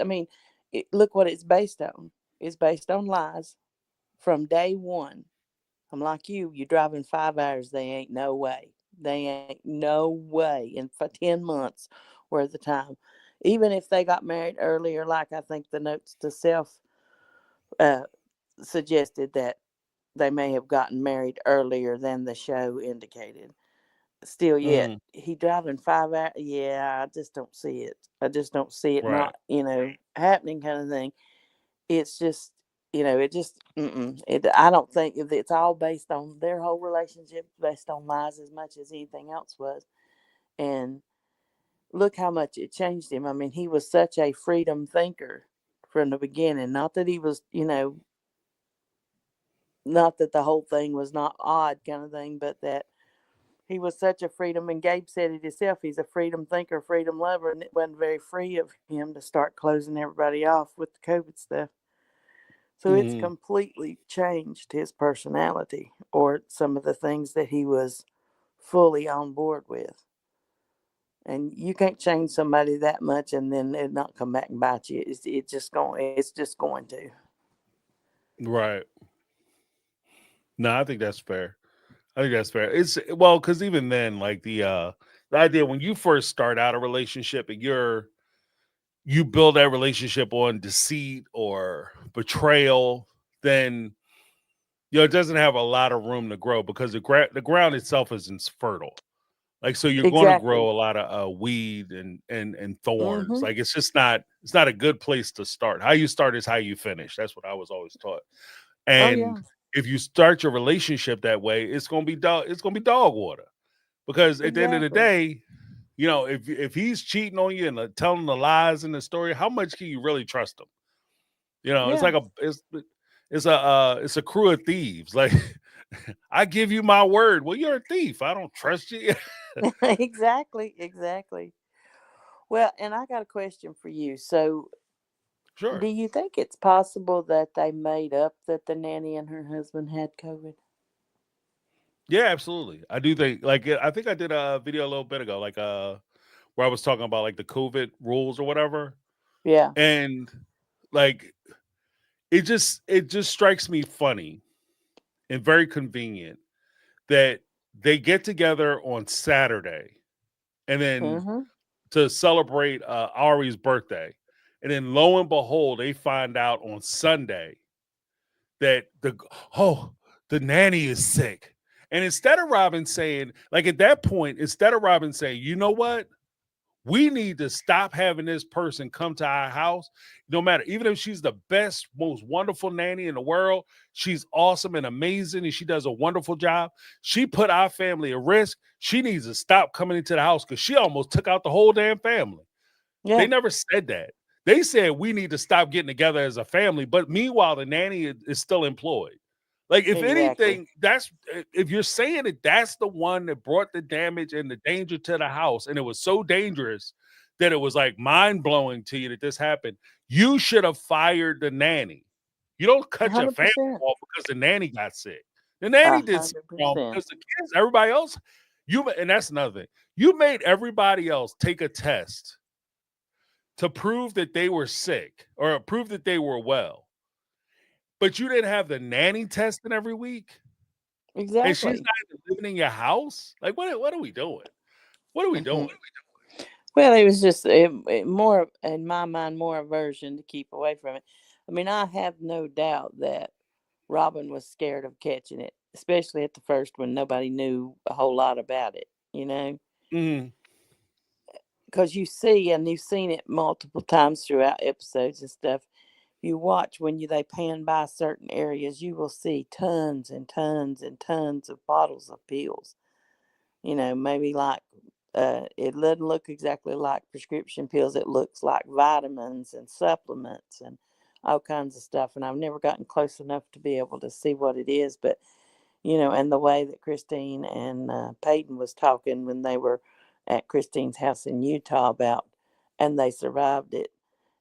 I mean, look what it's based on. It's based on lies from day one. I'm like you driving 5 hours. They ain't no way. They ain't no way in for 10 months worth of time. Even if they got married earlier, like I think the notes to self uh, suggested that they may have gotten married earlier than the show indicated. Still, yet Mhm. he driving 5 hours. Yeah, I just don't see it. I just don't see it Right. not, happening, kind of thing. It's just, it just, I don't think it's all based on their whole relationship, based on lies as much as anything else was. And look how much it changed him. I mean, he was such a freedom thinker from the beginning. Not that he was, not that the whole thing was not odd, kind of thing, but that he was such a freedom. And Gabe said it himself. He's a freedom thinker, freedom lover, and it wasn't very free of him to start closing everybody off with the COVID stuff. So it's Mhm. completely changed his personality, or some of the things that he was fully on board with. And you can't change somebody that much and then it not come back and bite you. It's just going to. Right. No, I think that's fair. I think that's fair. It's well, because even then, like the idea when you first start out a relationship and you build that relationship on deceit or betrayal, then it doesn't have a lot of room to grow, because the ground itself isn't fertile. Like, so you're going to Exactly. grow a lot of weed and thorns. Mm-hmm. Like, it's not a good place to start. How you start is how you finish. That's what I was always taught. Oh And yeah. if you start your relationship that way, it's gonna be dog water. Because at the end of the Exactly. day, if he's cheating on you and telling the lies in the story, how much can you really trust him? It's Yeah. like it's a crew of thieves. Like, I give you my word. Well, you're a thief. I don't trust you. Exactly. Exactly. Well, and I got a question for you. So, do Sure. you think it's possible that they made up that the nanny and her husband had COVID? Yeah, absolutely. I do think, like, I think I did a video a little bit ago, like where I was talking about like the COVID rules or whatever. Yeah. And like it just strikes me funny and very convenient that they get together on Saturday and then Mm-hmm. to celebrate Ari's birthday. And then lo and behold, they find out on Sunday that the nanny is sick. And instead of Robyn saying, like, at that point, instead of Robyn saying, you know what? We need to stop having this person come to our house. No matter, even if she's the best, most wonderful nanny in the world, she's awesome and amazing, and she does a wonderful job. She put our family at risk. She needs to stop coming into the house because she almost took out the whole damn family. They Yeah. never said that. They said we need to stop getting together as a family. But meanwhile, the nanny is still employed. Like, if Exactly. anything, if you're saying that that's the one that brought the damage and the danger to the house, and it was so dangerous that it was like mind blowing to you that this happened, you should have fired the nanny. You don't cut your family 100%. off because the nanny got sick. The nanny did something wrong 100%. because the kids, everybody else, and that's another thing. You made everybody else take a test to prove that they were sick or prove that they were well. But you didn't have the nanny testing every week, and she's Exactly. not even living in your house. Like, what are we doing? What are we doing? Well, it was just more, in my mind, more aversion to keep away from it. I mean, I have no doubt that Robyn was scared of catching it, especially at the first when nobody knew a whole lot about it, Mm, because you see, and you've seen it multiple times throughout episodes and stuff. You watch when they pan by certain areas, you will see tons and tons and tons of bottles of pills. Maybe like it doesn't look exactly like prescription pills. It looks like vitamins and supplements and all kinds of stuff. And I've never gotten close enough to be able to see what it is. But, and the way that Christine and Peyton was talking when they were at Christine's house in Utah and they survived it,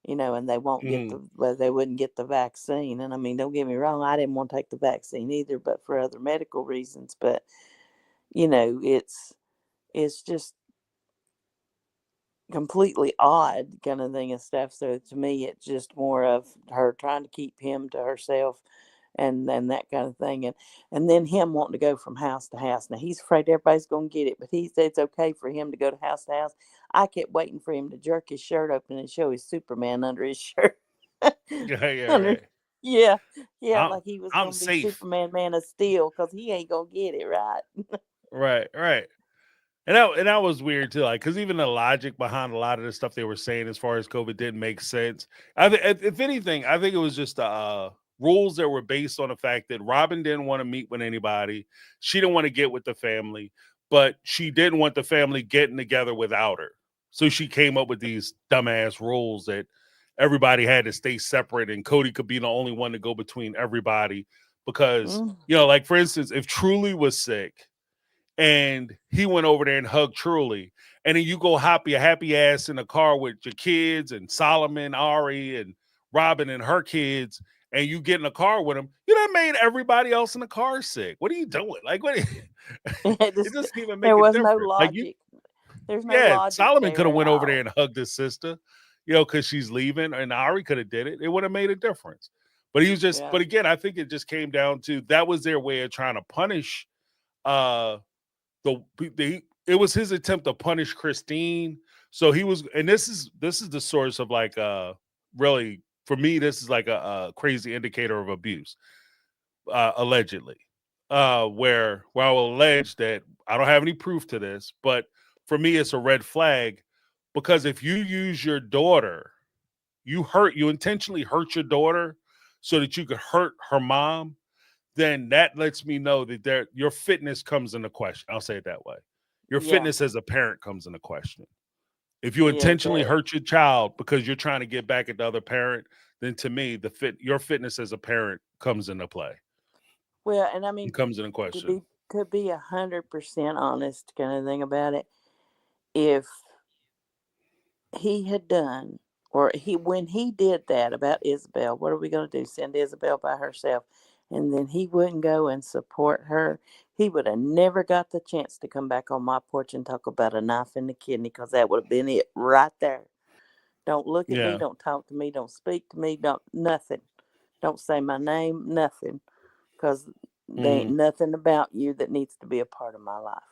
and they won't get they wouldn't get the vaccine. And I mean, don't get me wrong, I didn't want to take the vaccine either, but for other medical reasons. But, it's just completely odd kind of thing and stuff. So to me, it's just more of her trying to keep him to herself and that kind of thing. And then him wanting to go from house to house. Now he's afraid everybody's going to get it, but he said it's okay for him to go to house. I kept waiting for him to jerk his shirt open and show his Superman under his shirt. yeah, Under, right. yeah, I'm, like he was I'm going to be safe. Superman, Man of Steel, because he ain't going to get it, right? Right. And that was weird too, like, because even the logic behind a lot of the stuff they were saying as far as COVID didn't make sense. I think, if anything, I think it was just rules that were based on the fact that Robyn didn't want to meet with anybody, she didn't want to get with the family, but she didn't want the family getting together without her. So she came up with these dumbass rules that everybody had to stay separate, and Cody could be the only one to go between everybody because, like, for instance, if Truly was sick and he went over there and hugged Truly, and then you go hop your happy ass in the car with your kids and Solomon, Ari, and Robyn and her kids, and you get in the car with them, you done made everybody else in the car sick. What are you doing? Like, what? It doesn't even make There a was no difference. Like, logic. There's no logic Solomon there could have at went over there all. and hugged his sister, because she's leaving, and Ari could have did it. It would have made a difference. But he was just. Yeah. But again, I think it just came down to that was their way of trying to punish. It was his attempt to punish Christine. So he was, and this is the source of, like, really, for me, this is like a crazy indicator of abuse, allegedly, where I will allege that I don't have any proof to this, but for me, it's a red flag, because if you use your daughter, you intentionally hurt your daughter so that you could hurt her mom, then that lets me know that your fitness comes into question. I'll say it that way. Your fitness as a parent comes into question. If you Yeah, it intentionally does. hurt your child because you're trying to get back at the other parent, then to me, your fitness as a parent comes into play. Well, and I mean, It comes into to question. be 100% honest, kind of thing about it, if he had done, or when he did that about Isabel, what are we going to do? Send Isabel by herself? And then he wouldn't go and support her. He would have never got the chance to come back on my porch and talk about a knife in the kidney, because that would have been it right there. Don't look at me. Yeah. Don't talk to me. Don't speak to me. Nothing. Don't say my name. Nothing. Because there ain't nothing about you that needs to be a part of my life.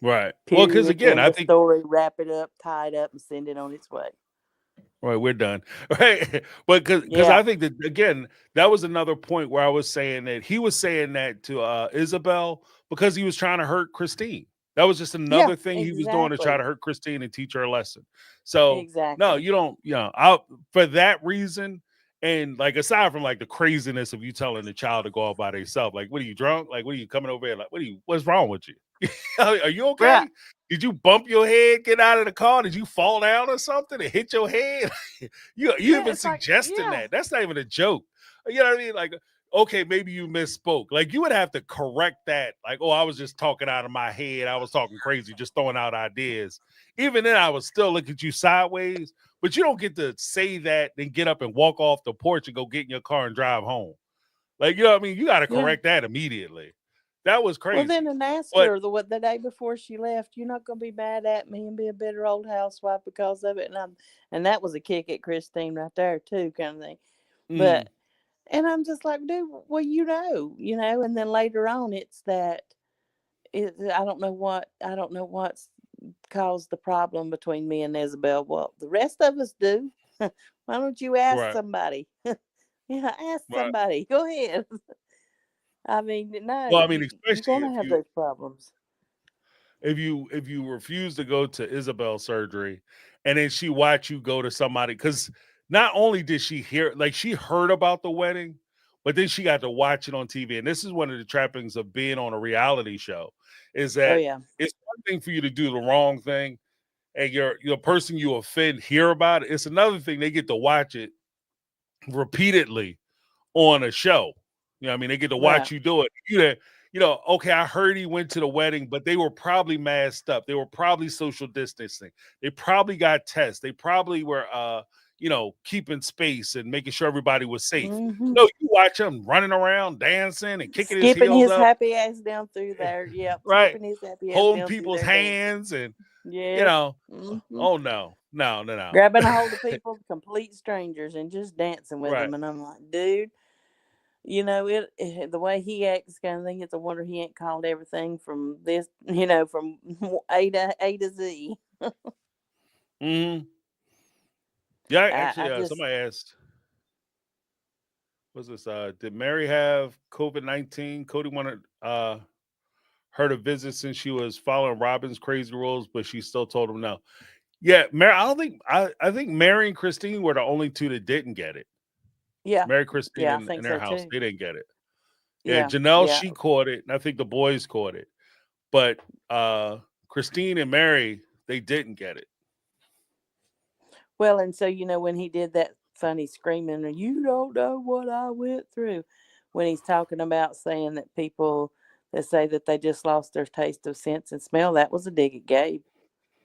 Right. Well, because Period. again, End I of think. story. Wrap it up, tie it up, and send it on its way. Right, we're done. Right, but because Yeah. I think that, again, that was another point where I was saying that he was saying that to Isabel because he was trying to hurt Christine. That was just another thing he was doing to try to hurt Christine and teach her a lesson. So no, you don't. For that reason, and, like, aside from, like, the craziness of you telling the child to go out by themselves, like, what are you, drunk? Like, what are you coming over here? Like, what's wrong with you? Are you okay? Right. Did you bump your head, get out of the car? Did you fall down or something and hit your head? you even it's like, suggesting that. That's not even a joke. You know what I mean? Like, okay, maybe you misspoke. Like you would have to correct that. Like, oh, I was just talking out of my head. I was talking crazy, just throwing out ideas. Even then, I would still look at you sideways. But you don't get to say that, then get up and walk off the porch and go get in your car and drive home. Like, you know what I mean? You got to Yeah. correct that immediately. That was Well, then, crazy. and ask But her the day before she left. You're not going to be mad at me and be a bitter old housewife because of it. And that was a kick at Christine right there too, kind of thing. mm, But and I'm just like, dude, well, And then later on, it's that I don't know what's caused the problem between me and Isabel. Well, the rest of us do. Why don't you ask right, somebody? Yeah, ask right. somebody. Go ahead. I mean, no, Well, I mean, you're especially gonna have those problems. if you refuse to go to Isabel's surgery and then she watch you go to somebody, because not only did she hear, like she heard about the wedding, but then she got to watch it on TV. And this is one of the trappings of being on a reality show, is Oh that yeah. it's one thing for you to do the wrong thing and your person you offend hear about it. It's another thing they get to watch it repeatedly on a show. You know what I mean? They get to Right. watch you do it. Okay, I heard he went to the wedding, but they were probably masked up. They were probably social distancing. They probably got tests. They probably were keeping space and making sure everybody was safe. Hmm. No, you watch him running around, dancing and kicking his Skipping heels his up, happy ass down through there. Yep. right? Skipping his happy ass Holding down through people's there dancing. hands and you Yes. know, Hmm. oh no, no, no, no. Grabbing a hold of people, complete strangers, and just dancing with Right. them. And I'm like, dude, the way he acts, kind of thing. It's a wonder he ain't called everything from this, from A to Z. Hmm. Yeah, I actually, just, somebody asked, what's this? Did Mary have COVID-19? Cody wanted her to visit since she was following Robyn's crazy rules, but she still told him no. Yeah, Mary. I think Mary and Christine were the only two that didn't get it. yeah, Mary, Christine, yeah, I in think their so house, too. they didn't get it. Yeah, Yeah, Janelle, yeah. she caught it, and I think the boys caught it. But Christine and Mary, they didn't get it. Well, and so when he did that funny screaming, you don't know what I went through, when he's talking about saying that people that say that they just lost their taste of sense and smell, that was a dig at Gabe,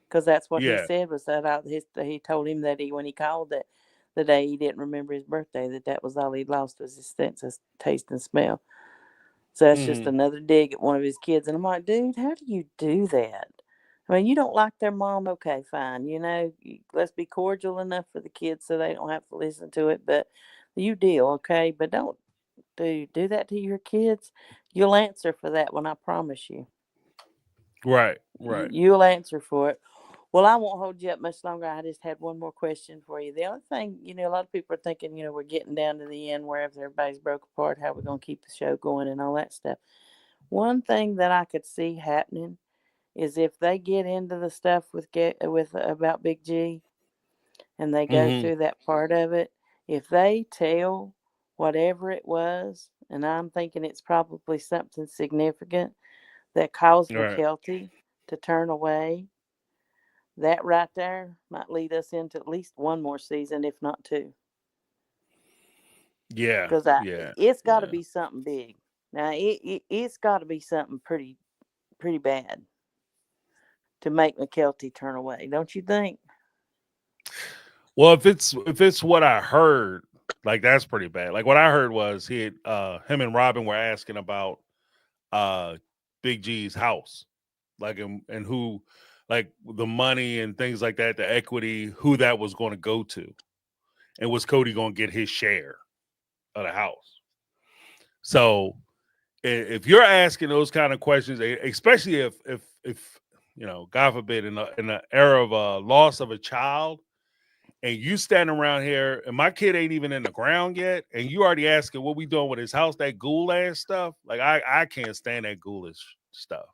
because that's what he Yeah. said was that he told him that when he called that the day he didn't remember his birthday, that was all he'd lost was his sense of taste and smell. So that's just Hmm. another dig at one of his kids. And I'm like, dude, how do you do that? I mean, you don't like their mom, okay, fine. Let's be cordial enough for the kids so they don't have to listen to it. But you deal, okay? But don't do that to your kids. You'll answer for that one, I promise you. Right. Right. You'll answer for it. Well, I won't hold you up much longer. I just had one more question for you. The only thing, a lot of people are thinking, we're getting down to the end where everybody's broke apart, how we're going to keep the show going and all that stuff. One thing that I could see happening is if they get into the stuff with about Big G and they go Hmm. through that part of it, if they tell whatever it was, and I'm thinking it's probably something significant that caused Right. McKelty to turn away, that right there might lead us into at least one more season, if not two. Yeah. Because Yeah. it's got to Yeah. be something big. Now it's got to be something pretty bad to make McKelty turn away, don't you think? Well, if it's what I heard, like that's pretty bad. Like what I heard was him and Robyn were asking about uh Big G's house, like and who, like the money and things like that, the equity, who that was going to go to, and was Cody going to get his share of the house? So if you're asking those kind of questions, especially if God forbid, in the era of loss of a child, and you standing around here, and my kid ain't even in the ground yet, and you already asking what we doing with his house, that ghoul ass stuff. Like I can't stand that ghoulish stuff.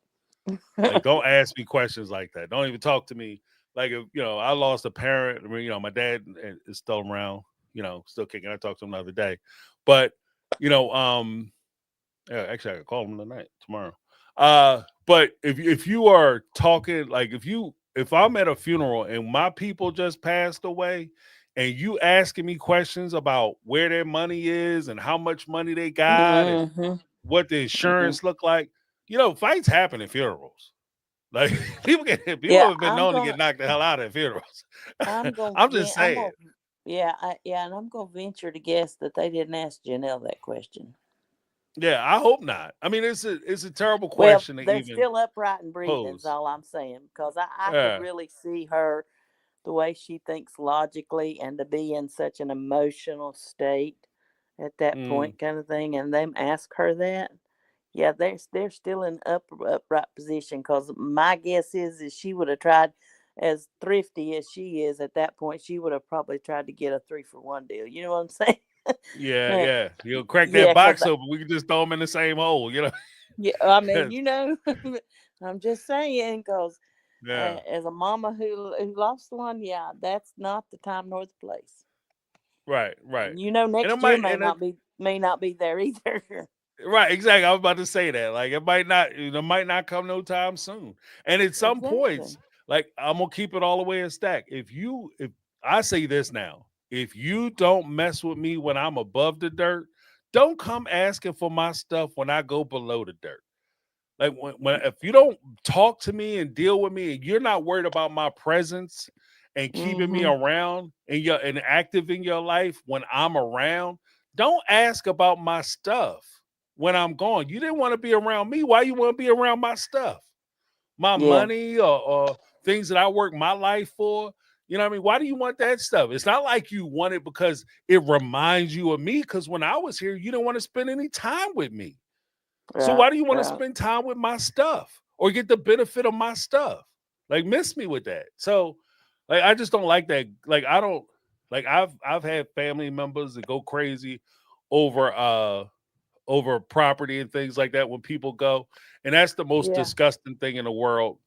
Like don't ask me questions like that. Don't even talk to me. Like if I lost a parent, I mean, my dad is still around, still kicking. I talked to him the other day, but you know, yeah, actually I could call him tonight, tomorrow. But if you are talking, like if I'm at a funeral and my people just passed away and you asking me questions about where their money is and how much money they got and what the insurance look like, fights happen at funerals. Like people Yeah, have been known to get knocked the hell out at funerals. I'm just I'm saying. gonna, yeah, and I'm gonna venture to guess that they didn't ask Janelle that question. Yeah, I hope not. I mean, it's a terrible Well, question to they're even still upright and breathing, is pose. all I'm saying. Because I could Yeah. really see her, the way she thinks logically, and to be in such an emotional state at that Mm, point, kind of thing, and them ask her that. Yeah, they're still in upright position. Because my guess is she would have tried, as thrifty as she is at that point, she would have probably tried to get a 3-for-1 deal. You know what I'm saying? yeah, Uh, yeah. You'll crack that yeah, because box open. We can just throw them in the same hole. yeah, I mean, 'Cause- I'm just saying, because yeah. as a mama who lost one, yeah, that's not the time nor the place. Right. Right. And And it next year might. And it, may not be there either. right. Exactly. I was about to say that. Like it might not. It might not come no time soon. And at some Exactly. points, like I'm gonna keep it all the way in stack. If I say this now, if you don't mess with me when I'm above the dirt, don't come asking for my stuff when I go below the dirt. Like when if you don't talk to me and deal with me, and you're not worried about my presence and keeping me Mm-hmm. around and active in your life when I'm around, don't ask about my stuff when I'm gone. You didn't want to be around me. Why you want to be around my stuff? My Yeah. money or things that I work my life for. You know what I mean? Why do you want that stuff? It's not like you want it because it reminds you of me. Because when I was here, you didn't want to spend any time with me. So Right. why do you want to Right. spend time with my stuff or get the benefit of my stuff? Like miss me with that. So like I just don't like that. Like I don't like I've had family members that go crazy over over property and things like that when people go. And that's the most Yeah. disgusting thing in the world.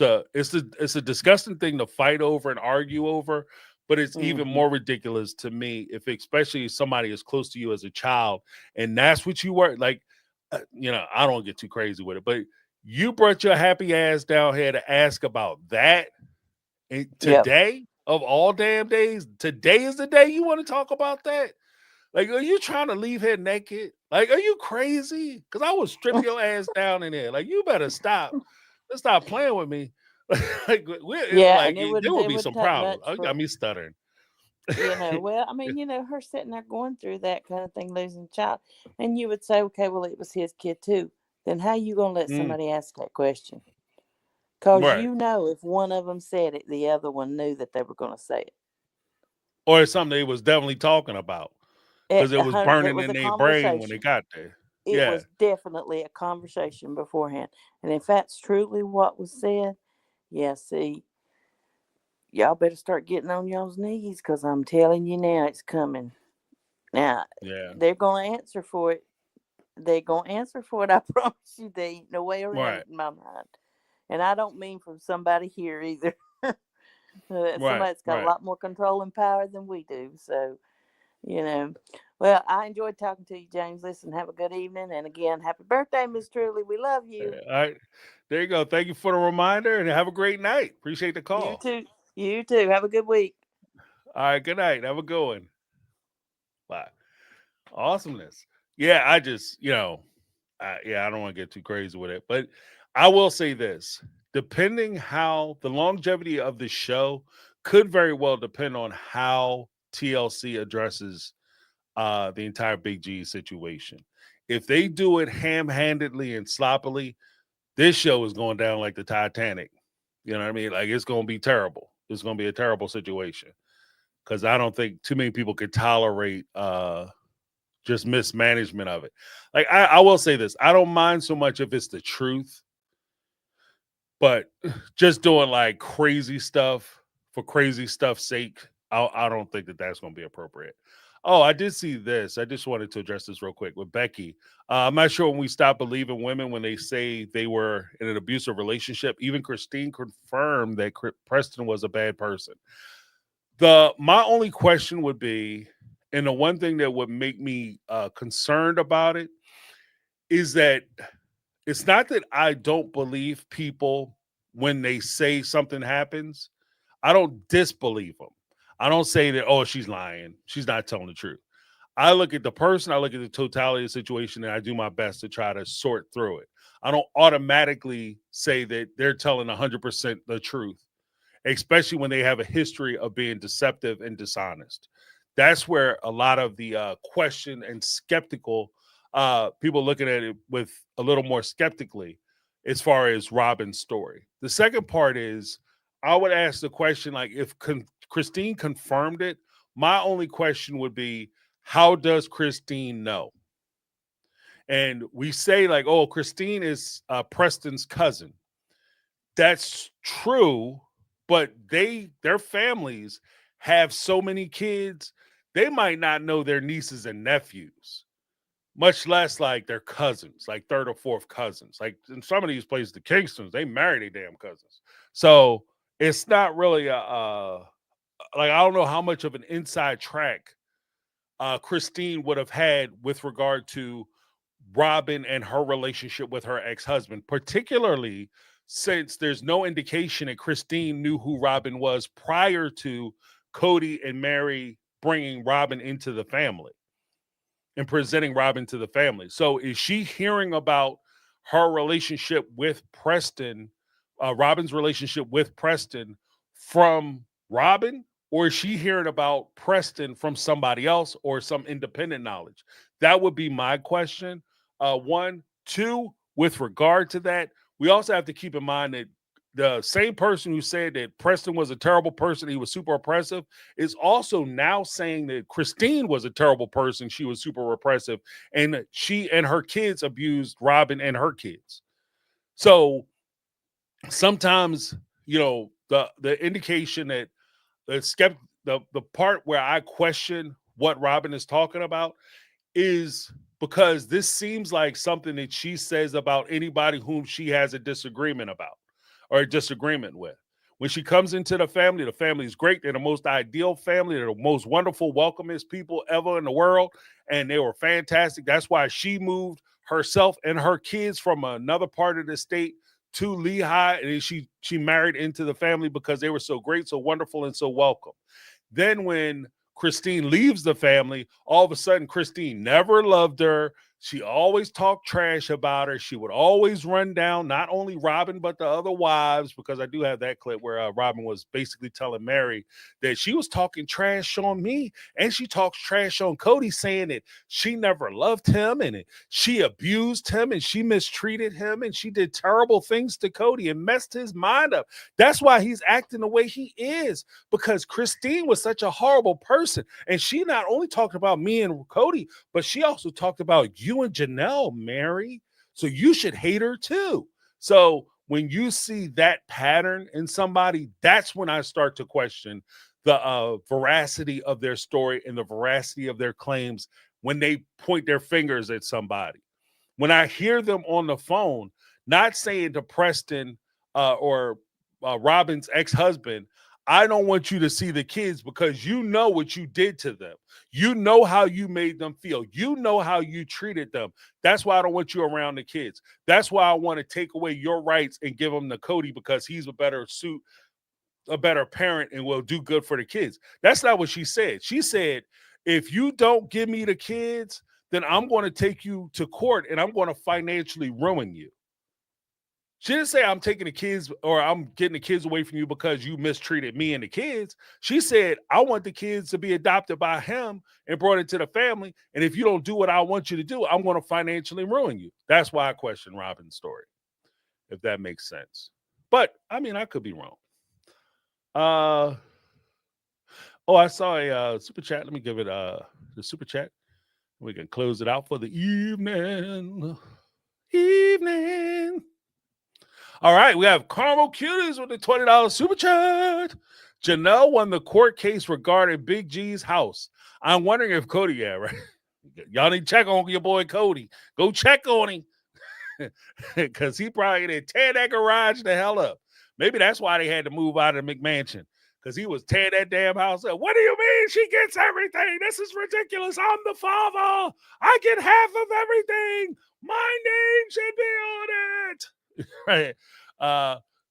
It's a disgusting thing to fight over and argue over, but it's even Mm-hmm. more ridiculous to me if especially somebody as close to you as a child and that's what you were like I don't get too crazy with it, but you brought your happy ass down here to ask about that and Yep. today of all damn days, today is the day you want to talk about that? Like, are you trying to leave here naked? Like, are you crazy? Because I will strip your ass down in there. Like, you better stop. Let's stop playing with me. Like, Yeah, and there will it be wouldn't some take problems. much Oh, you got for, me stuttering. well, I mean, her sitting there going through that kind of thing, losing a child, and you would say, okay, well, it was his kid too. Then how you gonna let Mm, somebody ask that question? Because right. if one of them said it, the other one knew that they were going to say it. Or it's something they was definitely talking about because it was It burning was in a their brain when they conversation. got there. It Yeah. was definitely a conversation beforehand. And if that's truly what was said, yeah, see, y'all better start getting on y'all's knees, because I'm telling you now, it's coming. Now, Yeah. they're going to answer for it. They're going to answer for it. I promise you, there ain't no way around Right. it in my mind. And I don't mean from somebody here either. Right. Somebody that's got a Right. lot more control and power than we do. So, you know. Well, I enjoyed talking to you, James. Listen, have a good evening. And again, happy birthday, Miss Truly. We love you. All right. There you go. Thank you for the reminder and have a great night. Appreciate the You call. too. You too. Have a good week. All right. Good night. Have a good one. Bye. Awesomeness. Yeah. I just, I don't want to get too crazy with it, but I will say this depending how the longevity of the show could very well depend on how TLC addresses the entire Big G situation. If they do it ham-handedly and sloppily, this show is going down like the Titanic. You know what I mean? Like it's going to be terrible. It's going to be a terrible situation because I don't think too many people could tolerate just mismanagement of it. Like I will say this: I don't mind so much if it's the truth, but just doing like crazy stuff for crazy stuff's sake, I don't think that that's going to be appropriate. Oh, I did see this. I just wanted to address this real quick with Becky. I'm not sure when we stop believing women when they say they were in an abusive relationship. Even Christine confirmed that Preston was a bad person. My only question would be, and the one thing that would make me concerned about it is that it's not that I don't believe people when they say something happens. I don't disbelieve them. I don't say that, oh, she's lying. She's not telling the truth. I look at the person, I look at the totality of the situation, and I do my best to try to sort through it. I don't automatically say that they're telling 100% the truth, especially when they have a history of being deceptive and dishonest. That's where a lot of the question and skeptical people looking at it with a little more skeptically as far as Robyn's story. The second part is I would ask the question, like, if Christine confirmed it, my only question would be, how does Christine know? And we say, like, oh, Christine is Preston's cousin. That's true, but their families have so many kids, they might not know their nieces and nephews, much less like their cousins, like third or fourth cousins. Like in some of these places, the Kingstons, they marry their damn cousins. So it's not really like, I don't know how much of an inside track Christine would have had with regard to Robyn and her relationship with her ex-husband, particularly since there's no indication that Christine knew who Robyn was prior to Cody and Mary bringing Robyn into the family and presenting Robyn to the family. So is she hearing about her relationship with Preston, Robyn's relationship with Preston from Robyn? Or is she hearing about Preston from somebody else or some independent knowledge? That would be my question. One. Two, with regard to that, we also have to keep in mind that the same person who said that Preston was a terrible person, he was super oppressive, is also now saying that Christine was a terrible person, she was super repressive, and she and her kids abused Robyn and her kids. So sometimes, the indication that the part where I question what Robyn is talking about is because this seems like something that she says about anybody whom she has a disagreement about or a disagreement with. When she comes into the family is great. They're the most ideal family. They're the most wonderful, welcomest people ever in the world. And they were fantastic. That's why she moved herself and her kids from another part of the state to Lehigh. And she married into the family because they were so great, so wonderful, and so welcome. Then when Christine leaves the family, all of a sudden Christine never loved her. She always talked trash about her. She would always run down not only Robyn, but the other wives, because I do have that clip where Robyn was basically telling Mary that she was talking trash on me, and she talks trash on Cody, saying that she never loved him and she abused him and she mistreated him and she did terrible things to Cody and messed his mind up. That's why he's acting the way he is, because Christine was such a horrible person. And she not only talked about me and Cody, but she also talked about you and Janelle, Mary. So you should hate her too. So when you see that pattern in somebody, that's when I start to question the veracity of their story and the veracity of their claims when they point their fingers at somebody. When I hear them on the phone, not saying to Preston or Robyn's ex-husband, I don't want you to see the kids because you know what you did to them. You know how you made them feel. You know how you treated them. That's why I don't want you around the kids. That's why I want to take away your rights and give them to Cody because he's a better parent and will do good for the kids. That's not what she said. She said, if you don't give me the kids, then I'm going to take you to court and I'm going to financially ruin you. She didn't say I'm taking the kids or I'm getting the kids away from you because you mistreated me and the kids. She said, I want the kids to be adopted by him and brought into the family. And if you don't do what I want you to do, I'm going to financially ruin you. That's why I question Robyn's story, if that makes sense. But I mean, I could be wrong. I saw a super chat. Let me give it the super chat. We can close it out for the evening. All right, we have Carmel Cuties with the $20 super chat. Janelle won the court case regarding Big G's house. I'm wondering if Cody, right? Y'all need to check on your boy Cody. Go check on him. Because he probably did tear that garage the hell up. Maybe that's why they had to move out of the McMansion. Because he was tearing that damn house up. What do you mean she gets everything? This is ridiculous. I'm the father. I get half of everything. My name should be on it. Right.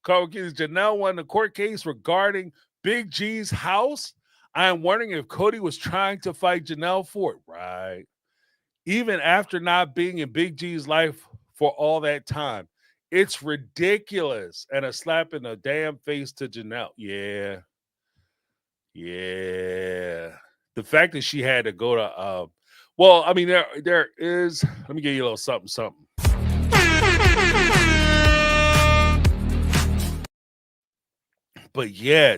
Carl Keys, Janelle won the court case regarding Big G's house. I am wondering if Cody was trying to fight Janelle for it. Right. Even after not being in Big G's life for all that time. It's ridiculous and a slap in the damn face to Janelle. Yeah. Yeah. The fact that she had to go to well, I mean, there is, let me give you a little something. But yeah,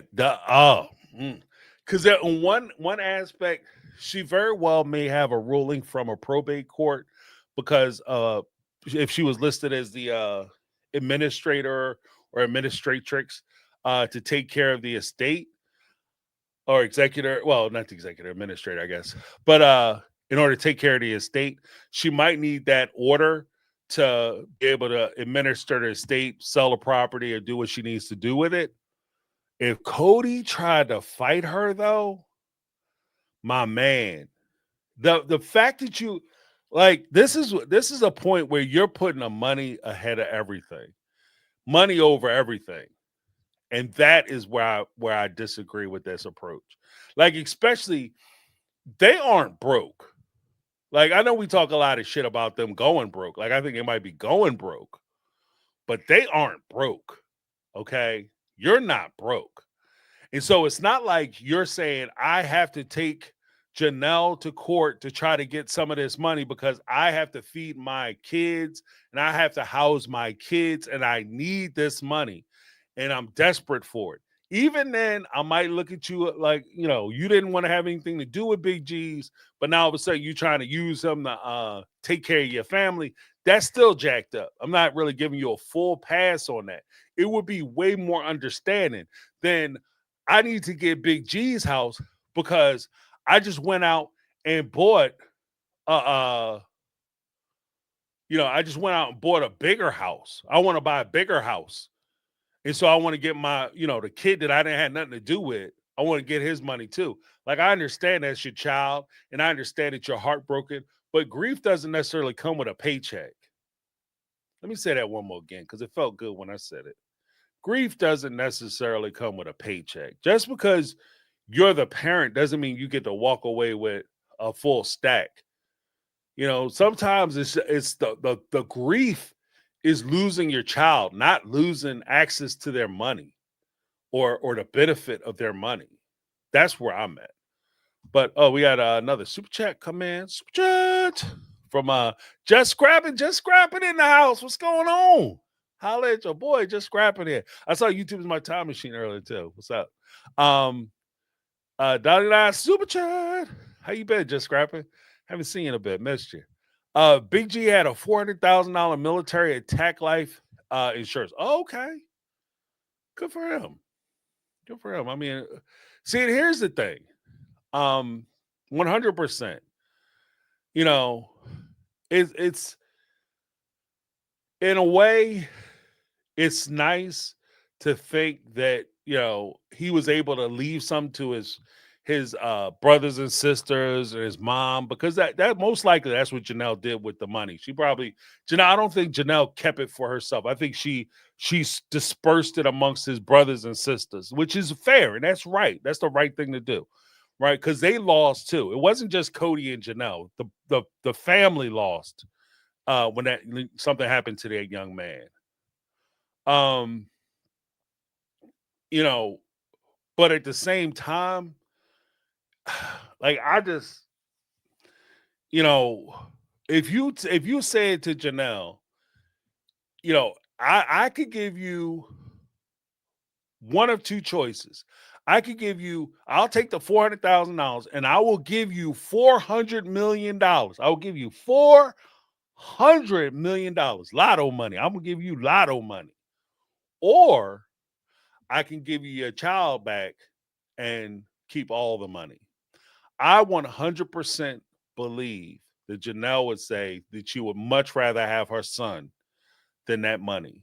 because on one aspect, she very well may have a ruling from a probate court because if she was listed as the administrator or administratrix to take care of the estate or executor, well, not the executor, administrator, I guess, but in order to take care of the estate, she might need that order to be able to administer the estate, sell the property, or do what she needs to do with it. If Cody tried to fight her, though, my man, the fact that you like this is a point where you're putting the money ahead of everything, money over everything, and that is where I disagree with this approach. Like, especially they aren't broke. Like, I know we talk a lot of shit about them going broke. Like, I think they might be going broke, but they aren't broke. Okay, you're not broke. And so it's not like you're saying I have to take Janelle to court to try to get some of this money because I have to feed my kids and I have to house my kids and I need this money and I'm desperate for it. Even then, I might look at you like, you didn't want to have anything to do with Big G's, but now all of a sudden you're trying to use them to take care of your family. That's still jacked up. I'm not really giving you a full pass on that. It would be way more understanding than I need to get Big G's house because I just went out and bought I just went out and bought a bigger house. I want to buy a bigger house. And so I want to get my, the kid that I didn't have nothing to do with, I want to get his money too. Like, I understand that's your child and I understand that you're heartbroken, but grief doesn't necessarily come with a paycheck. Let me say that one more again because it felt good when I said it. Grief doesn't necessarily come with a paycheck. Just because you're the parent doesn't mean you get to walk away with a full stack. Sometimes it's the grief is losing your child, not losing access to their money or the benefit of their money. That's where I'm at. But we got another super chat come in. Super chat from just scrapping in the house. What's going on? Holla at your boy, just scrapping it. I saw YouTube is my time machine earlier too. What's up? Donnie super chat. How you been, just scrapping? Haven't seen you in a bit. Missed you. Big G had a $400,000 military attack life insurance. Oh, okay. Good for him. Good for him. I mean, see, here's the thing. 100%. It's in a way, it's nice to think that he was able to leave some to his brothers and sisters or his mom, because that most likely that's what Janelle did with the money. I don't think Janelle kept it for herself. I think she dispersed it amongst his brothers and sisters, which is fair, and that's right. That's the right thing to do, right? Because they lost too. It wasn't just Cody and Janelle. The family lost when something happened to that young man. But at the same time, like, I just, if you say it to Janelle, I could give you one of two choices. I'll take the $400,000 and I will give you $400 million. I will give you $400 million. Lotto money. I'm going to give you lotto money. Or I can give you your child back and keep all the money. I 100% believe that Janelle would say that she would much rather have her son than that money.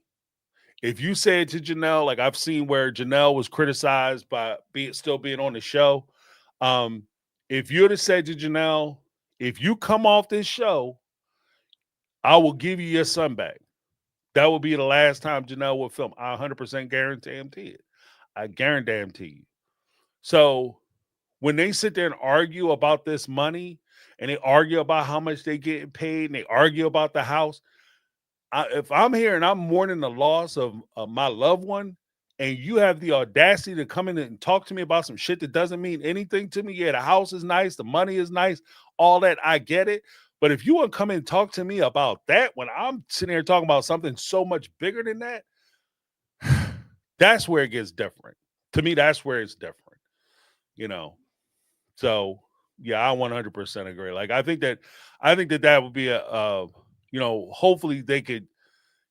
If you say it to Janelle, like I've seen where Janelle was criticized by still being on the show. If you'd have said to Janelle, if you come off this show, I will give you your son back. That will be the last time Janelle will film. I 100% guarantee it. I guarantee you. So when they sit there and argue about this money, and they argue about how much they getting paid, and they argue about the house, if I'm here and I'm mourning the loss of my loved one, and you have the audacity to come in and talk to me about some shit that doesn't mean anything to me, yeah, the house is nice, the money is nice, all that, I get it. But if you want to come in and talk to me about that when I'm sitting here talking about something so much bigger than that, that's where it gets different. To me, that's where it's different, you know. So yeah, I 100% agree. Like I think that would be a you know, hopefully they could,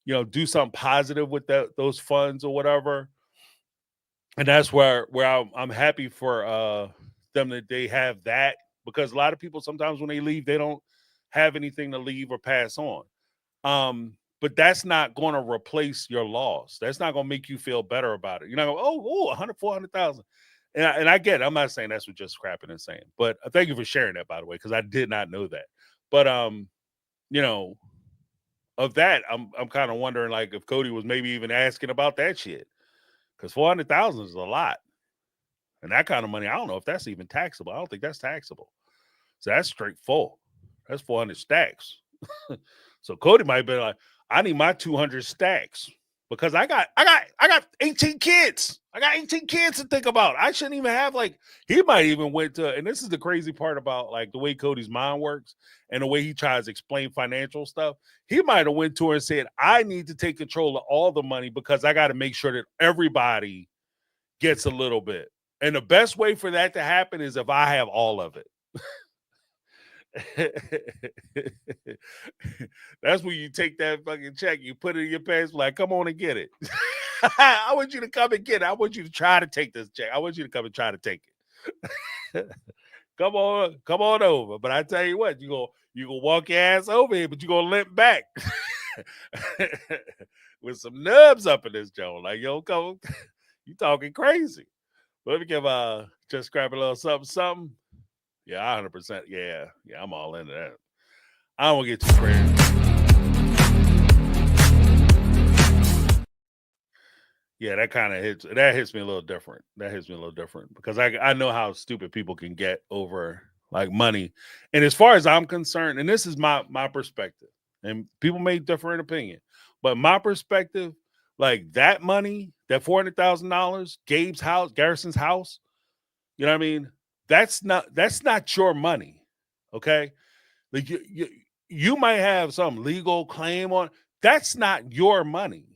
you know, do something positive with those funds or whatever. And that's where I'm happy for them that they have that, because a lot of people sometimes when they leave, they don't have anything to leave or pass on. But that's not going to replace your loss. That's not going to make you feel better about it. You're not going, oh, 100, 400,000. And I get it. I'm not saying that's what just scrapping and saying, but thank you for sharing that, by the way, because I did not know that. But you know, of that, I'm kind of wondering like if Cody was maybe even asking about that shit, because 400,000 is a lot, and that kind of money, I don't know if that's even taxable. I don't think that's taxable. So that's straight full. That's 400 stacks. So Cody might be like, I need my 200 stacks because I got 18 kids. I got 18 kids to think about. I shouldn't even have, like, he might even went to, and this is the crazy part about like the way Cody's mind works and the way he tries to explain financial stuff. He might have went to her and said, I need to take control of all the money because I got to make sure that everybody gets a little bit. And the best way for that to happen is if I have all of it. That's when you take that fucking check, you put it in your pants, like, come on and get it. I want you to come and get it. I want you to try to take this check. I want you to come and try to take it. come on over. But I tell you what, you gonna walk your ass over here, but you gonna limp back with some nubs up in this joint. Like, yo, come, you talking crazy. But let me give just grab a little something. Yeah, 100%. Yeah, I'm all into that. I don't want to get too crazy. Yeah, that kind of hits me a little different. That hits me a little different because I know how stupid people can get over like money. And as far as I'm concerned, and this is my perspective, and people may differ in opinion, but my perspective, like that money, that $400,000, Gabe's house, Garrison's house, you know what I mean? That's not your money. Okay. Like you might have some legal claim on, that's not your money.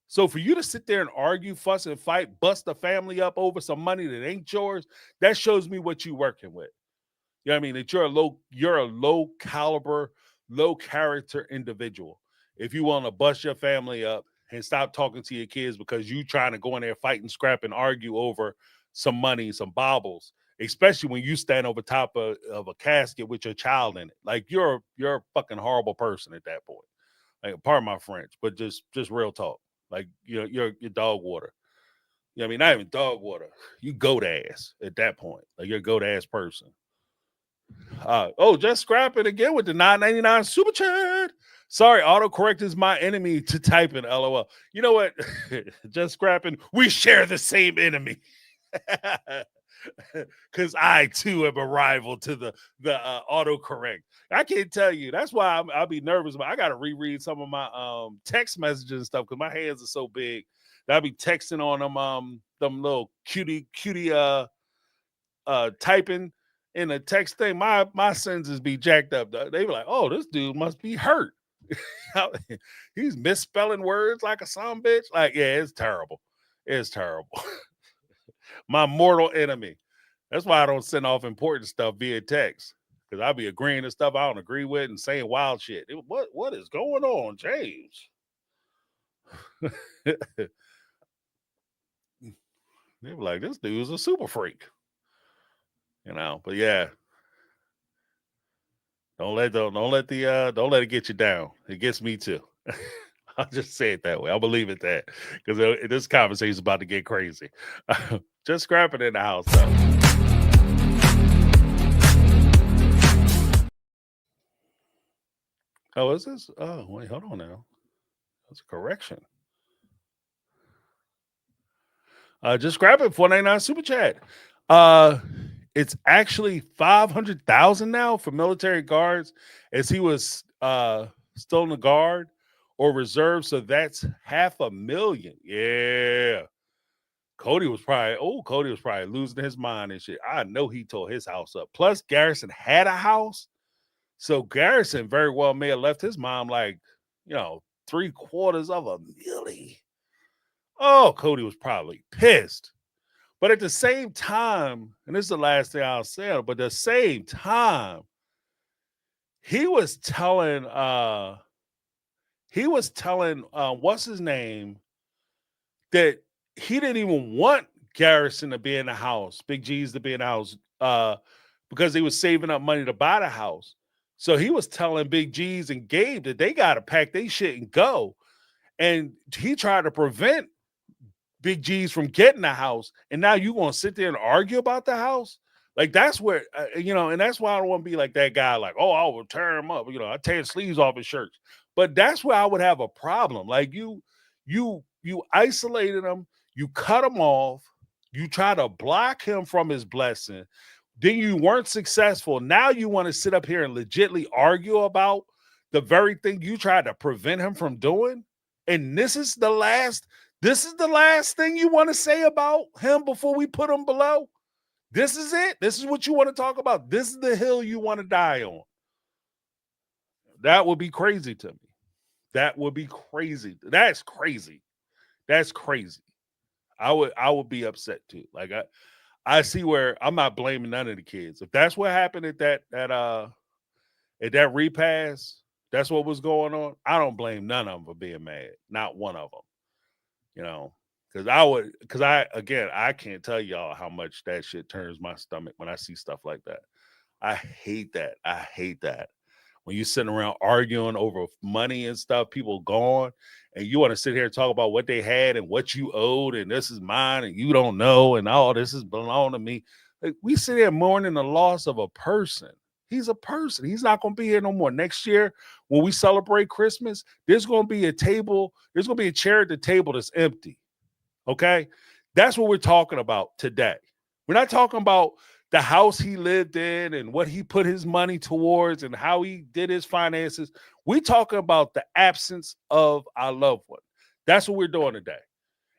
So for you to sit there and argue, fuss and fight, bust the family up over some money that ain't yours, that shows me what you're working with. You know what I mean? That you're a low caliber, low character individual. If you want to bust your family up and stop talking to your kids because you trying to go in there, fight and scrap and argue over some money, some baubles, especially when you stand over top of a casket with your child in it. Like you're a fucking horrible person at that point. Like, pardon my French, but just real talk. Like you're dog water. You know what I mean? Not even dog water. You goat ass at that point. Like you're a goat ass person. Just scrapping again with the $9.99 super chat. Sorry, autocorrect is my enemy to type in LOL. You know what? Just scrapping. We share the same enemy. Because I too am a rival to the autocorrect. I can't tell you. That's why I'll be nervous. But I got to reread some of my text messages and stuff because my hands are so big that I'll be texting on them little cutie typing in a text thing. My senses be jacked up. They be like, oh, this dude must be hurt. He's misspelling words like a son bitch. Like, yeah, it's terrible. It's terrible. My mortal enemy. That's why I don't send off important stuff via text. Because I'll be agreeing to stuff I don't agree with and saying wild shit. What is going on, James? They were like, this dude's a super freak. You know, but yeah. Don't let it get you down. It gets me too. I'll just say it that way. I'll believe it that because this conversation is about to get crazy. Just scrap it in the house though. Oh, is this? Oh, wait, hold on now. That's a correction. Just grab it, $4.99 super chat. It's actually 500,000 now for military guards, as he was still in the guard or reserve. So that's $500,000. Yeah. Cody was probably losing his mind and shit. I know he tore his house up. Plus, Garrison had a house. So Garrison very well may have left his mom like, 750,000. Oh, Cody was probably pissed. But at the same time, and this is the last thing I'll say, but at the same time, he was telling what's his name, that he didn't even want Garrison to be in the house, Big G's to be in the house, because he was saving up money to buy the house. So he was telling Big G's and Gabe that they got to pack their shit and go. And he tried to prevent Big G's from getting the house. And now you going to sit there and argue about the house? Like, that's where, and that's why I don't want to be like that guy, like, oh, I will tear him up. I tear sleeves off his shirts. But that's where I would have a problem. Like, you isolated him, you cut him off, you try to block him from his blessing. Then you weren't successful. Now you want to sit up here and legitimately argue about the very thing you tried to prevent him from doing. And this is the last thing you want to say about him before we put him below. This is it. This is what you want to talk about. This is the hill you want to die on. That would be crazy to me. That would be crazy. That's crazy. That's crazy. I would be upset too. Like, I see where I'm not blaming none of the kids. If that's what happened at that repass, that's what was going on. I don't blame none of them for being mad. Not one of them. Because I can't tell y'all how much that shit turns my stomach when I see stuff like that. I hate that. I hate that. When you're sitting around arguing over money and stuff, people gone, and you want to sit here and talk about what they had and what you owed, and this is mine, and you don't know, and all this is belong to me. Like, we sit here mourning the loss of a person. He's a person. He's not going to be here no more. Next year, when we celebrate Christmas, there's going to be a table. There's going to be a chair at the table that's empty. Okay? That's what we're talking about today. We're not talking about the house he lived in and what he put his money towards and how he did his finances. We're talking about the absence of our loved one. That's what we're doing today.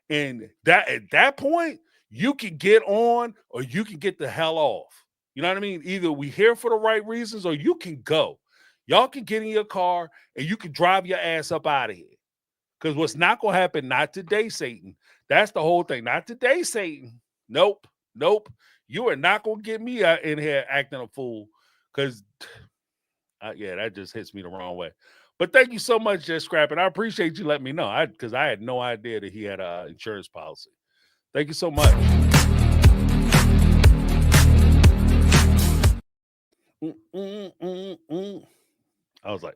And that at that point, you can get on or you can get the hell off. You know what I mean? Either we here for the right reasons or you can go. Y'all can get in your car and you can drive your ass up out of here. Because what's not going to happen, not today, Satan. That's the whole thing. Not today, Satan. Nope. You are not going to get me out in here acting a fool. Because, that just hits me the wrong way. But thank you so much, Just Scrapping. I appreciate you letting me know. Because I had no idea that he had an insurance policy. Thank you so much. I was like,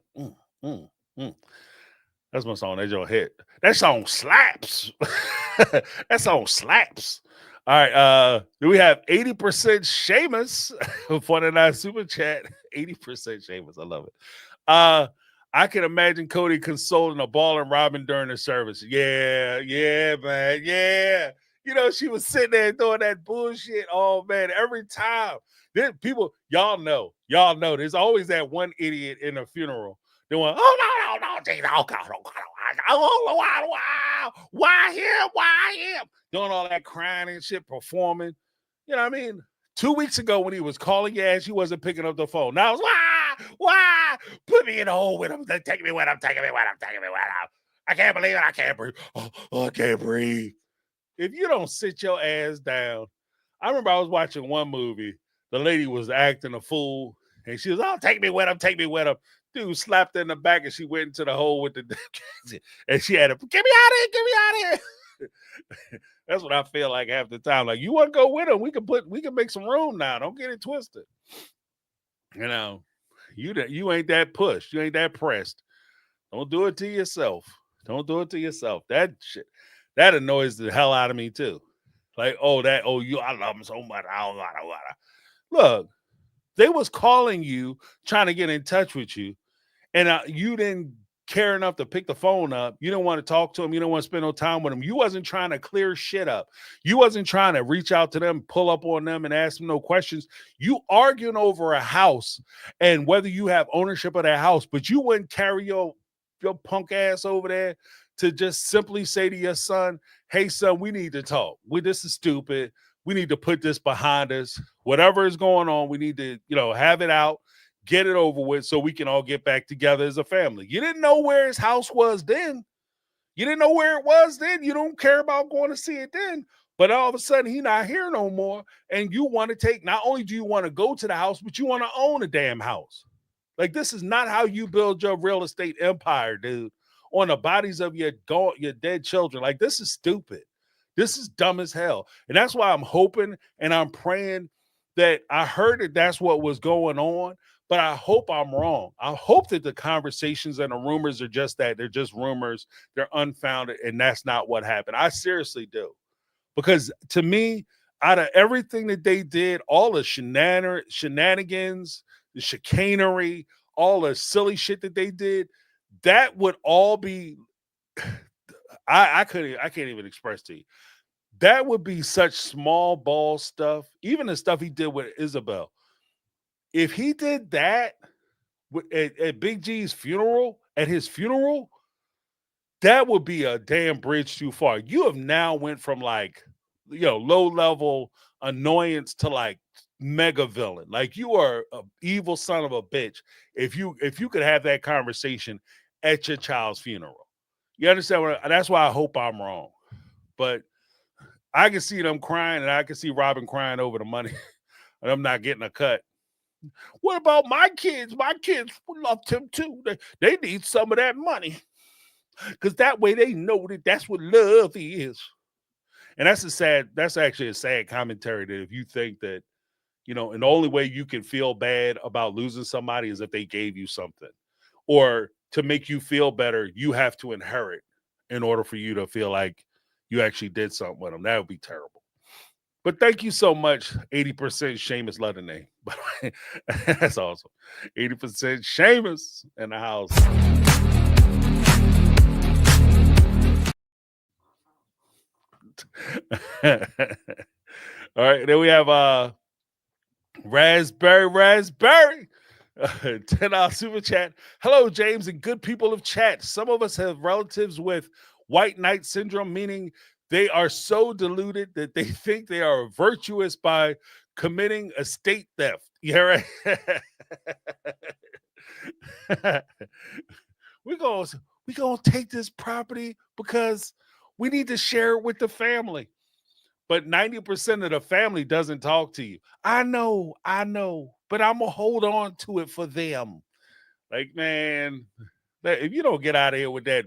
That's my song. That's your hit. That song slaps. That song slaps. All right. Do we have 80% Seamus? 49 super chat. 80% Seamus. I love it. I can imagine Cody consoling a ball and Robyn during the service. Yeah, man. Yeah. She was sitting there doing that bullshit. Oh, man. Every time. Then people, y'all know, there's always that one idiot in a funeral. They went, oh, no, Jesus. Oh, God. Why him? Doing all that crying and shit, performing. You know what I mean? 2 weeks ago when he was calling your ass, he wasn't picking up the phone. Now it's, why? Put me in the hole with him. Take me with him. I can't believe it. I can't breathe. I can't breathe. If you don't sit your ass down. I remember I was watching one movie. The lady was acting a fool. And she was, take me with him. Dude slapped her in the back and she went into the hole with the and she had to get me out of here. That's what I feel like half the time. Like, you want to go with him? We can make some room now. Don't get it twisted. You ain't that pushed. You ain't that pressed. Don't do it to yourself. That shit, that annoys the hell out of me too. Like, I love him so much. Look, they was calling you, trying to get in touch with you. And you didn't care enough to pick the phone up. You don't want to talk to them. You don't want to spend no time with them. You wasn't trying to clear shit up. You wasn't trying to reach out to them, pull up on them and ask them no questions. You arguing over a house and whether you have ownership of that house, but you wouldn't carry your punk ass over there to just simply say to your son, hey son, we need to talk. This is stupid. We need to put this behind us. Whatever is going on, we need to, have it out. Get it over with so we can all get back together as a family. You didn't know where his house was then. You didn't know where it was then. You don't care about going to see it then. But all of a sudden, he's not here no more. And you want to take, not only do you want to go to the house, but you want to own a damn house. Like, this is not how you build your real estate empire, dude, on the bodies of your dead children. Like, this is stupid. This is dumb as hell. And that's why I'm hoping and I'm praying that I heard that that's what was going on. But I hope I'm wrong. I hope that the conversations and the rumors are just that. They're just rumors. They're unfounded, and that's not what happened. I seriously do. Because to me, out of everything that they did, all the shenanigans, the chicanery, all the silly shit that they did, that would all be, I can't even express to you. That would be such small ball stuff. Even the stuff he did with Isabel. If he did that at Big G's funeral, at his funeral, that would be a damn bridge too far. You have now went from like, low level annoyance to like mega villain. Like, you are an evil son of a bitch. If you could have that conversation at your child's funeral, you understand? That's why I hope I'm wrong. But I can see them crying, and I can see Robyn crying over the money, and I'm not getting a cut. What about my kids? My kids love him too. They need some of that money because that way they know that that's what love is. And that's actually a sad commentary that if you think that, and the only way you can feel bad about losing somebody is if they gave you something, or to make you feel better, you have to inherit in order for you to feel like you actually did something with them. That would be terrible. But thank you so much. 80% Seamus love the name. That's awesome. 80% Seamus in the house. All right, then we have Raspberry. $10 super chat. Hello, James and good people of chat. Some of us have relatives with white knight syndrome, meaning they are so deluded that they think they are virtuous by committing estate theft. Yeah, right. We're gonna take this property because we need to share it with the family. But 90% of the family doesn't talk to you. I know, but I'm gonna hold on to it for them. Like, man, if you don't get out of here with that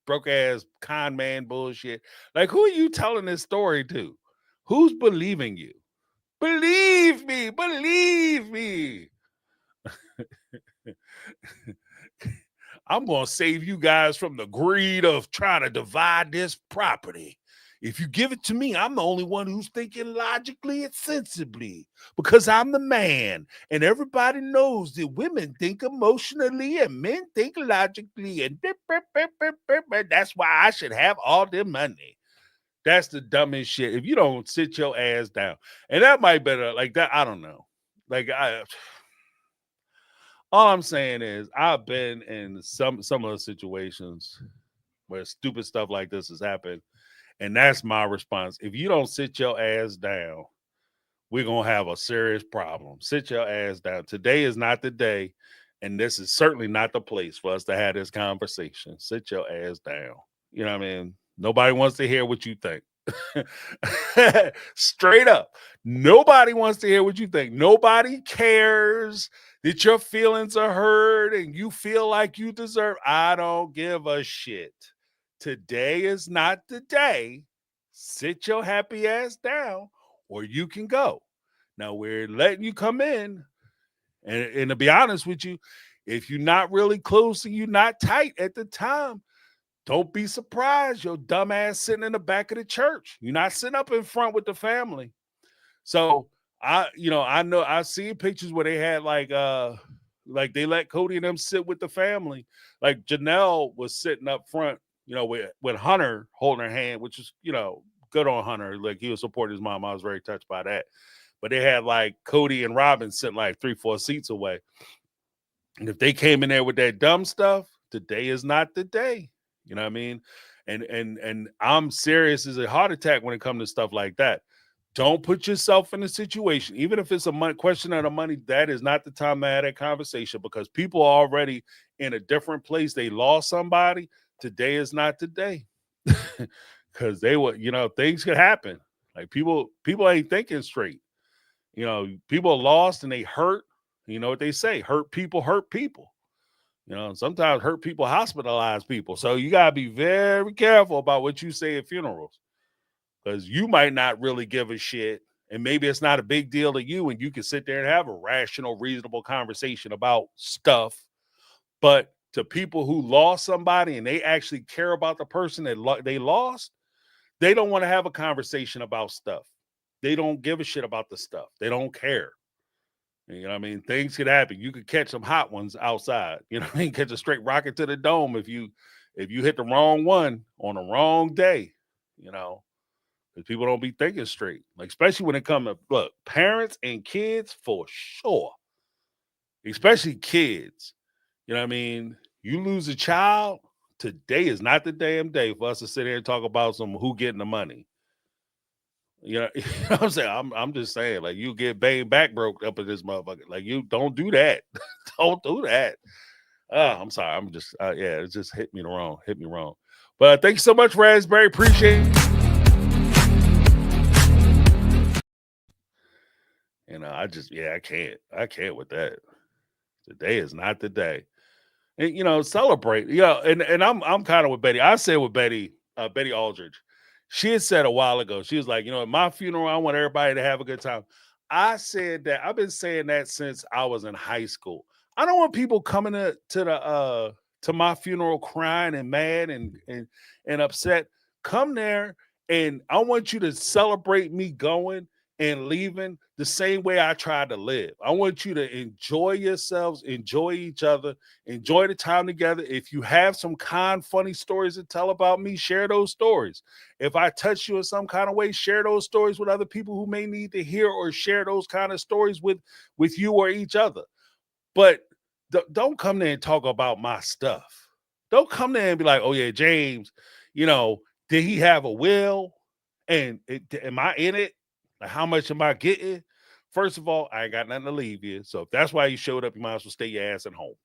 broke ass con man bullshit, like, who are you telling this story to? Who's believing you? Believe me. I'm gonna save you guys from the greed of trying to divide this property. If you give it to me, I'm the only one who's thinking logically and sensibly because I'm the man. And everybody knows that women think emotionally and men think logically. And that's why I should have all the money. That's the dumbest shit. If you don't sit your ass down. And that might be like that. I don't know. Like, all I'm saying is I've been in some of the situations where stupid stuff like this has happened. And that's my response. If you don't sit your ass down, we're going to have a serious problem. Sit your ass down. Today is not the day, and this is certainly not the place for us to have this conversation. Sit your ass down. You know what I mean? Nobody wants to hear what you think. Straight up. Nobody wants to hear what you think. Nobody cares that your feelings are hurt and you feel like you deserve. I don't give a shit. Today is not the day. Sit your happy ass down, or you can go. Now, we're letting you come in. And to be honest with you, if you're not really close and you're not tight at the time, don't be surprised your dumb ass sitting in the back of the church. You're not sitting up in front with the family. So I know I've seen pictures where they had like Like they let Cody and them sit with the family. Like Janelle was sitting up front, with Hunter holding her hand, which is, good on Hunter. Like he was supporting his mom. I was very touched by that. But they had like Cody and Robyn sitting like 3-4 seats away. And if they came in there with that dumb stuff, today is not the day. You know what I mean? And I'm serious as a heart attack when it comes to stuff like that. Don't put yourself in a situation, even if it's a question of the money, that is not the time to have that conversation because people are already in a different place. They lost somebody. Today is not the day. Because they were, things could happen. Like people ain't thinking straight. People are lost and they hurt. You know what they say? Hurt people hurt people. Sometimes hurt people hospitalize people. So you got to be very careful about what you say at funerals because you might not really give a shit. And maybe it's not a big deal to you and you can sit there and have a rational, reasonable conversation about stuff. But to people who lost somebody and they actually care about the person that they lost, they don't want to have a conversation about stuff. They don't give a shit about the stuff. They don't care. You know what I mean? Things could happen. You could catch some hot ones outside. You know what I mean? Catch a straight rocket to the dome if you hit the wrong one on the wrong day, because people don't be thinking straight. Like, especially when it comes to, look, parents and kids for sure. Especially kids. You know what I mean? You lose a child, today is not the damn day for us to sit here and talk about who getting the money. You know what I'm saying? I'm just saying, like, you get banged back broke up in this motherfucker. Like, you don't do that. Don't do that. I'm sorry. I'm just, it just hit me wrong. But thank you so much, Raspberry. Appreciate it. I can't with that. Today is not the day. And, celebrate. And I'm kind of with Betty. I said with Betty Aldridge. She had said a while ago, she was like, at my funeral, I want everybody to have a good time. I said that, I've been saying that since I was in high school. I don't want people coming to my funeral crying and mad and upset. Come there and I want you to celebrate me going and leaving the same way I tried to live. I want you to enjoy yourselves, enjoy each other, enjoy the time together. If you have some funny stories to tell about me, share those stories. If I touch you in some kind of way, share those stories with other people who may need to hear or share those kind of stories with you or each other. But don't come there and talk about my stuff. Don't come there and be like, oh yeah, James, did he have a will? And am I in it? Like, how much am I getting? First of all, I ain't got nothing to leave you. So if that's why you showed up, you might as well stay your ass at home.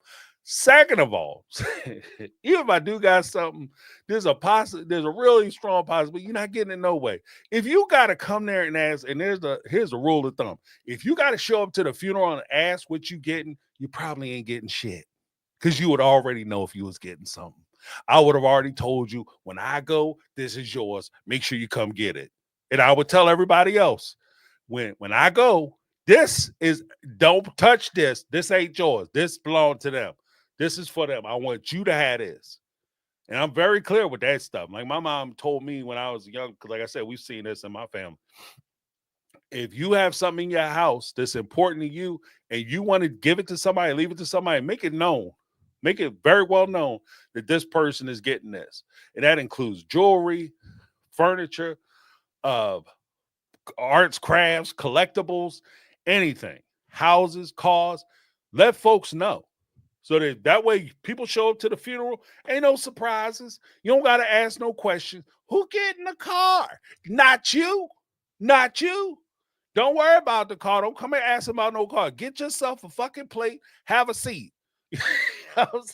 Second of all, even if I do got something, there's a really strong possibility you're not getting it no way. If you got to come there and ask, and here's the rule of thumb. If you got to show up to the funeral and ask what you getting, you probably ain't getting shit because you would already know if you was getting something. I would have already told you when I go, this is yours. Make sure you come get it. And I would tell everybody else when I go, don't touch this. This ain't yours. This belongs to them. This is for them. I want you to have this. And I'm very clear with that stuff. Like my mom told me when I was young, because like I said, we've seen this in my family. If you have something in your house that's important to you and you want to give it to somebody, leave it to somebody, make it known. Make it very well known that this person is getting this. And that includes jewelry, furniture, arts, crafts, collectibles, anything, houses, cars. Let folks know. So that way people show up to the funeral, ain't no surprises. You don't got to ask no questions. Who get in the car? Not you. Not you. Don't worry about the car. Don't come and ask about no car. Get yourself a fucking plate. Have a seat. You know what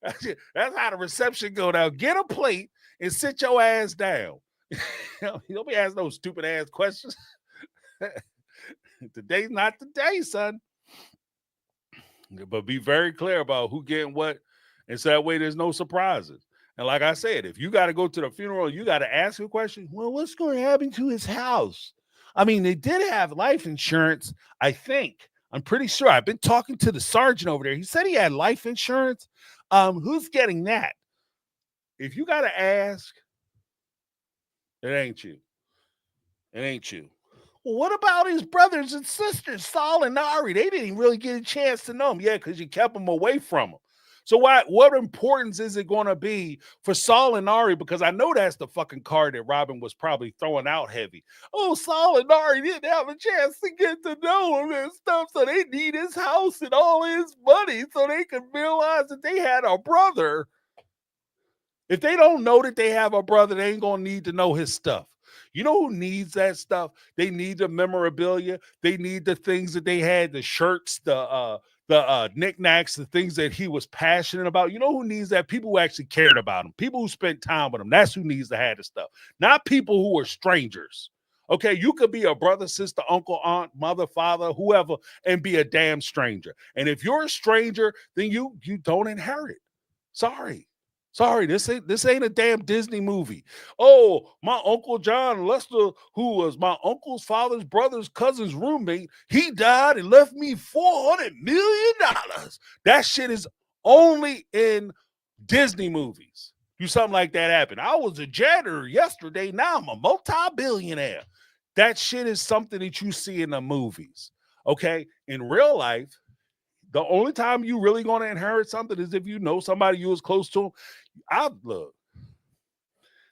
I'm saying? That's how the reception go down. Get a plate and sit your ass down. You don't be asking those stupid ass questions. Today's not the day, son. But be very clear about who getting what, and so that way there's no surprises. And like I said, if you got to go to the funeral, you got to ask a question. Well, what's going to happen to his house? I mean, they did have life insurance, I think. I'm pretty sure. I've been talking to the sergeant over there. He said he had life insurance. Who's getting that? If you got to ask, it ain't you. It ain't you. Well, what about his brothers and sisters, Saul and Ari? They didn't really get a chance to know him. Yeah, because you kept them away from him. So what importance is it going to be for Saul and Ari? Because I know that's the fucking card that Robyn was probably throwing out heavy. Oh, Saul and Ari didn't have a chance to get to know him and stuff, so they need his house and all his money so they can realize that they had a brother. If they don't know that they have a brother, they ain't going to need to know his stuff. You know who needs that stuff? They need the memorabilia. They need the things that they had, the shirts, the knickknacks, the things that he was passionate about. You know who needs that? People who actually cared about him. People who spent time with him. That's who needs to have the stuff. Not people who are strangers. Okay, you could be a brother, sister, uncle, aunt, mother, father, whoever, and be a damn stranger. And if you're a stranger, then you don't inherit. Sorry, this ain't a damn Disney movie. Oh, my Uncle John Lester, who was my uncle's father's brother's cousin's roommate, he died and left me $400 million. That shit is only in Disney movies. Do something like that happen. I was a janitor yesterday. Now I'm a multi-billionaire. That shit is something that you see in the movies. Okay, in real life, the only time you really going to inherit something is if you know somebody you was close to. Look,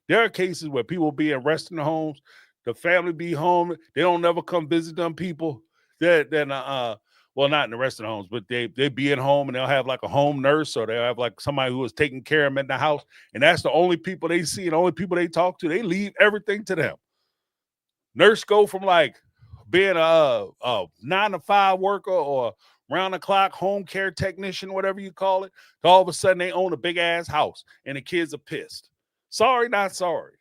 there are cases where people be in resting homes, the family be home, they don't never come visit them people. Well, not in the resting homes, but they be at home and they'll have like a home nurse or they'll have like somebody who is taking care of them in the house, and that's the only people they see and the only people they talk to. They leave everything to them. Nurse go from like being a 9-to-5 worker or round the clock home care technician, whatever you call it, to all of a sudden they own a big ass house and the kids are pissed. Sorry, not sorry.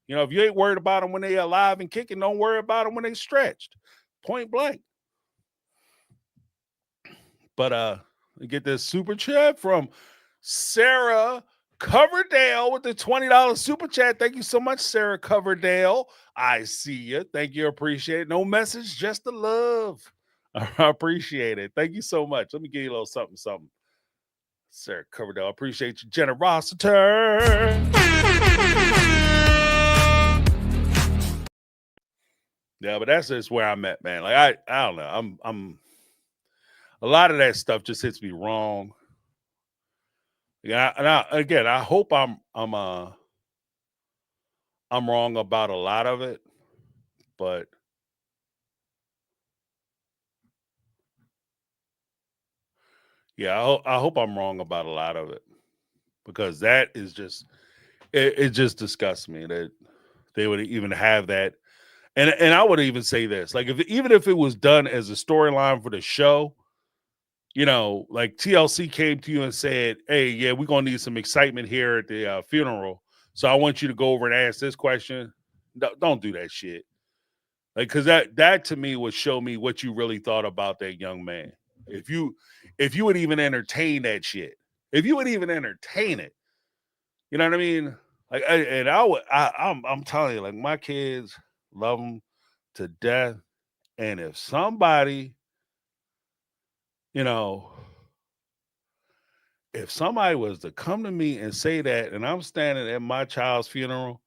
You know, if you ain't worried about them when they alive and kicking, don't worry about them when they stretched. Point blank. But we get this super chat from Sarah Coverdale with the $20 super chat. Thank you so much, Sarah Coverdale. I see you. Thank you. Appreciate it. No message, just the love. I appreciate it. Thank you so much. Let me give you a little something. Sarah Coverdale, I appreciate your generosity. Yeah, but that's just where I'm at, man. Like I don't know. I'm a lot of that stuff just hits me wrong. Yeah, and I hope I'm wrong about a lot of it, but yeah, I hope I'm wrong about a lot of it, because that is just it just disgusts me that they would even have that. And I would even say this, like even if it was done as a storyline for the show, you know, like TLC came to you and said, "Hey, yeah, we're gonna need some excitement here at the funeral, so I want you to go over and ask this question." Don't do that shit, like, because that to me would show me what you really thought about that young man. If you would even entertain that shit, if you would even entertain it, you know what I mean? Like, I'm telling you, like, my kids love them to death, and if somebody, you know, if somebody was to come to me and say that, and I'm standing at my child's funeral,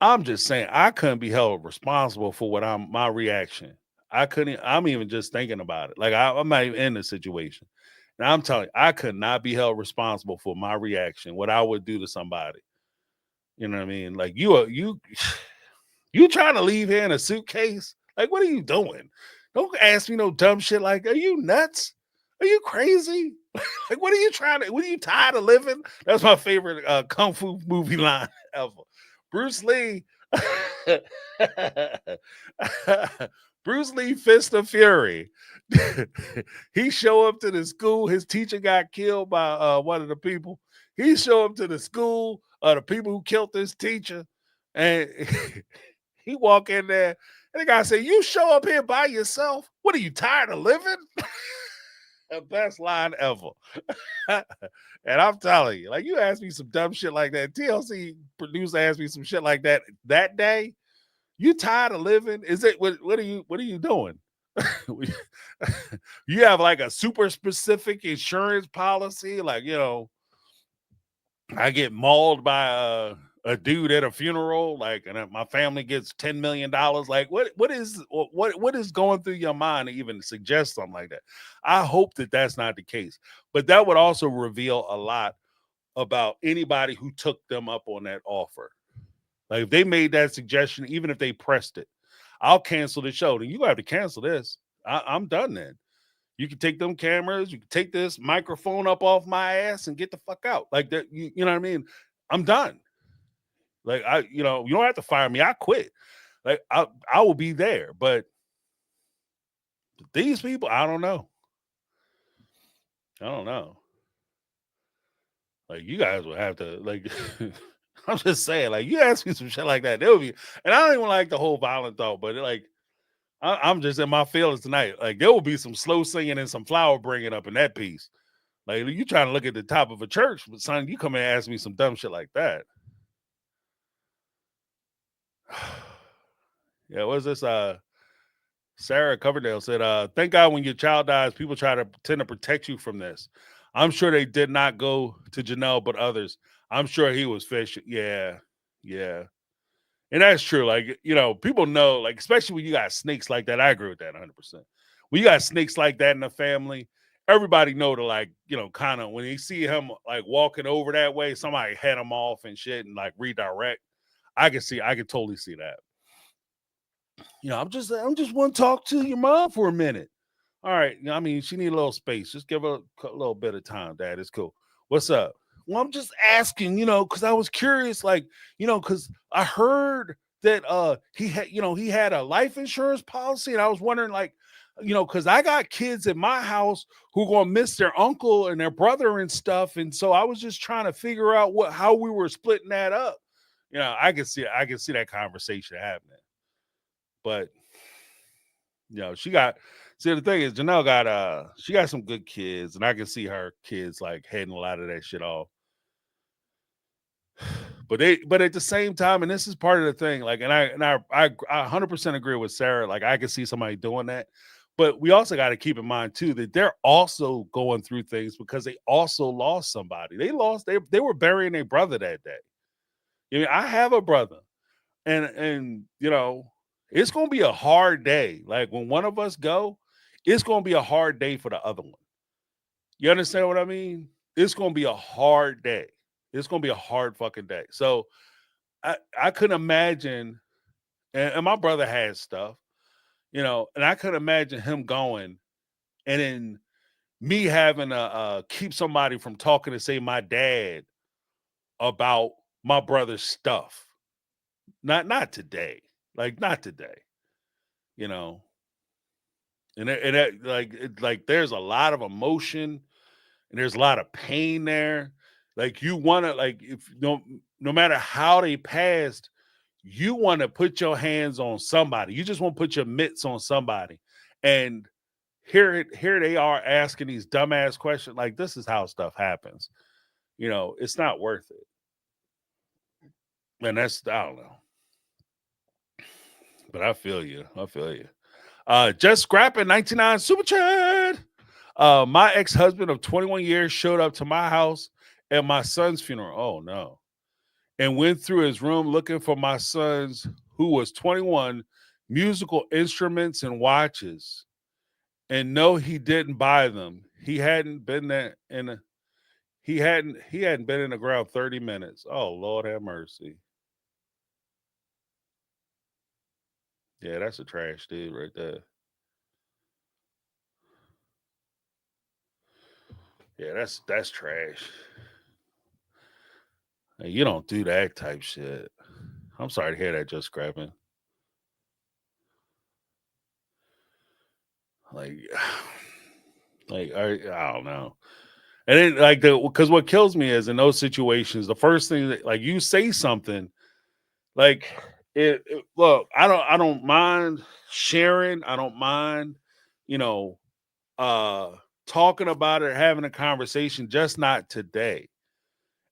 I'm just saying I couldn't be held responsible for my reaction. I couldn't. I'm even just thinking about it. Like I'm not even in the situation, and I'm telling you, I could not be held responsible for my reaction. What I would do to somebody. You know what I mean? Like you trying to leave here in a suitcase? Like, what are you doing? Don't ask me no dumb shit like, are you nuts? Are you crazy? Like, what are you tired of living? That's my favorite kung fu movie line ever. Bruce Lee. Bruce Lee, Fist of Fury. He show up to the school. His teacher got killed by one of the people. He show up to the school, the people who killed this teacher, and he walk in there, and the guy say, "You show up here by yourself? What are you, tired of living?" The best line ever. And I'm telling you, like, you asked me some dumb shit like that. TLC producer asked me some shit like that day. You tired of living? Is it what are you doing? You have like a super specific insurance policy, like, you know, I get mauled by a dude at a funeral, like, and my family gets $10 million. Like, what is going through your mind to even suggest something like that? I hope that that's not the case, but that would also reveal a lot about anybody who took them up on that offer. Like, if they made that suggestion, even if they pressed it, I'll cancel the show. Then you have to cancel this. I'm done then. You can take them cameras, you can take this microphone up off my ass and get the fuck out. Like that, you know what I mean? I'm done. Like, you don't have to fire me. I quit. Like, I will be there. But these people, I don't know. Like, you guys would have to, like, I'm just saying, like, you ask me some shit like that, there would be, and I don't even like the whole violent thought, but like, I'm just in my feelings tonight. Like, there will be some slow singing and some flower bringing up in that piece. Like, you trying to look at the top of a church, but son, you come and ask me some dumb shit like that. Yeah, what's this? Sarah Coverdale said, thank God when your child dies, people try to pretend to protect you from this. I'm sure they did not go to Janelle, but others. I'm sure he was fishing. Yeah. And that's true. Like, people know, like, especially when you got snakes like that. I agree with that 100%. When you got snakes like that in the family, everybody know to, like, kind of, when they see him, like, walking over that way, somebody head him off and shit and, like, redirect. I can totally see that. I'm just want to talk to your mom for a minute. All right. I mean, she need a little space. Just give her a little bit of time, Dad. It's cool. What's up? Well, I'm just asking, because I was curious, like, because I heard that he had a life insurance policy, and I was wondering, like, because I got kids in my house who gonna miss their uncle and their brother and stuff, and so I was just trying to figure out how we were splitting that up. I can see that conversation happening. But the thing is, Janelle she got some good kids, and I can see her kids, like, heading a lot of that shit off. But at the same time, and this is part of the thing, like, and I 100% agree with Sarah. Like, I can see somebody doing that, but we also got to keep in mind too that they're also going through things because they also lost somebody. They were burying their brother that day. I have a brother, and it's gonna be a hard day. Like, when one of us go, it's gonna be a hard day for the other one. You understand what I mean? It's gonna be a hard day. It's gonna be a hard fucking day. So I couldn't imagine, and my brother has stuff, and I couldn't imagine him going and then me having to keep somebody from talking to, say, my dad about my brother's stuff. Not today. Like, not today. And like there's a lot of emotion and there's a lot of pain there. Like, you want to, like, if no matter how they passed, you want to put your hands on somebody. You just want to put your mitts on somebody. And here they are asking these dumbass questions. Like, this is how stuff happens. It's not worth it. And that's, I don't know. But I feel you. Just scrapping 99 super chat. My ex-husband of 21 years showed up to my house at my son's funeral. Oh no. And went through his room looking for my son's, who was 21, musical instruments and watches. And no, he didn't buy them. He hadn't been there he hadn't been in the ground 30 minutes. Oh, Lord have mercy. Yeah, that's a trash dude right there. Yeah, that's trash. Hey, you don't do that type shit. I'm sorry to hear that, just scrapping. Like, I don't know. And then, like, because what kills me is in those situations, the first thing that, like, you say something, like, look, I don't mind sharing. I don't mind, talking about it, having a conversation, just not today.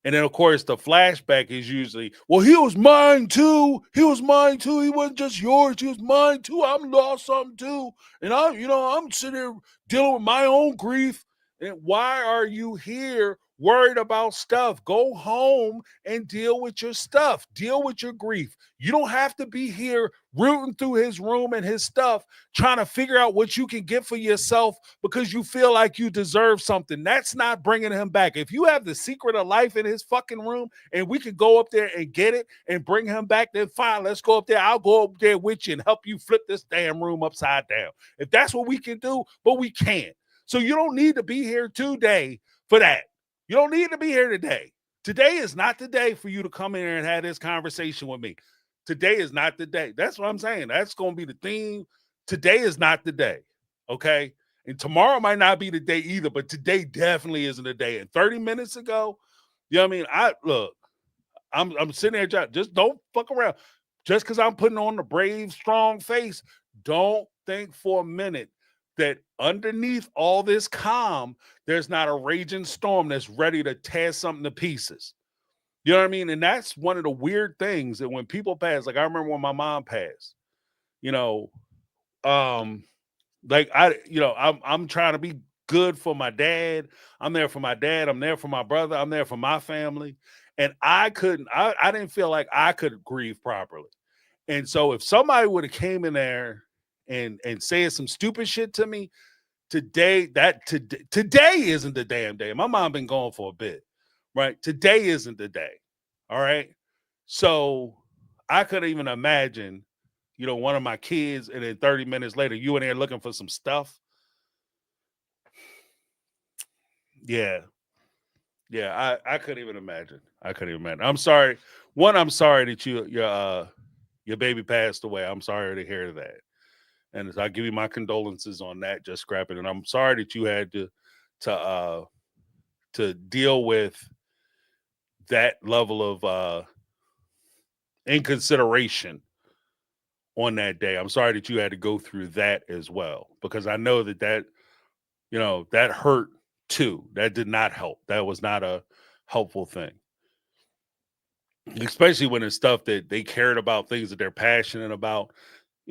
And then, of course, the flashback is usually, well, he was mine too. He wasn't just yours. He was mine too. I'm lost something too. And I'm sitting there dealing with my own grief. And why are you here worried about stuff. Go home and deal with your stuff. Deal with your grief. You don't have to be here rooting through his room and his stuff, trying to figure out what you can get for yourself because you feel like you deserve something. That's not bringing him back. If you have the secret of life in his fucking room and we can go up there and get it and bring him back, then fine, let's go up there. I'll go up there with you and help you flip this damn room upside down. If that's what we can do, but we can't. So you don't need to be here today for that. You don't need to be here today. Today is not the day for you to come in here and have this conversation with me. Today is not the day. That's what I'm saying. That's going to be the theme. Today is not the day. Okay. And tomorrow might not be the day either, but today definitely isn't the day. And 30 minutes ago, you know what I mean? I'm sitting there, just don't fuck around. Just because I'm putting on the brave, strong face, don't think for a minute that underneath all this calm, there's not a raging storm that's ready to tear something to pieces. You know what I mean? And that's one of the weird things that when people pass, like I remember when my mom passed, you know, like I'm trying to be good for my dad. I'm there for my dad. I'm there for my brother. I'm there for my family. And I didn't feel like I could grieve properly. And so if somebody would have came in there and said some stupid shit to me today isn't the damn day. My mom been gone for a bit, right? Today isn't the day. All right. So I could even imagine, one of my kids, and then 30 minutes later, you in there looking for some stuff. Yeah. Yeah. I couldn't even imagine. I'm sorry. One, I'm sorry that your baby passed away. I'm sorry to hear that. And I give you my condolences on that, just scrapping. And I'm sorry that you had to deal with that level of inconsideration on that day. I'm sorry that you had to go through that as well, because I know that hurt too. That did not help. That was not a helpful thing, especially when it's stuff that they cared about, things that they're passionate about,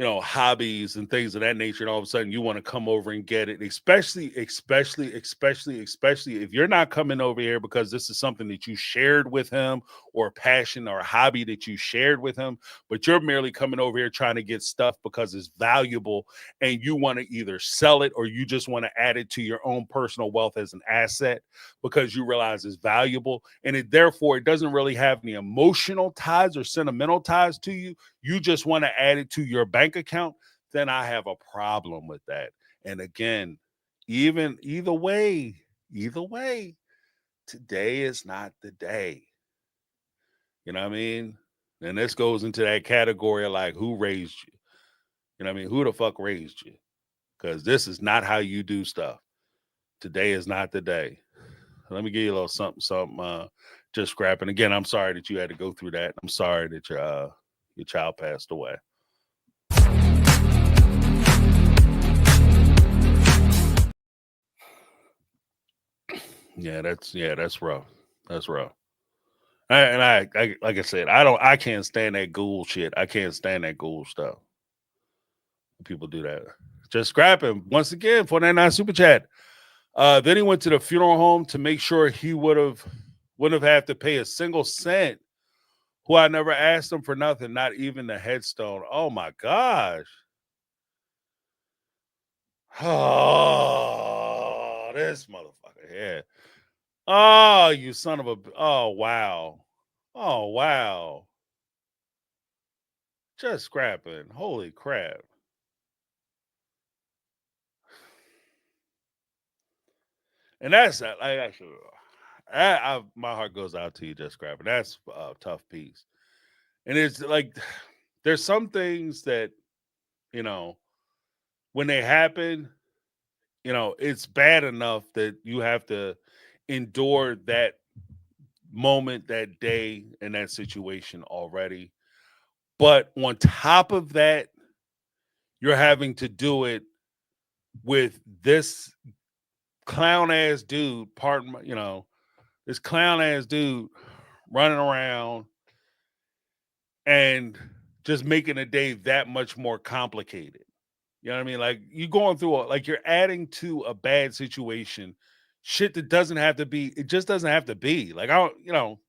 hobbies and things of that nature. And all of a sudden you want to come over and get it, especially if you're not coming over here because this is something that you shared with him, or a passion or a hobby that you shared with him, but you're merely coming over here trying to get stuff because it's valuable and you want to either sell it or you just want to add it to your own personal wealth as an asset because you realize it's valuable, and therefore it doesn't really have any emotional ties or sentimental ties to you. You just want to add it to your bank account, then I have a problem with that. And again, either way, today is not the day. You know what I mean? And this goes into that category of like, who raised you? You know what I mean? Who the fuck raised you? Because this is not how you do stuff. Today is not the day. Let me give you a little something, just scrapping. Again, I'm sorry that you had to go through that. I'm sorry that your child passed away. Yeah, that's rough. That's rough. I like I said, I can't stand that ghoul shit. I can't stand that ghoul stuff. People do that. Just scrap him once again for that super chat. Then he went to the funeral home to make sure he wouldn't have had to pay a single cent. Who I never asked him for nothing, not even the headstone. Oh my gosh. Oh, this motherfucker. Yeah. Oh, you son of a. Oh, wow. Oh, wow. Just scrapping. Holy crap. And that's I actually, my heart goes out to you, just scrapping. That's a tough piece. And it's like, there's some things that, when they happen, it's bad enough that you have to endure that moment, that day, and that situation already. But on top of that, you're having to do it with this clown ass dude, this clown ass dude running around and just making the day that much more complicated. You know what I mean? Like, you going through like you're adding to a bad situation shit that doesn't have to be. It just doesn't have to be. Like, I don't,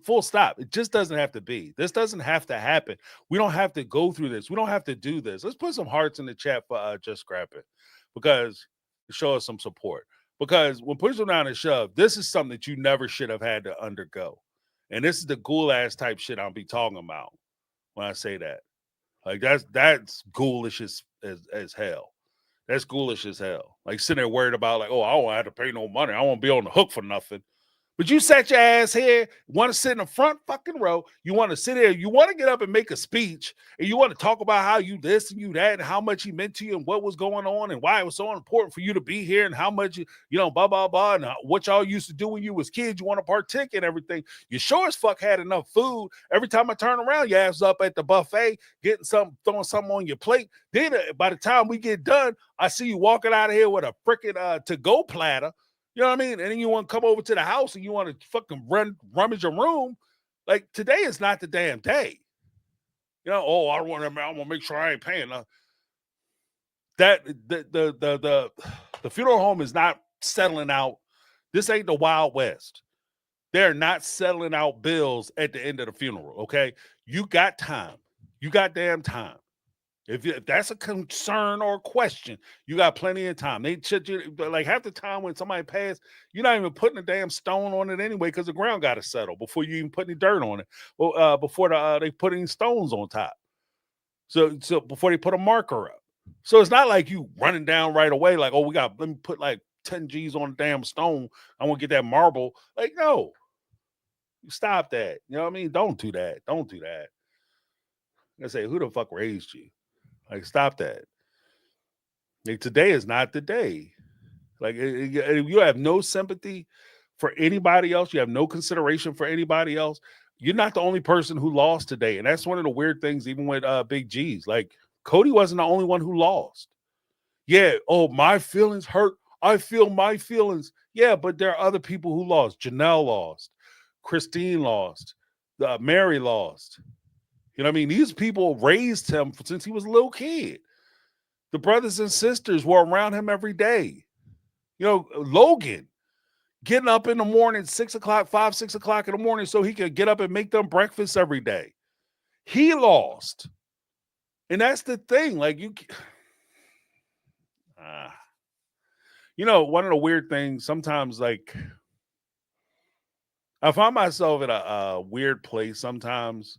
full stop. It just doesn't have to be. This doesn't have to happen. We don't have to go through this. We don't have to do this. Let's put some hearts in the chat for Just Scrap It, because to show us some support. Because when push them down and shove, this is something that you never should have had to undergo. And this is the ghoul ass type shit I'll be talking about when I say that. Like, that's ghoulish as hell. That's ghoulish as hell. Like, sitting there worried about, like, oh, I don't have to pay no money. I won't be on the hook for nothing. But you sat your ass here, want to sit in the front fucking row. You want to sit there. You want to get up and make a speech. And you want to talk about how you this and you that and how much he meant to you and what was going on and why it was so important for you to be here and how much, blah, blah, blah. And what y'all used to do when you was kids. You want to partake in everything. You sure as fuck had enough food. Every time I turn around, your ass up at the buffet, getting something, throwing something on your plate. Then by the time we get done, I see you walking out of here with a freaking to-go platter. You know what I mean? And then you want to come over to the house and you want to fucking rummage your room. Like, today is not the damn day. Oh, I want to make sure I ain't paying. That the funeral home is not settling out. This ain't the Wild West. They're not settling out bills at the end of the funeral. Okay, you got time. You got damn time. If that's a concern or a question, you got plenty of time. They should, like, half the time when somebody passed, you're not even putting a damn stone on it anyway, because the ground got to settle before you even put any dirt on it. Well, before they put any stones on top. So before they put a marker up. So it's not like you running down right away, like, oh, let me put like 10 G's on a damn stone. I want to get that marble. Like, no. Stop that. You know what I mean? Don't do that. Don't do that. I say, who the fuck raised you? Like, stop that. Like, today is not the day. Like, you have no sympathy for anybody else. You have no consideration for anybody else. You're not the only person who lost today. And that's one of the weird things, even with Big G's. Like, Cody wasn't the only one who lost. Yeah, oh, my feelings hurt. I feel my feelings. Yeah, but there are other people who lost. Janelle lost. Christine lost. Mary lost. You know what I mean? These people raised him since he was a little kid. The brothers and sisters were around him every day. Logan getting up in the morning, 6 o'clock in the morning so he could get up and make them breakfast every day. He lost. And that's the thing. Like, one of the weird things, sometimes, like, I find myself in a weird place sometimes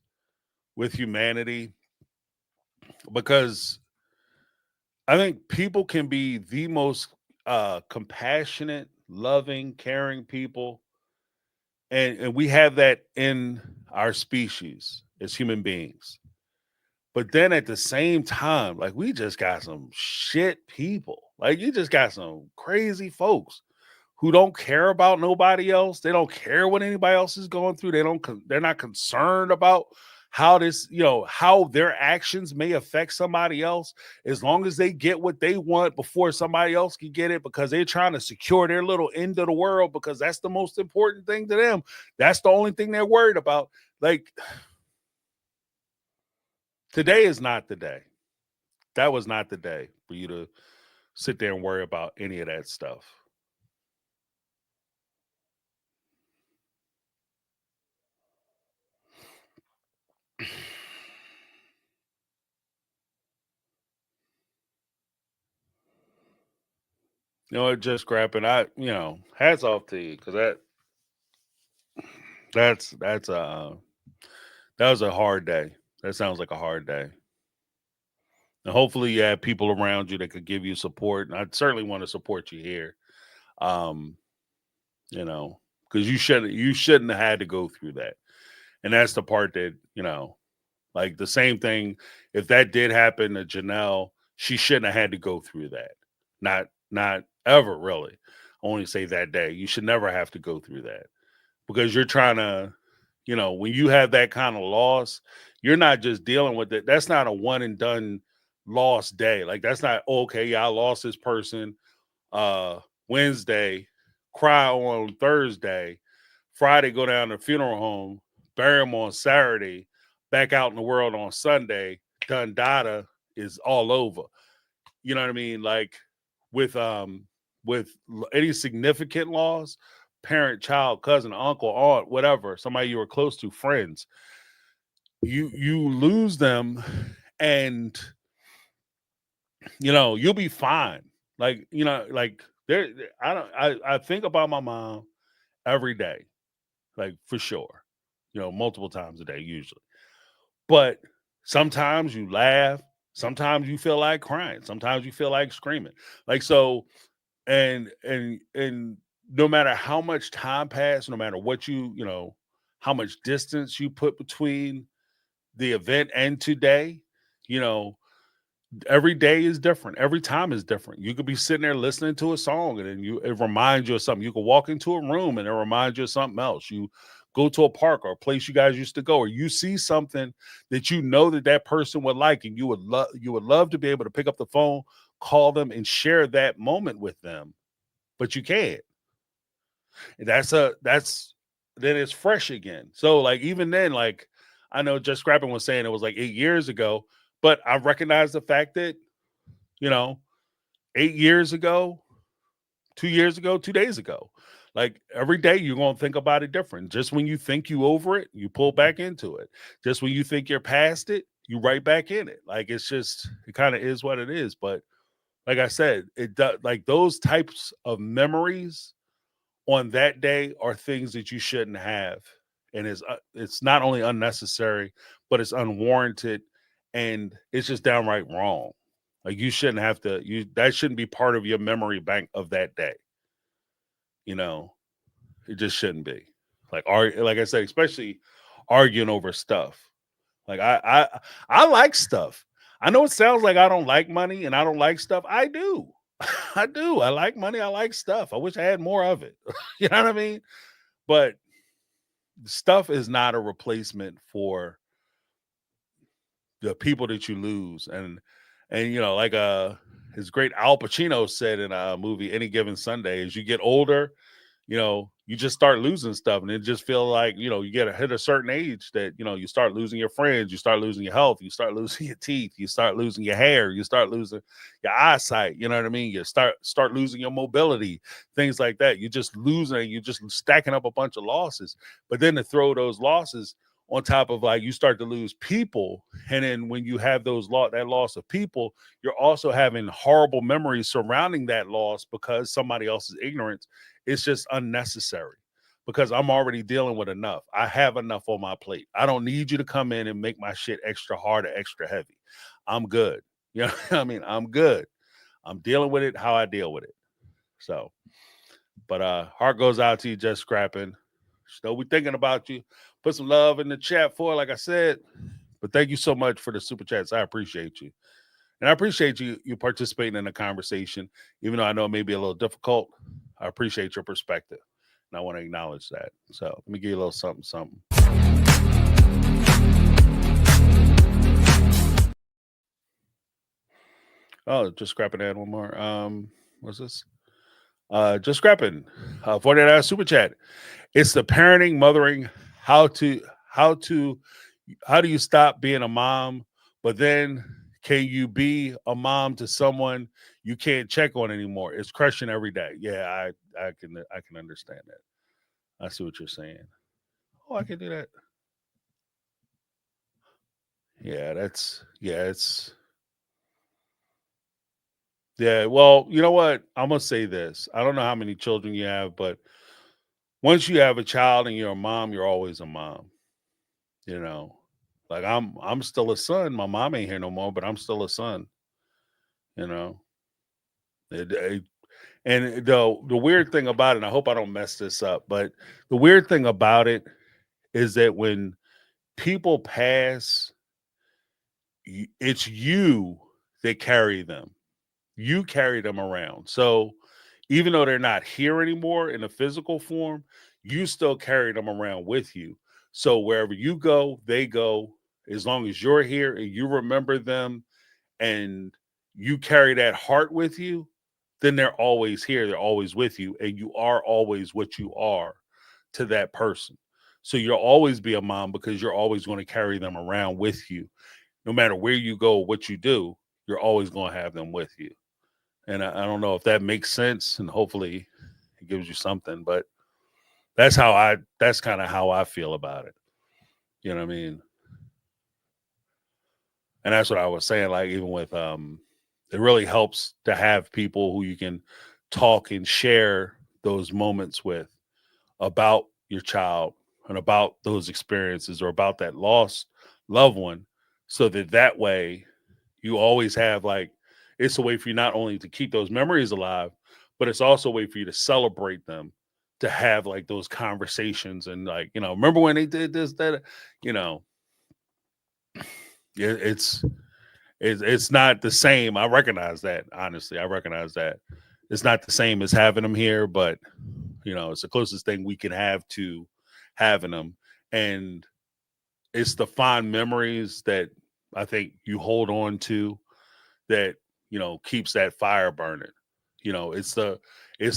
with humanity, because I think people can be the most compassionate, loving, caring people. And we have that in our species as human beings. But then at the same time, like, we just got some shit people. Like, you just got some crazy folks who don't care about nobody else. They don't care what anybody else is going through. They're not concerned about how how their actions may affect somebody else, as long as they get what they want before somebody else can get it, because they're trying to secure their little end of the world, because that's the most important thing to them. That's the only thing they're worried about. Like, today is not the day. That was not the day for you to sit there and worry about any of that stuff. Just grabbing. Hats off to you, because that was a hard day. That sounds like a hard day. And hopefully you have people around you that could give you support. And I certainly want to support you here. Because you shouldn't have had to go through that. And that's the part that, like, the same thing. If that did happen to Janelle, she shouldn't have had to go through that. Not ever, really. I only say that day. You should never have to go through that, because you're trying to, when you have that kind of loss, you're not just dealing with it. That's not a one and done loss day. Like, that's not, okay, yeah, I lost this person Wednesday, cry on Thursday, Friday, go down to the funeral home, bury him on Saturday, back out in the world on Sunday, done data is all over. You know what I mean? Like, with with any significant loss, parent, child, cousin, uncle, aunt, whatever, somebody you were close to, friends, you lose them, and you'll be fine. Like, like there, I think about my mom every day, like for sure, multiple times a day usually. But sometimes you laugh, sometimes you feel like crying, sometimes you feel like screaming. Like, so, and no matter how much time passed, no matter what how much distance you put between the event and today, you know, every day is different. Every time is different. You could be sitting there listening to a song and then it reminds you of something. You could walk into a room and it reminds you of something else. You go to a park or a place you guys used to go, or you see something that that person would like, and you would love to be able to pick up the phone, call them, and share that moment with them, but you can't. And then it's fresh again. So like even then, like I know Just Scrapping was saying it was like 8 years ago, but I recognize the fact that 8 years ago, 2 years ago, 2 days ago, like every day you're going to think about it different. Just when you think you over it, you pull back into it. Just when you think you're past it, you right back in it. Like it kind of is what it is. But like I said, it does, like those types of memories on that day are things that you shouldn't have, and it's not only unnecessary, but it's unwarranted, and it's just downright wrong. Like you shouldn't have to. That shouldn't be part of your memory bank of that day. It just shouldn't be. Like I said, especially arguing over stuff. Like I like stuff. I know it sounds like I don't like money and I don't like stuff. I do. I do. I like money. I like stuff. I wish I had more of it. You know what I mean? But stuff is not a replacement for the people that you lose. And like his great Al Pacino said in a movie, Any Given Sunday, as you get older, you just start losing stuff, and it just feel like, you hit a certain age that, you start losing your friends, you start losing your health, you start losing your teeth, you start losing your hair, you start losing your eyesight, you know what I mean? You start losing your mobility, things like that. You just losing, you just stacking up a bunch of losses. But then to throw those losses on top of, like, you start to lose people, and then when you have that loss of people, you're also having horrible memories surrounding that loss because somebody else's ignorance. It's just unnecessary, because I'm already dealing with enough. I have enough on my plate. I don't need you to come in and make my shit extra hard or extra heavy. I'm good. You know what I mean? I'm good. I'm dealing with it how I deal with it. So, but heart goes out to you, Just Scrapping. Still, we thinking about you. Put some love in the chat for, like I said. But thank you so much for the super chats. I appreciate you. And I appreciate you participating in the conversation, even though I know it may be a little difficult. I appreciate your perspective, and I want to acknowledge that. So let me give you a little something. Oh, Just Scrapping, add one more. What's this? Just Scrapping, $49 super chat. It's the parenting, mothering, how do you stop being a mom, but then can you be a mom to someone you can't check on anymore? It's crushing every day. Yeah, I can understand that. I see what you're saying. Oh, I can do that. Yeah, well, you know what? I'm gonna say this. I don't know how many children you have, but once you have a child and you're a mom, you're always a mom. You know, like I'm still a son. My mom ain't here no more, but I'm still a son. You know, and the weird thing about it, and I hope I don't mess this up, but the weird thing about it is that when people pass, it's you that carry them. You carry them around. So even though they're not here anymore in a physical form, you still carry them around with you. So wherever you go, they go. As long as you're here and you remember them and you carry that heart with you, then they're always here. They're always with you. And you are always what you are to that person. So you'll always be a mom because you're always going to carry them around with you. No matter where you go, what you do, you're always going to have them with you. And I don't know if that makes sense, and hopefully it gives you something, but that's kind of how I feel about it. You know what I mean? And that's what I was saying, like, even with it really helps to have people who you can talk and share those moments with about your child and about those experiences or about that lost loved one, so that way you always have, like, it's a way for you not only to keep those memories alive, but it's also a way for you to celebrate them, to have like those conversations and, like, remember when they did this, that, you know, it's it's not the same. I recognize that, honestly. I recognize that it's not the same as having them here, but it's the closest thing we can have to having them. And it's the fond memories that I think you hold on to that, keeps that fire burning. It's the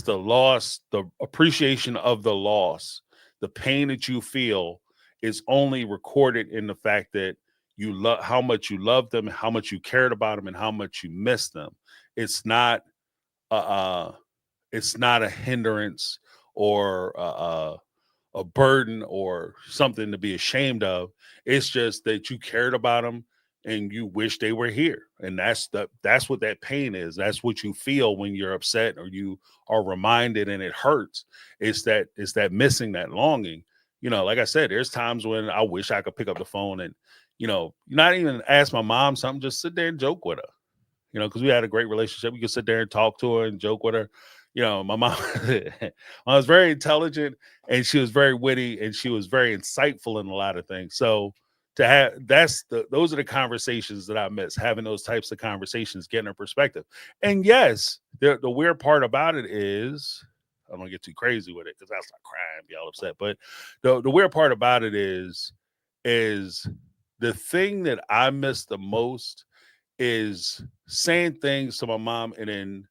loss, the appreciation of the loss, the pain that you feel is only recorded in the fact that you love how much you love them, how much you cared about them, and how much you miss them. It's not it's not a hindrance or a burden or something to be ashamed of. It's just that you cared about them and you wish they were here. And that's what that pain is. That's what you feel when you're upset or you are reminded and it hurts. It's that missing, that longing. Like I said, there's times when I wish I could pick up the phone and, not even ask my mom something, just sit there and joke with her. Because we had a great relationship. We could sit there and talk to her and joke with her. My mom, I was very intelligent and she was very witty and she was very insightful in a lot of things. So to have, those are the conversations that I miss, having those types of conversations, getting her perspective. And yes, the weird part about it is, I don't get too crazy with it because I'll start crying, be all upset. But the weird part about it is the thing that I miss the most is saying things to my mom and then,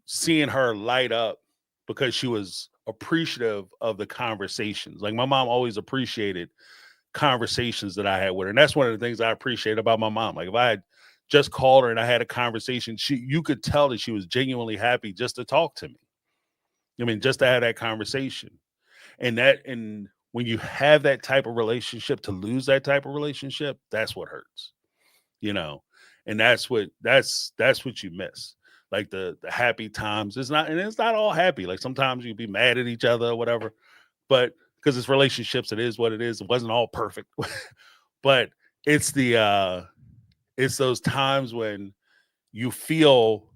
seeing her light up because she was appreciative of the conversations. Like, my mom always appreciated conversations that I had with her. And that's one of the things I appreciate about my mom. Like, if I had just called her and I had a conversation, you could tell that she was genuinely happy just to talk to me. I mean, just to have that conversation. And when you have that type of relationship, to lose that type of relationship, that's what hurts. And that's what you miss, like the happy times. It's not all happy. Like, sometimes you'd be mad at each other or whatever, but because it's relationships, it is what it is. It wasn't all perfect. But it's it's those times when you feel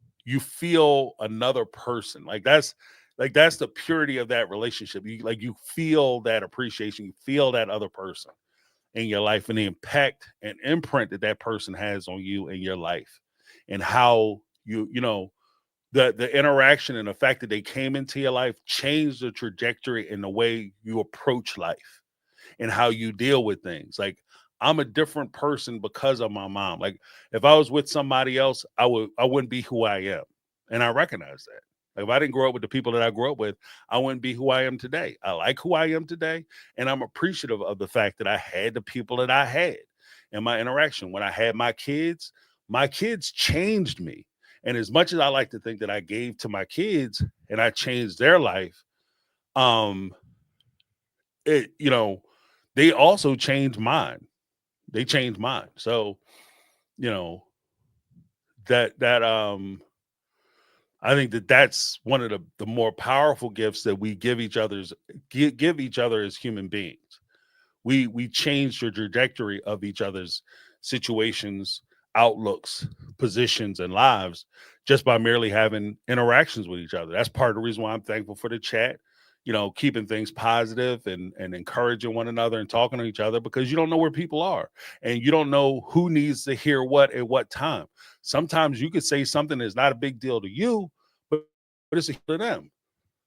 another person. That's the purity of that relationship. You feel that appreciation, you feel that other person in your life and the impact and imprint that person has on you in your life, and how the interaction and the fact that they came into your life changed the trajectory in the way you approach life and how you deal with things. Like, I'm a different person because of my mom. Like, if I was with somebody else, I wouldn't be who I am. And I recognize that. Like, if I didn't grow up with the people that I grew up with, I wouldn't be who I am today. I like who I am today, and I'm appreciative of the fact that I had the people that I had in my interaction. When I had my kids changed me. And as much as I like to think that I gave to my kids and I changed their life, it they also changed mine. They changed mine. So, that I think that's one of the more powerful gifts that we give each other as human beings. We change the trajectory of each other's situations, outlooks, positions, and lives just by merely having interactions with each other. That's part of the reason why I'm thankful for the chat, keeping things positive and encouraging one another and talking to each other, because you don't know where people are and you don't know who needs to hear what at what time. Sometimes you could say something that's not a big deal to you, but it's a deal to them.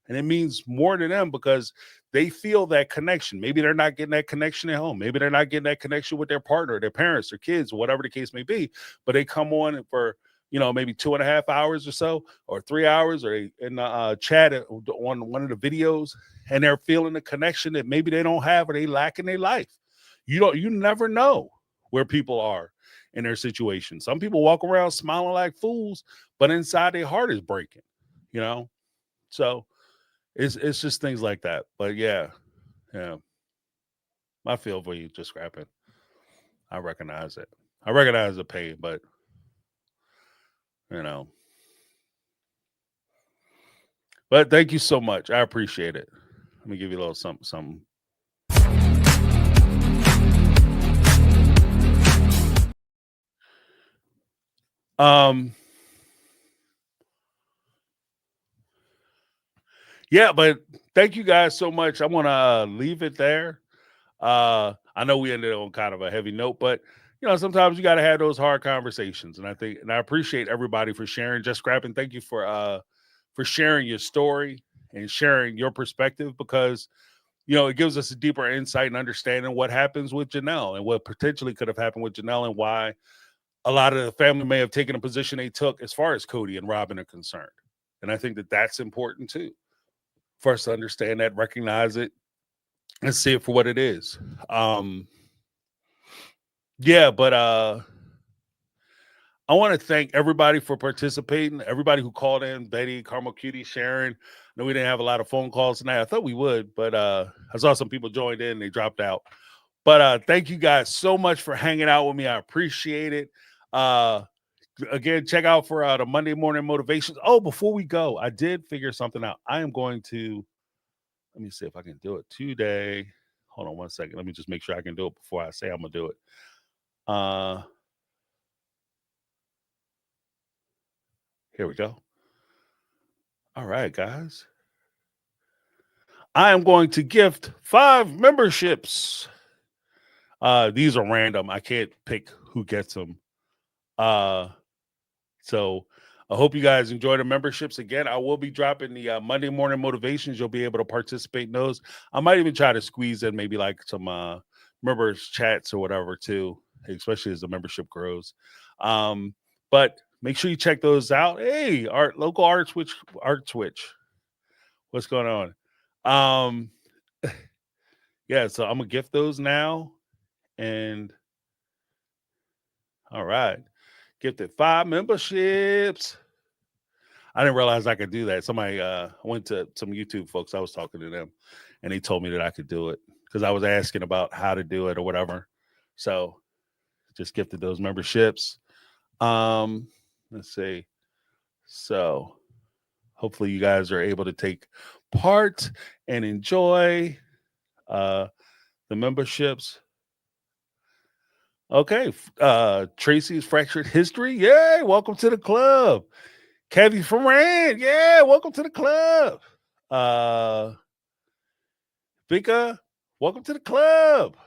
And it means more to them because they feel that connection. Maybe they're not getting that connection at home. Maybe they're not getting that connection with their partner, their parents, their kids, whatever the case may be. But they come on for, maybe 2.5 hours or so, or 3 hours, or in the chat on one of the videos, and they're feeling the connection that maybe they don't have or they lack in their life. You never know where people are in their situation. Some people walk around smiling like fools, but inside their heart is breaking, you know? So it's just things like that. But yeah. I feel for you just scrapping. I recognize it. I recognize the pain, but you know. But thank you so much. I appreciate it. Let me give you a little something. Yeah, but thank you guys so much. I want to leave it there. I know we ended on kind of a heavy note, but sometimes you got to have those hard conversations. And I appreciate everybody for sharing. Just Scrapping, thank you for sharing your story and sharing your perspective, because it gives us a deeper insight and understanding what happens with Janelle and what potentially could have happened with Janelle, and why a lot of the family may have taken a position they took as far as Cody and Robyn are concerned. And I think that that's important too, for us to understand that, recognize it, and see it for what it is. But I want to thank everybody for participating, everybody who called in, Betty, Carmel Cutie, Sharon. I know we didn't have a lot of phone calls tonight. I thought we would, but I saw some people joined in, they dropped out. But thank you guys so much for hanging out with me. I appreciate it. Again, check out for the Monday morning motivations. Oh, before we go, I did figure something out. I am going to, let me see if I can do it today. Hold on one second. Let me just make sure I can do it before I say I'm going to do it. Here we go. All right, guys. I am going to gift 5 memberships. These are random. I can't pick who gets them. So I hope you guys enjoy the memberships. Again, I will be dropping the Monday morning motivations. You'll be able to participate in those. I might even try to squeeze in maybe like some members chats or whatever too, especially as the membership grows. But make sure you check those out. Hey, local art switch. What's going on? Yeah, so I'm gonna gift those now. And all right. Gifted 5 memberships. I didn't realize I could do that. Somebody went to some YouTube folks. I was talking to them, and they told me that I could do it because I was asking about how to do it or whatever. So just gifted those memberships. Let's see. So hopefully you guys are able to take part and enjoy the memberships. Okay. Tracy's Fractured History. Yay. Welcome to the club. Kevin Ferran, yeah, welcome to the club. Vika, welcome to the club.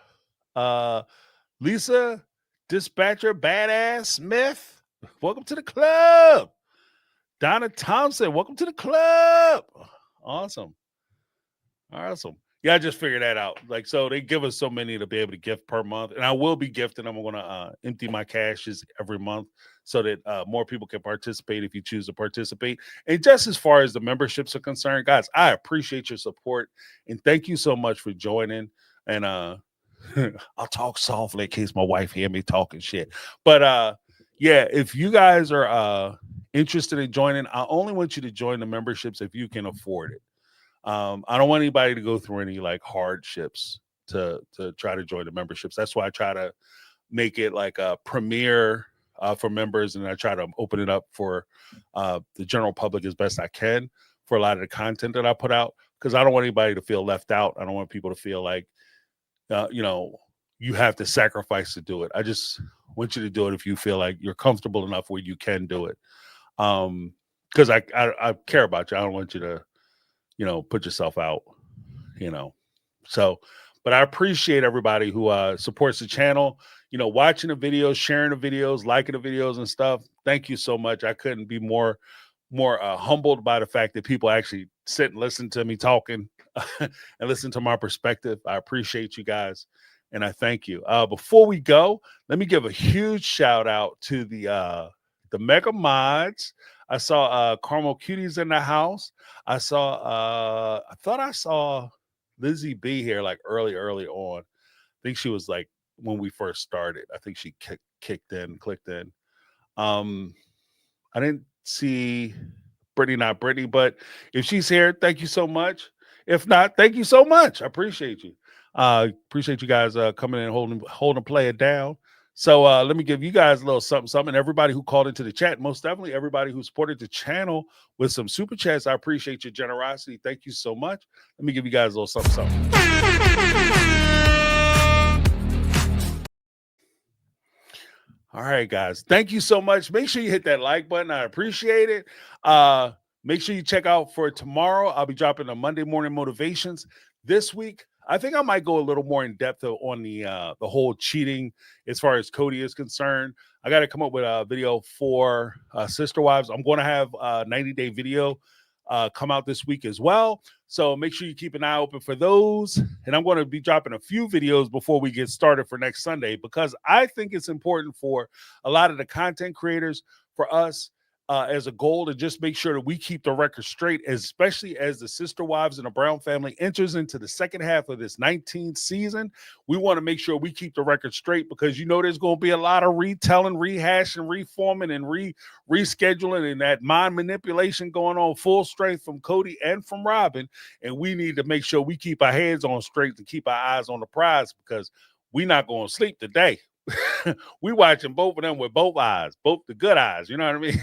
Lisa, Dispatcher Badass Smith, welcome to the club. Donna Thompson, welcome to the club. Awesome. Yeah, I just figured that out. Like, so they give us so many to be able to gift per month, and I will be gifting. I'm going to empty my caches every month so that more people can participate if you choose to participate. And just as far as the memberships are concerned, guys, I appreciate your support, and thank you so much for joining. And I'll talk softly in case my wife hear me talking shit. But yeah, if you guys are interested in joining, I only want you to join the memberships if you can afford it. I don't want anybody to go through any like hardships to try to join the memberships. That's why I try to make it like a premiere for members, and I try to open it up for the general public as best I can for a lot of the content that I put out, because I don't want anybody to feel left out. I don't want people to feel like you have to sacrifice to do it. I just want you to do it if you feel like you're comfortable enough where you can do it. Because I care about you. I don't want you to put yourself out, So, but I appreciate everybody who supports the channel, watching the videos, sharing the videos, liking the videos and stuff. Thank you so much. I couldn't be more humbled by the fact that people actually sit and listen to me talking and listen to my perspective. I appreciate you guys, and I thank you. Before we go, let me give a huge shout out to the Mega Mods. I saw Carmel Cuties in the house. I thought I saw Lizzie B here like early on. I think she was like when we first started. I think she clicked in. I didn't see Brittany, not Brittany, but if she's here, thank you so much. If not, thank you so much. I appreciate you. Appreciate you guys coming in and holding play it down. So let me give you guys a little something. Everybody who called into the chat, most definitely everybody who supported the channel with some super chats. I appreciate your generosity. Thank you so much. Let me give you guys a little something. All right, guys. Thank you so much. Make sure you hit that like button. I appreciate it. Make sure you check out for tomorrow. I'll be dropping the Monday morning motivations. This week, I think I might go a little more in depth on the whole cheating as far as Cody is concerned. I got to come up with a video for Sister Wives. I'm going to have a 90-day video come out this week as well. So make sure you keep an eye open for those. And I'm going to be dropping a few videos before we get started for next Sunday, because I think it's important for a lot of the content creators, for us as a goal, to just make sure that we keep the record straight, especially as the Sister Wives and the Brown family enters into the second half of this 19th season. We want to make sure we keep the record straight, because you know there's going to be a lot of retelling, rehashing, reforming, and rescheduling, and that mind manipulation going on full strength from Cody and from Robyn. And we need to make sure we keep our heads on straight, to keep our eyes on the prize, because we're not going to sleep today. We watching both of them with both eyes, both the good eyes. You know what I mean?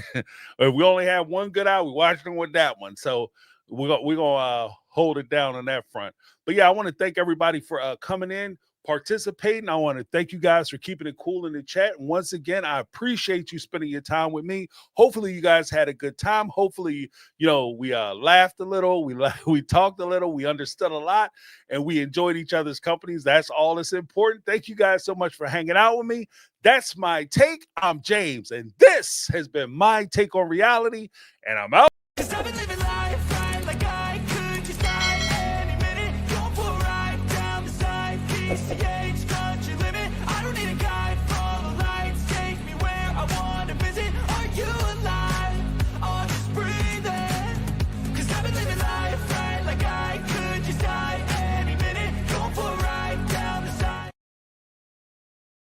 If we only have one good eye, we watch them with that one. So we're gonna hold it down on that front. But yeah, I want to thank everybody for coming in, participating. I want to thank you guys for keeping it cool in the chat. And once again, I appreciate you spending your time with me. Hopefully you guys had a good time. Hopefully, you know, we laughed a little, we talked a little, we understood a lot, and we enjoyed each other's companies. That's all that's important. Thank you guys so much for hanging out with me. That's my take. I'm James, and this has been my take on reality, and I'm out.